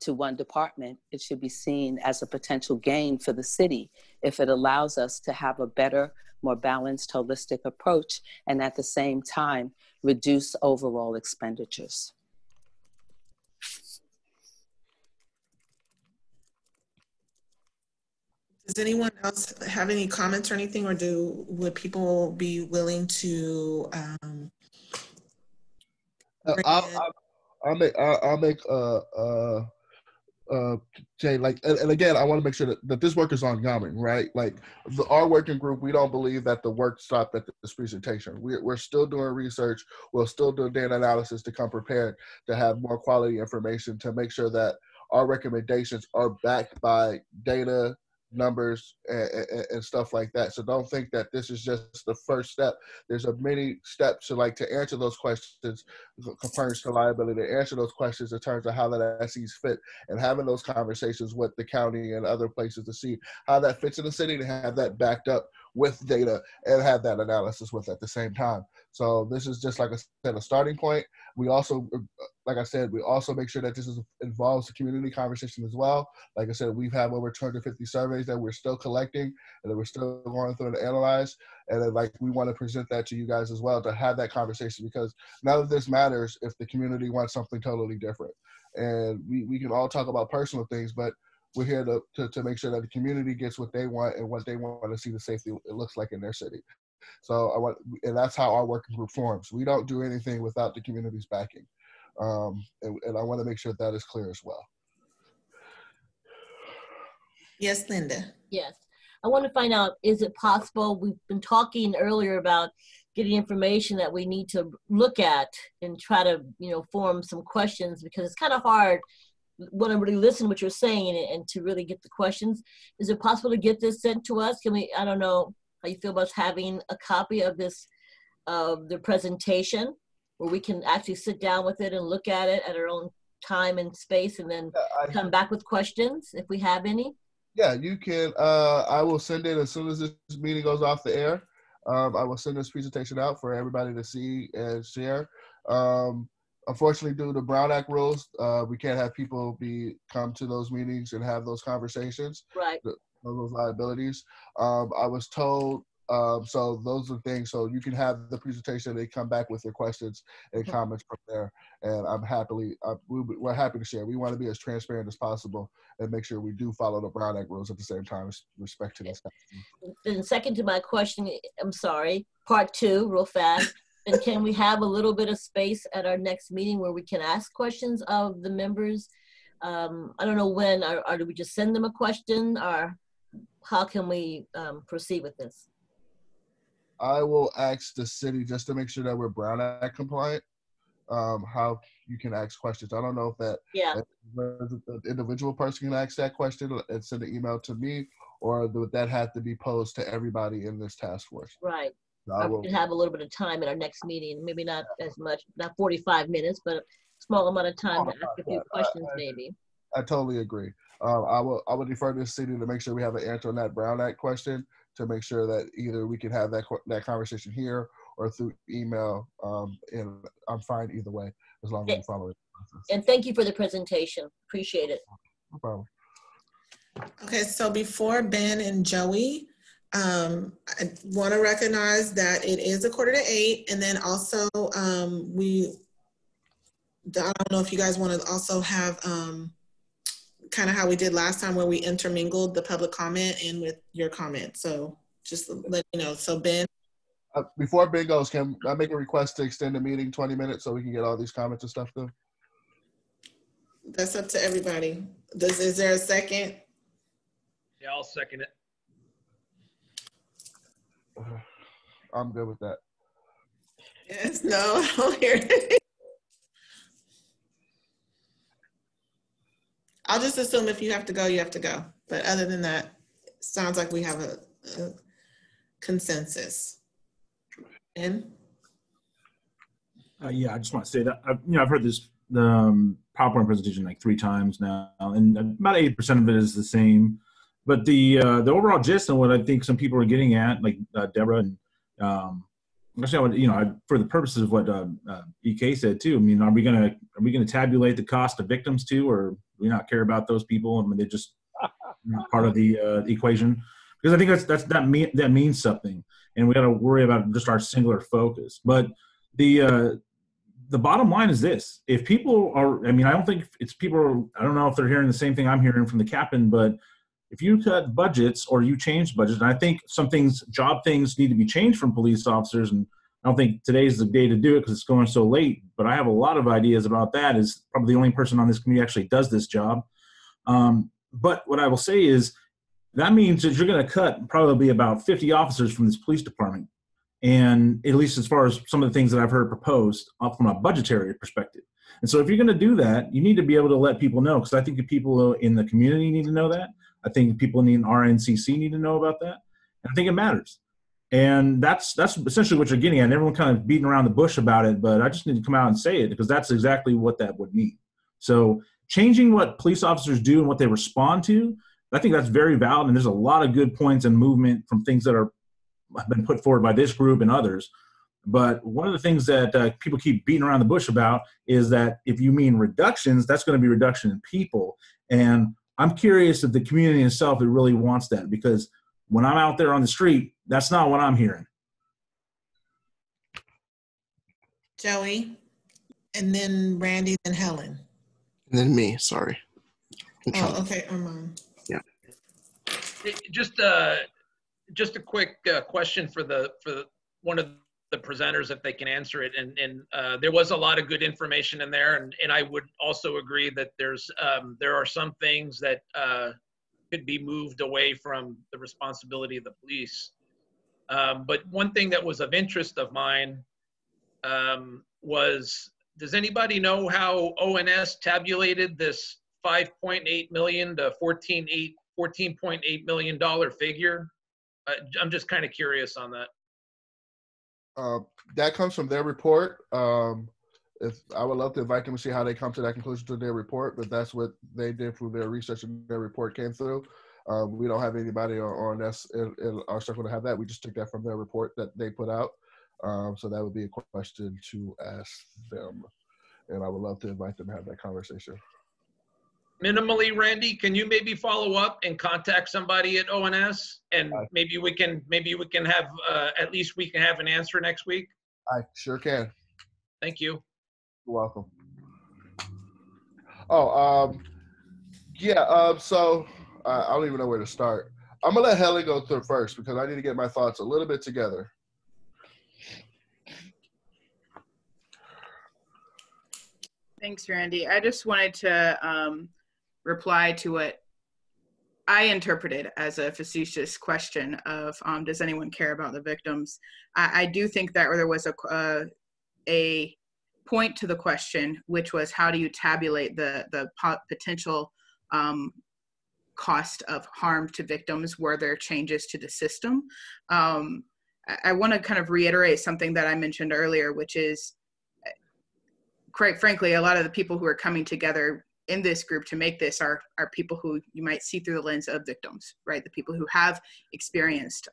to one department, it should be seen as a potential gain for the city if it allows us to have a better, more balanced, holistic approach, and at the same time, reduce overall expenditures. Does anyone else have any comments or anything, or would people be willing to? I'll make Jay, like, and again, I want to make sure that this work is ongoing, right? Like our working group, we don't believe that the work stopped at this presentation. We're still doing research. We'll still do data analysis to come prepared to have more quality information to make sure that our recommendations are backed by data, numbers, and stuff like that. So don't think that this is just the first step. There's many steps to answer those questions concerns to liability, to answer those questions in terms of how that sees fit, and having those conversations with the county and other places to see how that fits in the city, to have that backed up with data and have that analysis with at the same time. So this is just, like I said, a starting point. We also, like I said, we also make sure that this involves the community conversation as well. Like I said, we've had over 250 surveys that we're still collecting and that we're still going through and analyze. And then, we want to present that to you guys as well, to have that conversation, because none of this matters if the community wants something totally different. And we can all talk about personal things, but we're here to make sure that the community gets what they want and what they want to see the safety it looks like in their city. So and that's how our working group forms. We don't do anything without the community's backing. And I want to make sure that is clear as well. Yes, Linda. Yes. I want to find out, is it possible, we've been talking earlier about getting information that we need to look at and try to, form some questions, because it's kind of hard when I really listen to what you're saying and to really get the questions. Is it possible to get this sent to us? Can we, I don't know how you feel about having a copy of this, the presentation, where we can actually sit down with it and look at it at our own time and space, and then come back with questions if we have any? Yeah, you can. I will send it as soon as this meeting goes off the air. I will send this presentation out for everybody to see and share. Unfortunately, due to Brown Act rules, we can't have people come to those meetings and have those conversations. Right. Those liabilities. I was told So those are things. So you can have the presentation. They come back with their questions and comments from there. And we're happy to share. We want to be as transparent as possible and make sure we do follow the Brown Act rules at the same time, respect to this. And second to my question, I'm sorry, part two, real fast. And can we have a little bit of space at our next meeting where we can ask questions of the members? I don't know when, or do we just send them a question, or how can we proceed with this? I will ask the city just to make sure that we're Brown Act compliant. How you can ask questions. I don't know if that an individual person can ask that question and send an email to me, or would that have to be posed to everybody in this task force? Right. So we can have a little bit of time at our next meeting, maybe not as much, not 45 minutes, but a small amount of time to ask a few questions, maybe. I totally agree. I will defer to the city to make sure we have an answer on that Brown Act question, to make sure that either we can have that conversation here or through email, and I'm fine either way, as long as we follow it. And thank you for the presentation. Appreciate it. No problem. Okay, so before Ben and Joey, I want to recognize that it is 7:45, and then also I don't know if you guys want to also have kind of how we did last time, where we intermingled the public comment in with your comment. So just let you know. So Ben. Before Ben goes, can I make a request to extend the meeting 20 minutes so we can get all these comments and stuff done? That's up to everybody. Is there a second? Yeah, I'll second it. I'm good with that. Yes, no, I don't hear it. I'll just assume if you have to go, you have to go. But other than that, it sounds like we have a consensus. Ben? Yeah, I just want to say that I've heard this PowerPoint presentation like 3 times now, and about 80% of it is the same. But the overall gist and what I think some people are getting at, like Deborah and actually, for the purposes of what EK said too. I mean, are we gonna tabulate the cost of victims too, or do we not care about those people? I mean, they're just not part of the equation. Because I think that means something, and we got to worry about just our singular focus. But the bottom line is this: if people are, I mean, I don't think it's people. I don't know if they're hearing the same thing I'm hearing from the captain, but if you cut budgets or you change budgets, and I think some things, job things, need to be changed from police officers, and I don't think today's the day to do it because it's going so late. But I have a lot of ideas about that. Is probably the only person on this committee actually does this job. But what I will say is, that means that you're going to cut probably about 50 officers from this police department. And at least as far as some of the things that I've heard proposed from a budgetary perspective. And so if you're going to do that, you need to be able to let people know, because I think the people in the community need to know that. I think people in RNCC need to know about that. And I think it matters. And that's essentially what you're getting at. Everyone kind of beating around the bush about it, but I just need to come out and say it, because that's exactly what that would mean. So changing what police officers do and what they respond to, I think that's very valid, and there's a lot of good points and movement from things that have been put forward by this group and others. But one of the things that people keep beating around the bush about is that if you mean reductions, that's going to be reduction in people. And I'm curious if the community itself really wants that, because when I'm out there on the street, that's not what I'm hearing. Joey, and then Randy, and Helen. And then me, sorry. Oh, okay, Armand. Yeah. Just a quick question for one of the presenters, if they can answer it. And there was a lot of good information in there, and I would also agree that there are some things that could be moved away from the responsibility of the police. But one thing that was of interest of mine was, does anybody know how ONS tabulated this $5.8 million to $14.8 million figure? I'm just kind of curious on that. That comes from their report. If I would love to invite them to see how they come to that conclusion to their report, but that's what they did through their research, and their report came through. We don't have anybody on us in our circle to have that. We just took that from their report that they put out. So that would be a question to ask them, and I would love to invite them to have that conversation. minimally, Randy, can you maybe follow up and contact somebody at ONS, and maybe we can have at least we can have an answer next week. I sure can. Thank you. You're welcome. Oh, yeah. So I don't even know where to start. I'm gonna let Helen go through first because I need to get my thoughts a little bit together. Thanks, Randy. I just wanted to reply to what I interpreted as a facetious question of, does anyone care about the victims? I do think that there was a point to the question, which was how do you tabulate the potential cost of harm to victims were there changes to the system. I want to kind of reiterate something that I mentioned earlier, which is, quite frankly, a lot of the people who are coming together in this group to make this are people who you might see through the lens of victims, right? The people who have experienced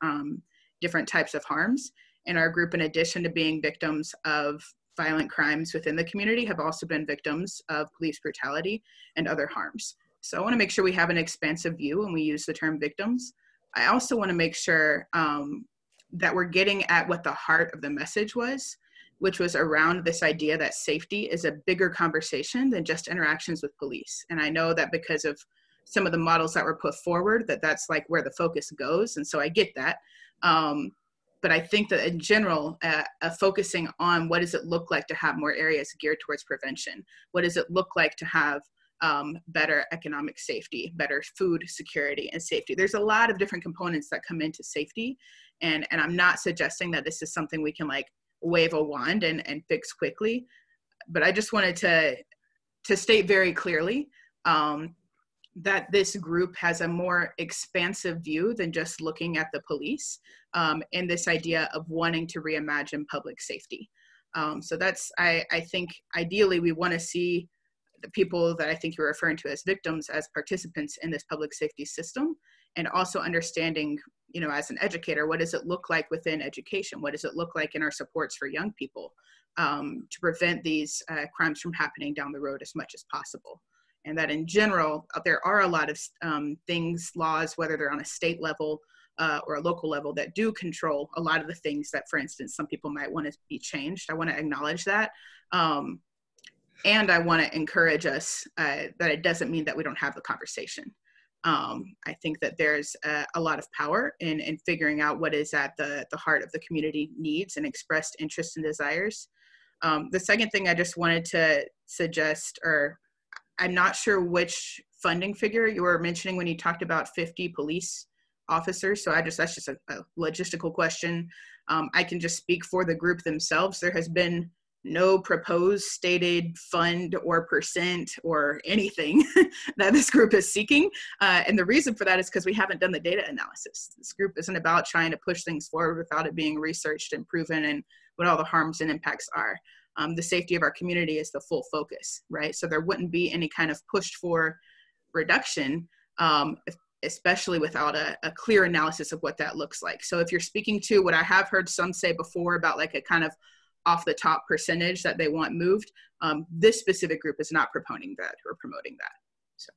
different types of harms. In our group, in addition to being victims of violent crimes within the community, have also been victims of police brutality and other harms. So I want to make sure we have an expansive view when we use the term victims. I also want to make sure that we're getting at what the heart of the message was, which was around this idea that safety is a bigger conversation than just interactions with police. And I know that because of some of the models that were put forward, that's like where the focus goes. And so I get that. But I think that in general, focusing on what does it look like to have more areas geared towards prevention? What does it look like to have better economic safety, better food security and safety? There's a lot of different components that come into safety. And I'm not suggesting that this is something we can like wave a wand and fix quickly. But I just wanted to state very clearly that this group has a more expansive view than just looking at the police and this idea of wanting to reimagine public safety. So that's, I think ideally we want to see the people that I think you're referring to as victims as participants in this public safety system, and also understanding, you know, as an educator, what does it look like within education? What does it look like in our supports for young people to prevent these crimes from happening down the road as much as possible? And that in general, there are a lot of things, laws, whether they're on a state level or a local level, that do control a lot of the things that, for instance, some people might want to be changed. I want to acknowledge that. And I want to encourage us that it doesn't mean that we don't have the conversation. I think that there's a lot of power in figuring out what is at the heart of the community needs and expressed interests and desires. The second thing I just wanted to suggest, or I'm not sure which funding figure you were mentioning when you talked about 50 police officers. So that's just a logistical question. I can just speak for the group themselves. There has been no proposed stated fund or percent or anything that this group is seeking. And the reason for that is because we haven't done the data analysis. This group isn't about trying to push things forward without it being researched and proven and what all the harms and impacts are. The safety of our community is the full focus, right? So there wouldn't be any kind of pushed for reduction, especially without a clear analysis of what that looks like. So if you're speaking to what I have heard some say before about like a kind of off the top percentage that they want moved, this specific group is not promoting that or promoting that. So.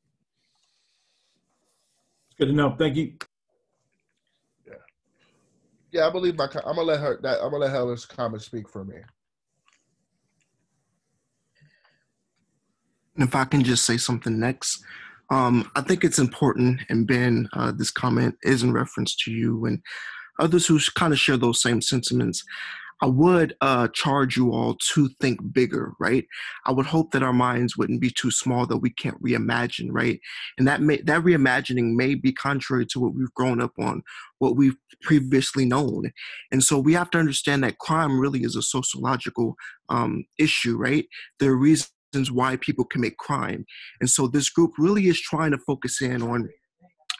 Good to know. Thank you. Yeah, I believe I'm gonna let Helen's comment speak for me. And if I can just say something next, I think it's important, and Ben, this comment is in reference to you and others who kind of share those same sentiments. I would charge you all to think bigger, right? I would hope that our minds wouldn't be too small that we can't reimagine, right? And that reimagining may be contrary to what we've grown up on, what we've previously known. And so we have to understand that crime really is a sociological issue, right? There are reasons why people commit crime. And so this group really is trying to focus in on,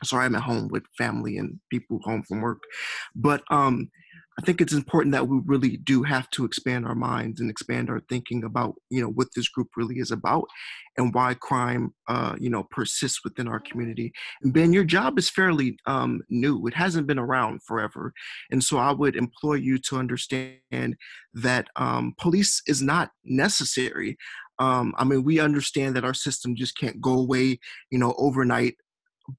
sorry, I'm at home with family and people home from work, but I think it's important that we really do have to expand our minds and expand our thinking about, you know, what this group really is about and why crime, you know, persists within our community. And Ben, your job is fairly new. It hasn't been around forever. And so I would implore you to understand that police is not necessary. I mean, we understand that our system just can't go away, overnight.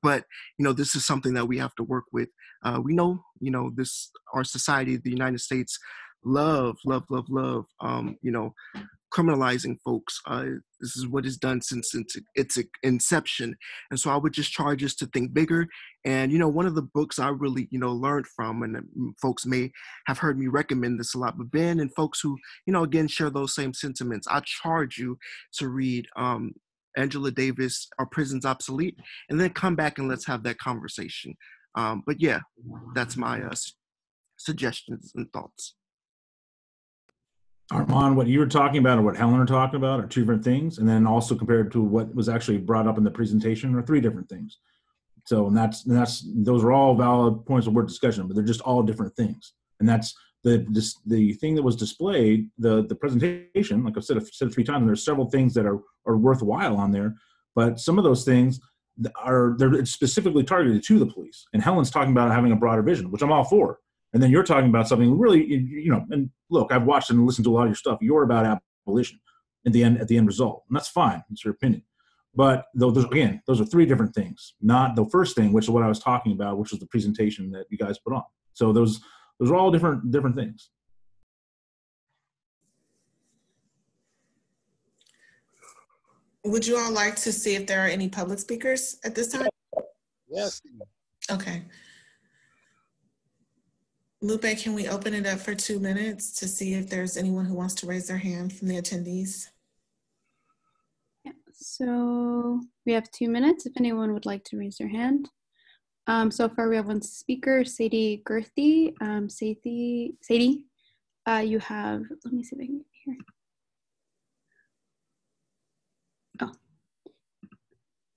But this is something that we have to work with. We know, our society, the United States, love, criminalizing folks. This is what it's done since its inception. And so I would just charge us to think bigger. And, one of the books I really, learned from, and folks may have heard me recommend this a lot, but Ben and folks who, again, share those same sentiments, I charge you to read Angela Davis, Are Prisons Obsolete? And then come back and let's have that conversation. But yeah, that's my suggestions and thoughts. Armand, what you were talking about and what Helen are talking about are two different things. And then also compared to what was actually brought up in the presentation are three different things. So, and that's those are all valid points of word discussion, but they're just all different things. And that's the thing that was displayed, the presentation, like I've said 3 times, and there's several things that are worthwhile on there, but some of those things they're specifically targeted to the police. And Helen's talking about having a broader vision, which I'm all for. And then you're talking about something really, and look, I've watched and listened to a lot of your stuff. You're at abolition at the end result. And that's fine. It's your opinion. But those are 3 different things. Not the first thing, which is what I was talking about, which was the presentation that you guys put on. So those are all different things. Would you all like to see if there are any public speakers at this time? Yes. Okay. Lupe, can we open it up for 2 minutes to see if there's anyone who wants to raise their hand from the attendees? Yeah, so we have 2 minutes if anyone would like to raise their hand. So far we have 1 speaker, Sadie Girthy. Sadie, you have, let me see if I can get here. Oh,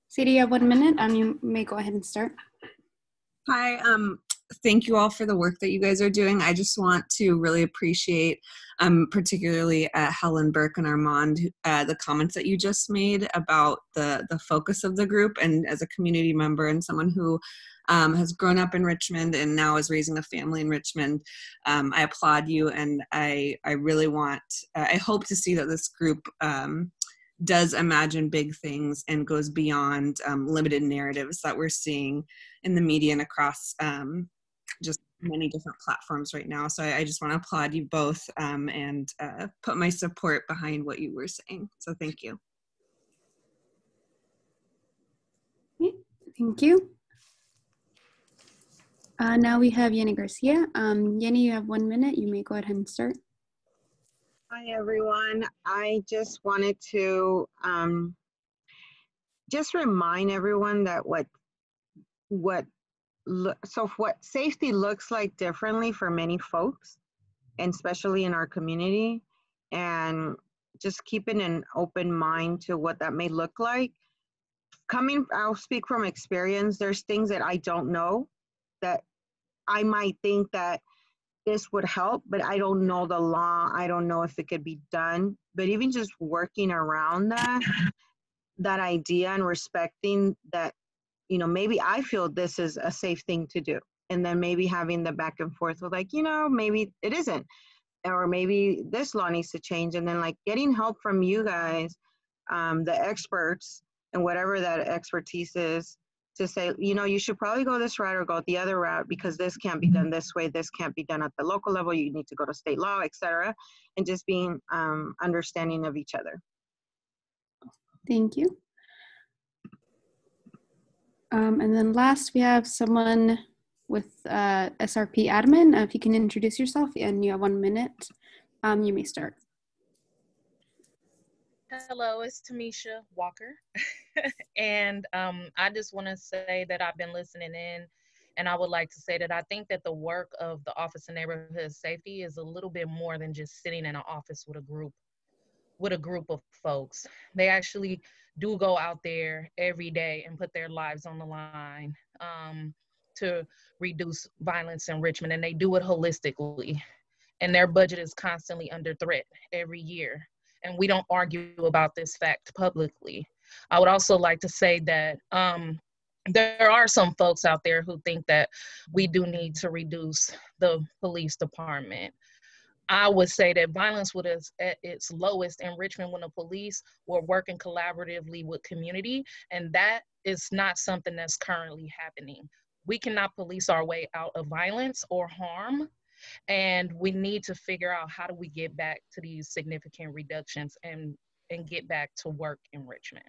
Sadie, you have 1 minute. You may go ahead and start. Hi, thank you all for the work that you guys are doing. I just want to really appreciate particularly Helen Burke and Armand, the comments that you just made about the focus of the group. And as a community member and someone who has grown up in Richmond and now is raising a family in Richmond, I applaud you, and I really want, I hope to see that this group does imagine big things and goes beyond limited narratives that we're seeing in the media and across just many different platforms right now. So I just want to applaud you both and put my support behind what you were saying. So thank you. Thank you. Now we have Yenny Garcia. Yenny, you have 1 minute. You may go ahead and start. Hi, everyone. I just wanted to just remind everyone that what safety looks like differently for many folks, and especially in our community, and just keeping an open mind to what that may look like. I'll speak from experience. There's things that I don't know that I might think that this would help, but I don't know the law. I don't know if it could be done. But even just working around that idea and respecting that, maybe I feel this is a safe thing to do. And then maybe having the back and forth with maybe it isn't, or maybe this law needs to change. And then getting help from you guys, the experts, and whatever that expertise is, to say, you should probably go this route or go the other route because this can't be done this way. This can't be done at the local level. You need to go to state law, etc. And just being understanding of each other. Thank you. And then last, we have someone with SRP admin. If you can introduce yourself and you have 1 minute, you may start. Hello, it's Tamisha Walker. And I just want to say that I've been listening in, and I would like to say that I think that the work of the Office of Neighborhood Safety is a little bit more than just sitting in an office with a group of folks. They actually do go out there every day and put their lives on the line to reduce violence in Richmond, and they do it holistically. And their budget is constantly under threat every year. And we don't argue about this fact publicly. I would also like to say that there are some folks out there who think that we do need to reduce the police department. I would say that violence was at its lowest in Richmond when the police were working collaboratively with community, and that is not something that's currently happening. We cannot police our way out of violence or harm, and we need to figure out how do we get back to these significant reductions and get back to work in Richmond.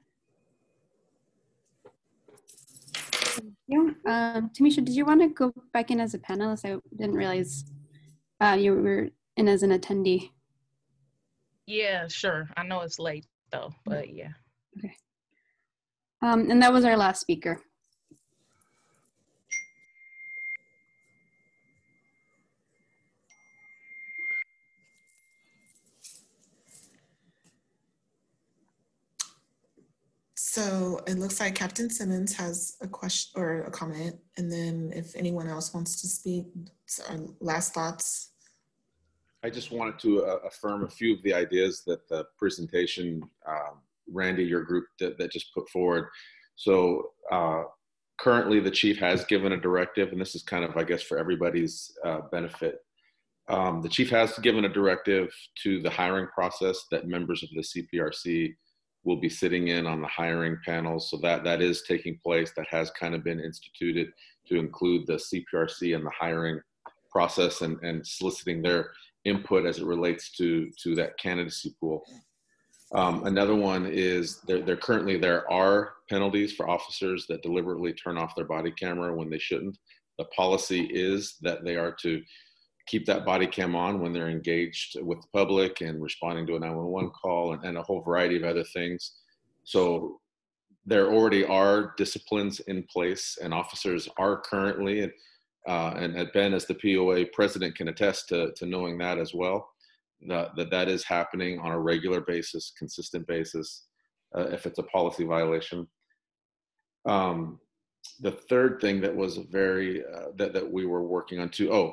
Thank you. Tamisha, did you want to go back in as a panelist? I didn't realize you were in as an attendee. Yeah, sure. I know it's late though, but yeah. Okay. And that was our last speaker. So it looks like Captain Simmons has a question or a comment, and then if anyone else wants to speak, our last thoughts. I just wanted to affirm a few of the ideas that the presentation, Randy, your group that just put forward. So currently the chief has given a directive, and this is kind of, I guess, for everybody's benefit. The chief has given a directive to the hiring process that members of the CPRC will be sitting in on the hiring panels. So that is taking place. That has kind of been instituted to include the CPRC and the hiring process and soliciting their input as it relates to that candidacy pool. Another one is there are penalties for officers that deliberately turn off their body camera when they shouldn't. The policy is that they are to keep that body cam on when they're engaged with the public and responding to a 911 call and a whole variety of other things. So there already are disciplines in place, and officers are currently, and Ben as the POA president can attest to knowing that as well, that is happening on a regular basis, consistent basis, if it's a policy violation. The third thing that was very, that we were working on too,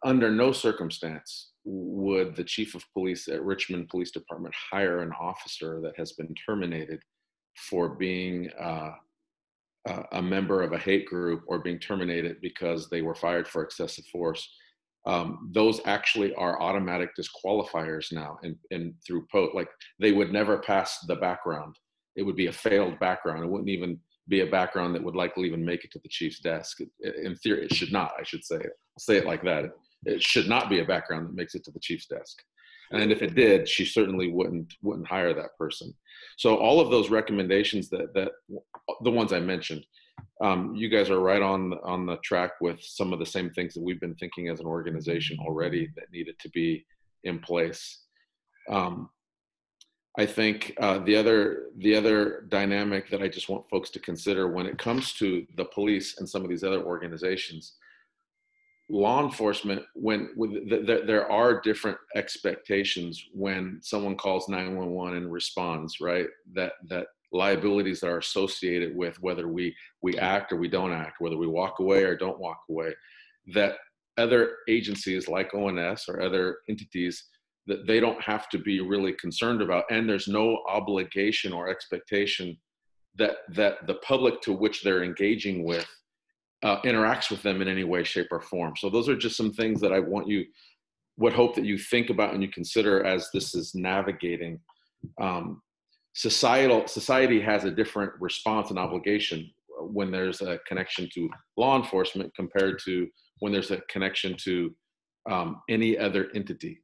under no circumstance would the chief of police at Richmond Police Department hire an officer that has been terminated for being a member of a hate group or being terminated because they were fired for excessive force. Those actually are automatic disqualifiers now, and through like they would never pass the background. It would be a failed background. It wouldn't even be a background that would likely even make it to the chief's desk. In theory, it should not, I should say it. I'll say it like that. It should not be a background that makes it to the chief's desk. And if it did, she certainly wouldn't hire that person. So all of those recommendations that the ones I mentioned, you guys are right on the track with some of the same things that we've been thinking as an organization already that needed to be in place. I think the other dynamic that I just want folks to consider when it comes to the police and some of these other organizations, law enforcement, there are different expectations when someone calls 911 and responds, right? That liabilities that are associated with whether we act or we don't act, whether we walk away or don't walk away, that other agencies like ONS or other entities, that they don't have to be really concerned about, and there's no obligation or expectation that the public to which they're engaging with interacts with them in any way, shape, or form. So those are just some things that I would hope that you think about and you consider as this is navigating. Society has a different response and obligation when there's a connection to law enforcement compared to when there's a connection to any other entity.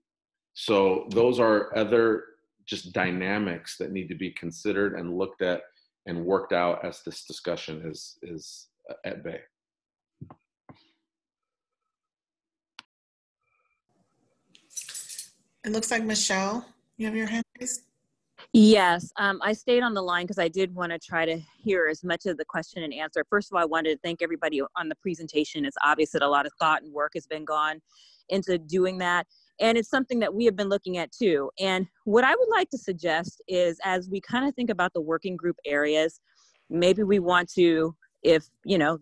So those are other just dynamics that need to be considered and looked at and worked out as this discussion is at bay. It looks like Michelle, you have your hand raised. Yes, I stayed on the line because I did want to try to hear as much of the question and answer. First of all, I wanted to thank everybody on the presentation. It's obvious that a lot of thought and work has been gone into doing that. And it's something that we have been looking at too. And what I would like to suggest is, as we kind of think about the working group areas, maybe we want to, if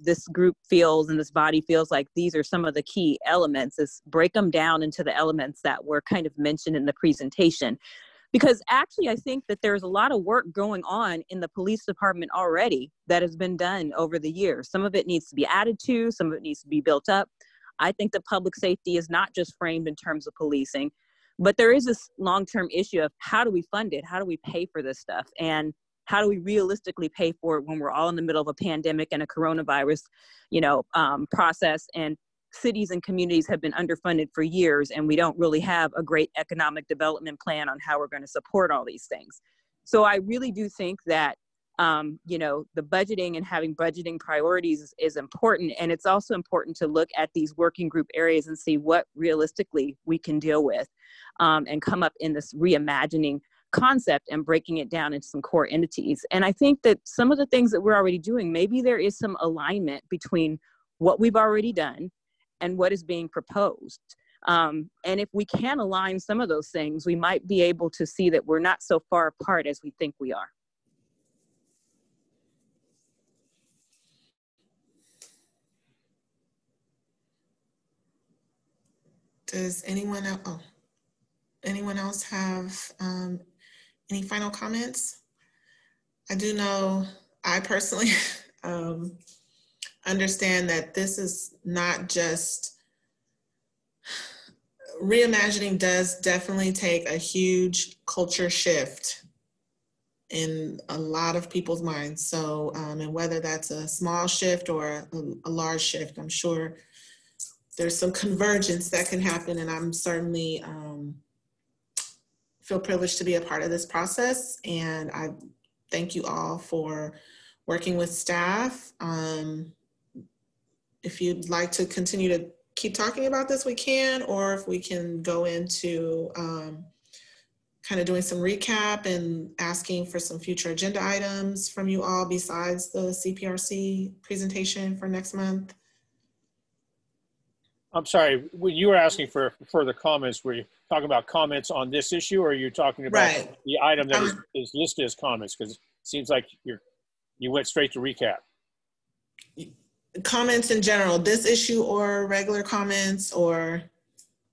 this group feels and this body feels like these are some of the key elements, is break them down into the elements that were kind of mentioned in the presentation. Because actually, I think that there's a lot of work going on in the police department already that has been done over the years. Some of it needs to be added to, some of it needs to be built up. I think that public safety is not just framed in terms of policing, but there is this long-term issue of how do we fund it? How do we pay for this stuff? And how do we realistically pay for it when we're all in the middle of a pandemic and a coronavirus, process, and cities and communities have been underfunded for years, and we don't really have a great economic development plan on how we're going to support all these things. So I really do think that, the budgeting and having budgeting priorities is important. And it's also important to look at these working group areas and see what realistically we can deal with, and come up in this reimagining concept and breaking it down into some core entities. And I think that some of the things that we're already doing, maybe there is some alignment between what we've already done and what is being proposed. And if we can align some of those things, we might be able to see that we're not so far apart as we think we are. Does anyone else have any final comments? I do know I personally understand that this is not just, reimagining does definitely take a huge culture shift in a lot of people's minds. So, and whether that's a small shift or a large shift, I'm sure there's some convergence that can happen, and I'm certainly feel privileged to be a part of this process. And I thank you all for working with staff. If you'd like to continue to keep talking about this, we can, or if we can go into kind of doing some recap and asking for some future agenda items from you all besides the CPRC presentation for next month. I'm sorry, when you were asking for further comments, were you talking about comments on this issue, or are you talking about the item that is listed as comments? Because it seems like you went straight to recap. Comments in general, this issue or regular comments, or,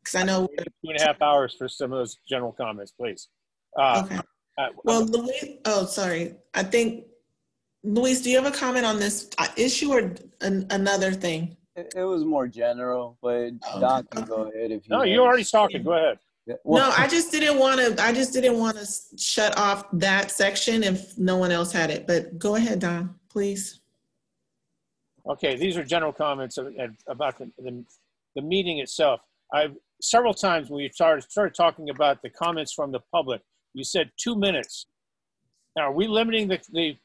because I know 2.5 hours for some of those general comments, please. Okay. Well, Louise, oh, sorry. I think, Louise, do you have a comment on this issue or another thing? It was more general, but Don can go ahead if you. No, you're already talking. Go ahead. No, I just didn't want to shut off that section if no one else had it. But go ahead, Don, please. Okay, these are general comments about the meeting itself. I've several times when we started talking about the comments from the public, you said 2 minutes. Now, are we limiting the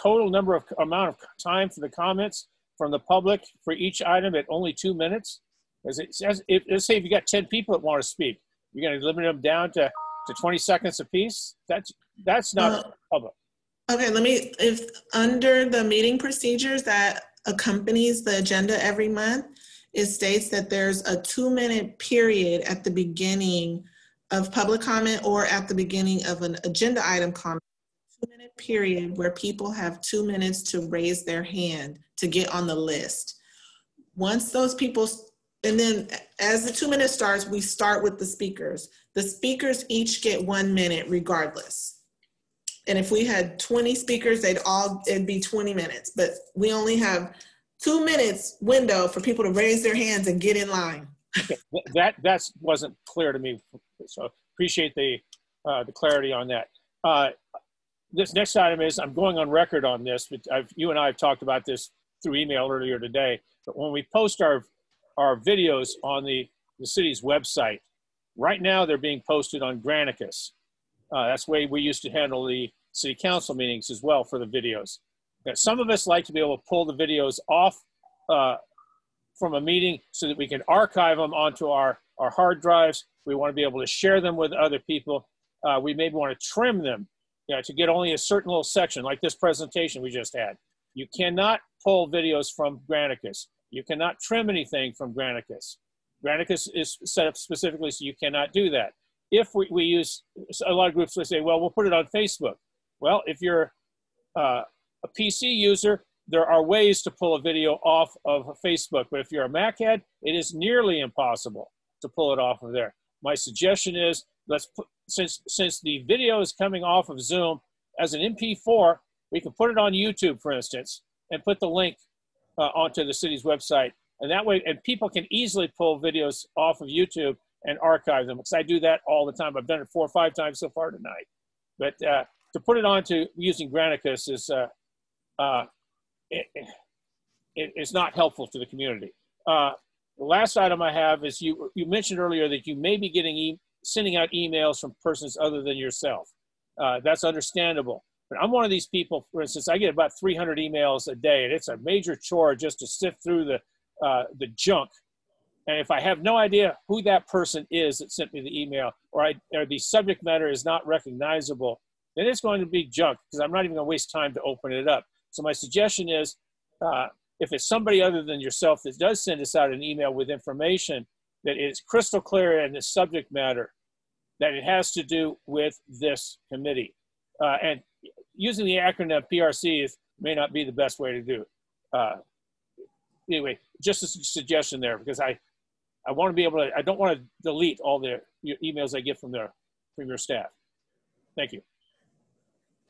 total amount of time for the comments from the public for each item at only 2 minutes? As it says, let's say if you got 10 people that want to speak, you're going to limit them down to 20 seconds apiece? That's not public. Okay, if under the meeting procedures that accompanies the agenda every month, it states that there's a 2-minute period at the beginning of public comment or at the beginning of an agenda item comment. 2-minute period where people have 2 minutes to raise their hand to get on the list. Once those people, and then as the 2 minutes starts, we start with the speakers. The speakers each get 1 minute regardless. And if we had 20 speakers, it'd be 20 minutes, but we only have 2 minutes window for people to raise their hands and get in line. Okay. That wasn't clear to me, so appreciate the clarity on that. This next item is, I'm going on record on this, but you and I have talked about this through email earlier today, but when we post our videos on the city's website, right now they're being posted on Granicus. That's the way we used to handle the city council meetings as well for the videos. Now, some of us like to be able to pull the videos off from a meeting so that we can archive them onto our hard drives. We want to be able to share them with other people. We maybe want to trim them to get only a certain little section, like this presentation we just had. You cannot pull videos from Granicus. You cannot trim anything from Granicus. Granicus is set up specifically so you cannot do that. If we use, a lot of groups will say, well, we'll put it on Facebook. Well, if you're a PC user, there are ways to pull a video off of Facebook, but if you're a Mac head, it is nearly impossible to pull it off of there. My suggestion is, since the video is coming off of Zoom as an MP4, we can put it on YouTube, for instance, and put the link onto the city's website And that way, and people can easily pull videos off of YouTube and archive them, because I do that all the time. I've done it 4 or 5 times so far tonight. But to put it onto using Granicus is it's not helpful to the community. The last item I have is you mentioned earlier that you may be getting sending out emails from persons other than yourself. That's understandable. But I'm one of these people, for instance, I get about 300 emails a day, and it's a major chore just to sift through the junk. And if I have no idea who that person is that sent me the email, or the subject matter is not recognizable, then it's going to be junk, because I'm not even going to waste time to open it up. So my suggestion is, if it's somebody other than yourself that does send us out an email with information that is crystal clear in the subject matter, that it has to do with this committee. And using the acronym PRC may not be the best way to do it. Anyway, just a suggestion there, because I want to be able to, I don't want to delete all the emails I get from your staff. Thank you.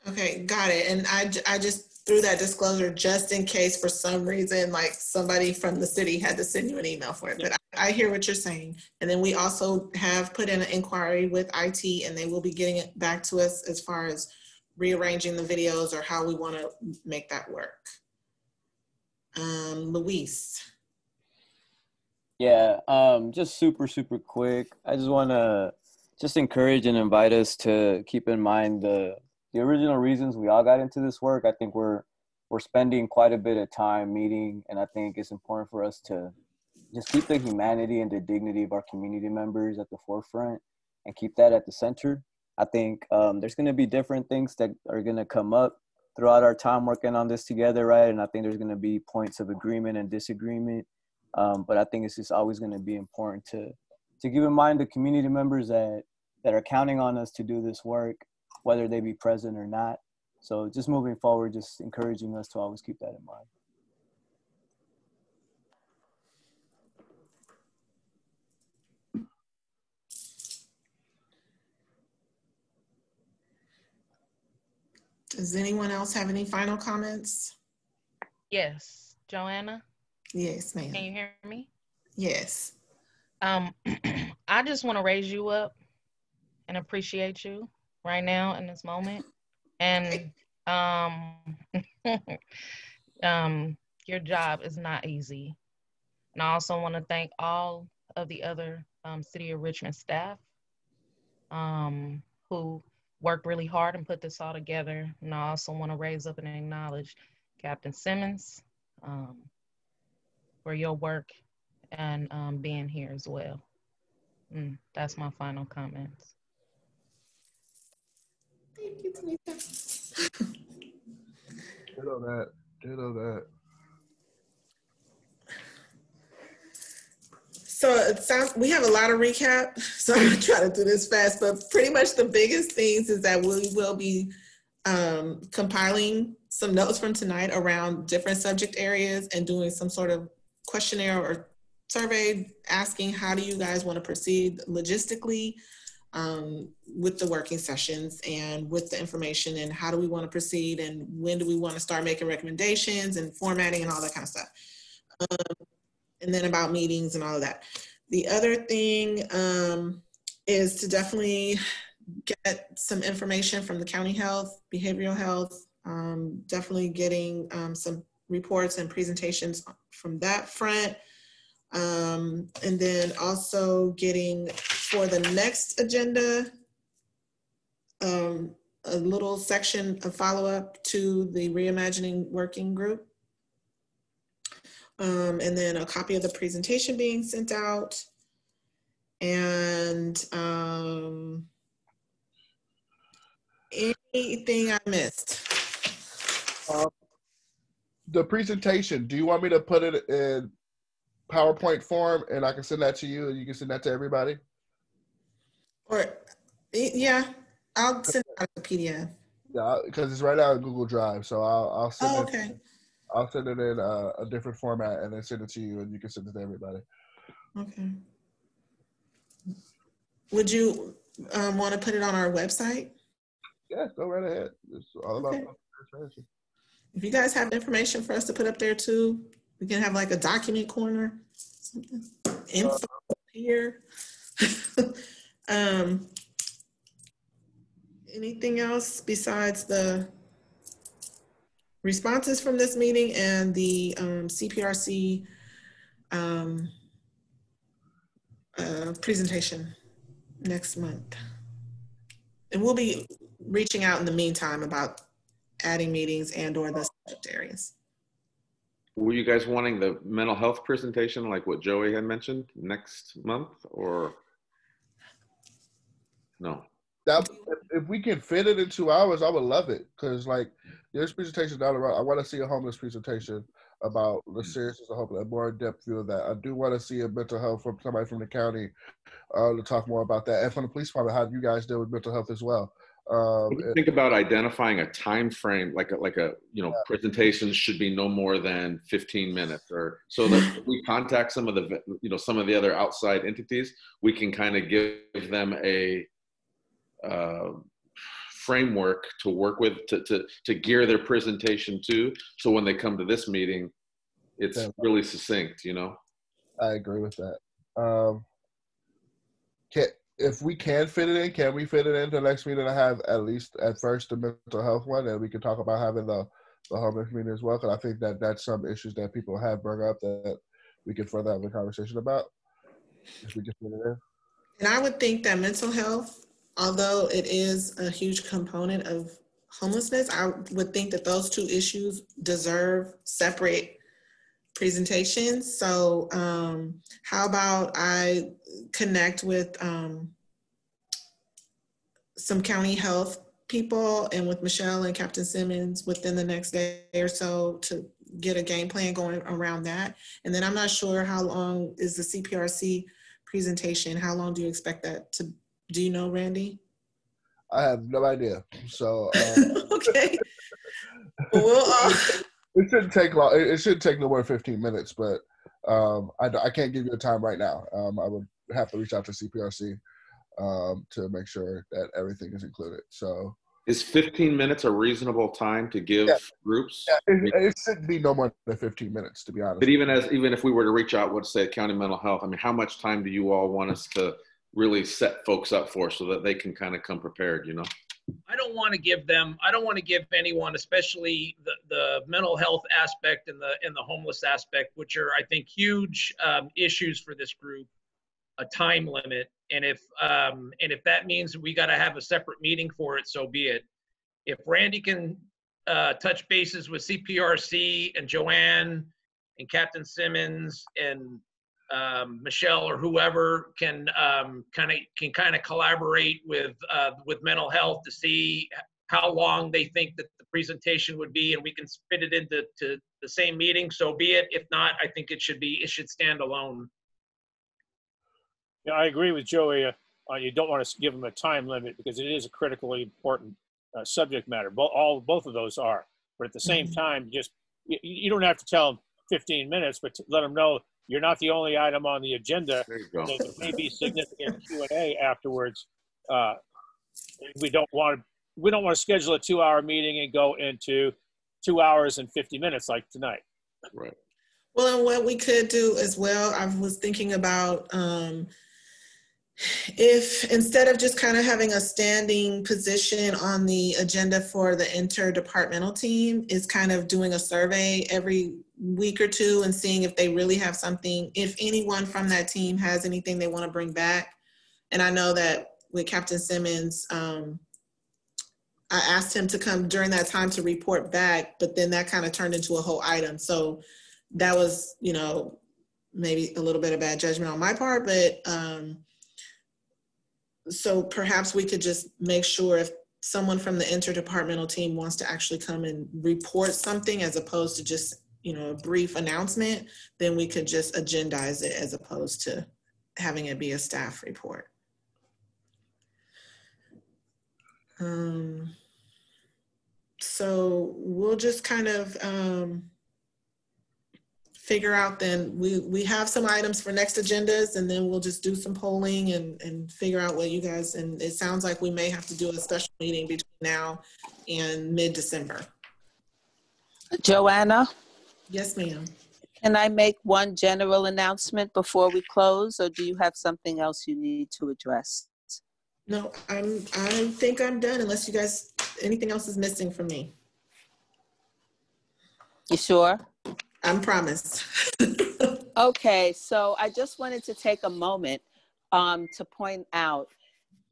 Okay, got it. And I just threw that disclosure just in case for some reason, like somebody from the city had to send you an email for it. But I hear what you're saying. And then we also have put in an inquiry with IT, and they will be getting it back to us as far as rearranging the videos or how we want to make that work. Luis. Yeah, just super quick. I just want to just encourage and invite us to keep in mind the original reasons we all got into this work. I think we're spending quite a bit of time meeting, and I think it's important for us to just keep the humanity and the dignity of our community members at the forefront and keep that at the center. I think there's going to be different things that are going to come up throughout our time working on this together, right? And I think there's going to be points of agreement and disagreement. But I think it's just always going to be important to keep in mind the community members that are counting on us to do this work, whether they be present or not. So just moving forward, just encouraging us to always keep that in mind. Does anyone else have any final comments? Yes, Joanna? Yes, ma'am. Can you hear me? Yes. I just want to raise you up and appreciate you right now in this moment. And your job is not easy. And I also want to thank all of the other City of Richmond staff who worked really hard and put this all together. And I also want to raise up and acknowledge Captain Simmons for your work and being here as well. That's my final comments. Thank you, Tanisha. Ditto that. So it sounds, we have a lot of recap, so I'm gonna try to do this fast, but pretty much the biggest things is that we will be compiling some notes from tonight around different subject areas and doing some sort of questionnaire or survey asking how do you guys want to proceed logistically with the working sessions and with the information, and how do we want to proceed, and when do we want to start making recommendations and formatting and all that kind of stuff. And then about meetings and all of that. The other thing is to definitely get some information from the county health, behavioral health, definitely getting some reports and presentations from that front. And then also getting for the next agenda, a little section of follow-up to the Reimagining working group. And then a copy of the presentation being sent out. And anything I missed? The presentation, do you want me to put it in PowerPoint form and I can send that to you and you can send that to everybody? Or, yeah, I'll send it out as a PDF. Yeah, because it's right now in Google Drive. So I'll send it. Okay. I'll send it in a different format and then send it to you and you can send it to everybody. Okay. Would you want to put it on our website? Yeah, go right ahead. It's all about transparency. If you guys have information for us to put up there too, We can have like a document corner, something. Info here. Anything else besides the responses from this meeting and the CPRC presentation next month? And we'll be reaching out in the meantime about adding meetings and or the subject areas. Were you guys wanting the mental health presentation like what Joey had mentioned next month, or no? If we can fit it in 2 hours, I would love it. Because like there's presentations down the road. I want to see a homeless presentation about the seriousness of homeless, a more in-depth view of that. I do want to see a mental health from somebody from the county to talk more about that. And from the police department, how do you guys deal with mental health as well? What do you think about identifying a time frame, like a presentation should be no more than 15 minutes, or so that if we contact some of the some of the other outside entities, we can kind of give them a framework to work with to gear their presentation to, so when they come to this meeting, it's really succinct. I agree with that. If we can fit it in, can we fit it into the next meeting? I have at least at first the mental health one, and we can talk about having the homeless meeting as well, because I think that's some issues that people have brought up that we can further have a conversation about if we can fit it in. And I would think that mental health, although it is a huge component of homelessness, I would think that those two issues deserve separate presentations. So how about I connect with some county health people and with Michelle and Captain Simmons within the next day or so to get a game plan going around that. And then I'm not sure how long is the CPRC presentation. How long do you expect that to, do you know, Randy? I have no idea. So okay. Well, it shouldn't take long. It shouldn't take no more than 15 minutes, but I can't give you a time right now. I would have to reach out to CPRC to make sure that everything is included. So is 15 minutes a reasonable time to give groups? Yeah, it shouldn't be no more than 15 minutes, to be honest. But even if we were to reach out, let's say County Mental Health, I mean, how much time do you all want us to really set folks up for so that they can kind of come prepared, I don't want to give anyone, especially the mental health aspect and the homeless aspect, which are, I think, huge issues for this group, a time limit. And if that means we got to have a separate meeting for it, so be it. If Randy can touch bases with CPRC and Joanne and Captain Simmons and Michelle or whoever can kind of collaborate with mental health to see how long they think that the presentation would be, and we can fit it into the same meeting, so be it. If not, I think it should stand alone. Yeah, I agree with Joey. You don't want to give them a time limit because it is a critically important subject matter. Both of those are, but at the same time, just you don't have to tell them 15 minutes, but to let them know you're not the only item on the agenda. There you go. There may be significant Q&A afterwards. We don't want to schedule a 2-hour meeting and go into 2 hours and 50 minutes like tonight. Right. Well, and what we could do as well, I was thinking about if instead of just kind of having a standing position on the agenda for the interdepartmental team, is kind of doing a survey every week or two and seeing if they really have something, if anyone from that team has anything they want to bring back. And I know that with Captain Simmons, I asked him to come during that time to report back, but then that kind of turned into a whole item. So that was, maybe a little bit of bad judgment on my part, but so perhaps we could just make sure if someone from the interdepartmental team wants to actually come and report something as opposed to just, a brief announcement, then we could just agendize it as opposed to having it be a staff report. So we'll just kind of figure out then, we have some items for next agendas, and then we'll just do some polling and figure out what you guys, and it sounds like we may have to do a special meeting between now and mid-December. Joanna? Yes, ma'am. Can I make one general announcement before we close, or do you have something else you need to address? No, I think I'm done unless you guys, anything else is missing from me. You sure? I promise. Okay, so I just wanted to take a moment to point out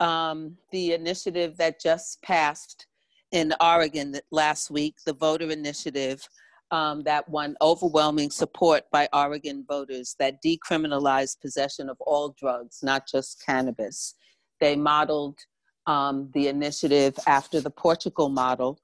the initiative that just passed in Oregon last week, the voter initiative that won overwhelming support by Oregon voters that decriminalized possession of all drugs, not just cannabis. They modeled the initiative after the Portugal model,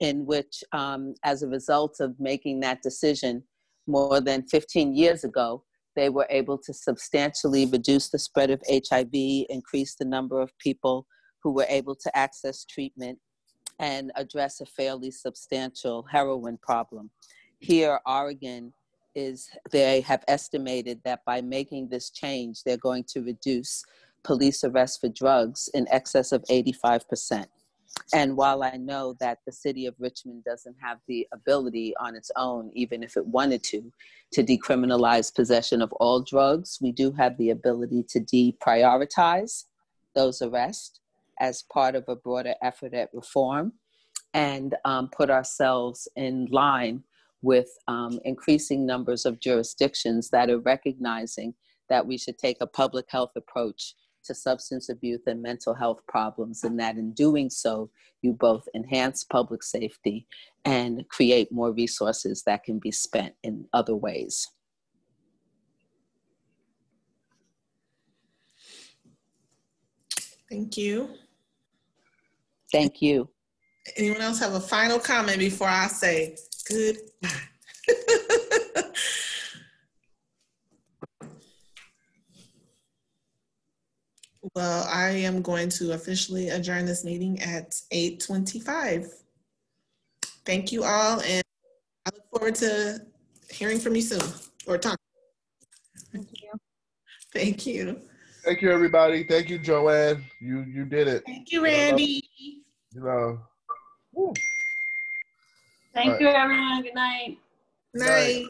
in which, as a result of making that decision more than 15 years ago, they were able to substantially reduce the spread of HIV, increase the number of people who were able to access treatment, and address a fairly substantial heroin problem. Here, Oregon they have estimated that by making this change, they're going to reduce police arrests for drugs in excess of 85%. And while I know that the city of Richmond doesn't have the ability on its own, even if it wanted to decriminalize possession of all drugs, we do have the ability to deprioritize those arrests as part of a broader effort at reform, and put ourselves in line with increasing numbers of jurisdictions that are recognizing that we should take a public health approach to substance abuse and mental health problems, and that in doing so, you both enhance public safety and create more resources that can be spent in other ways. Thank you. Thank you. Anyone else have a final comment before I say goodbye? Well, I am going to officially adjourn this meeting at 8:25. Thank you all, and I look forward to hearing from you soon, or talking. Thank you. Thank you. Thank you, everybody. Thank you, Joanne. You did it. Thank you, Randy. You know. Woo. Thank you, everyone. Good night. Night.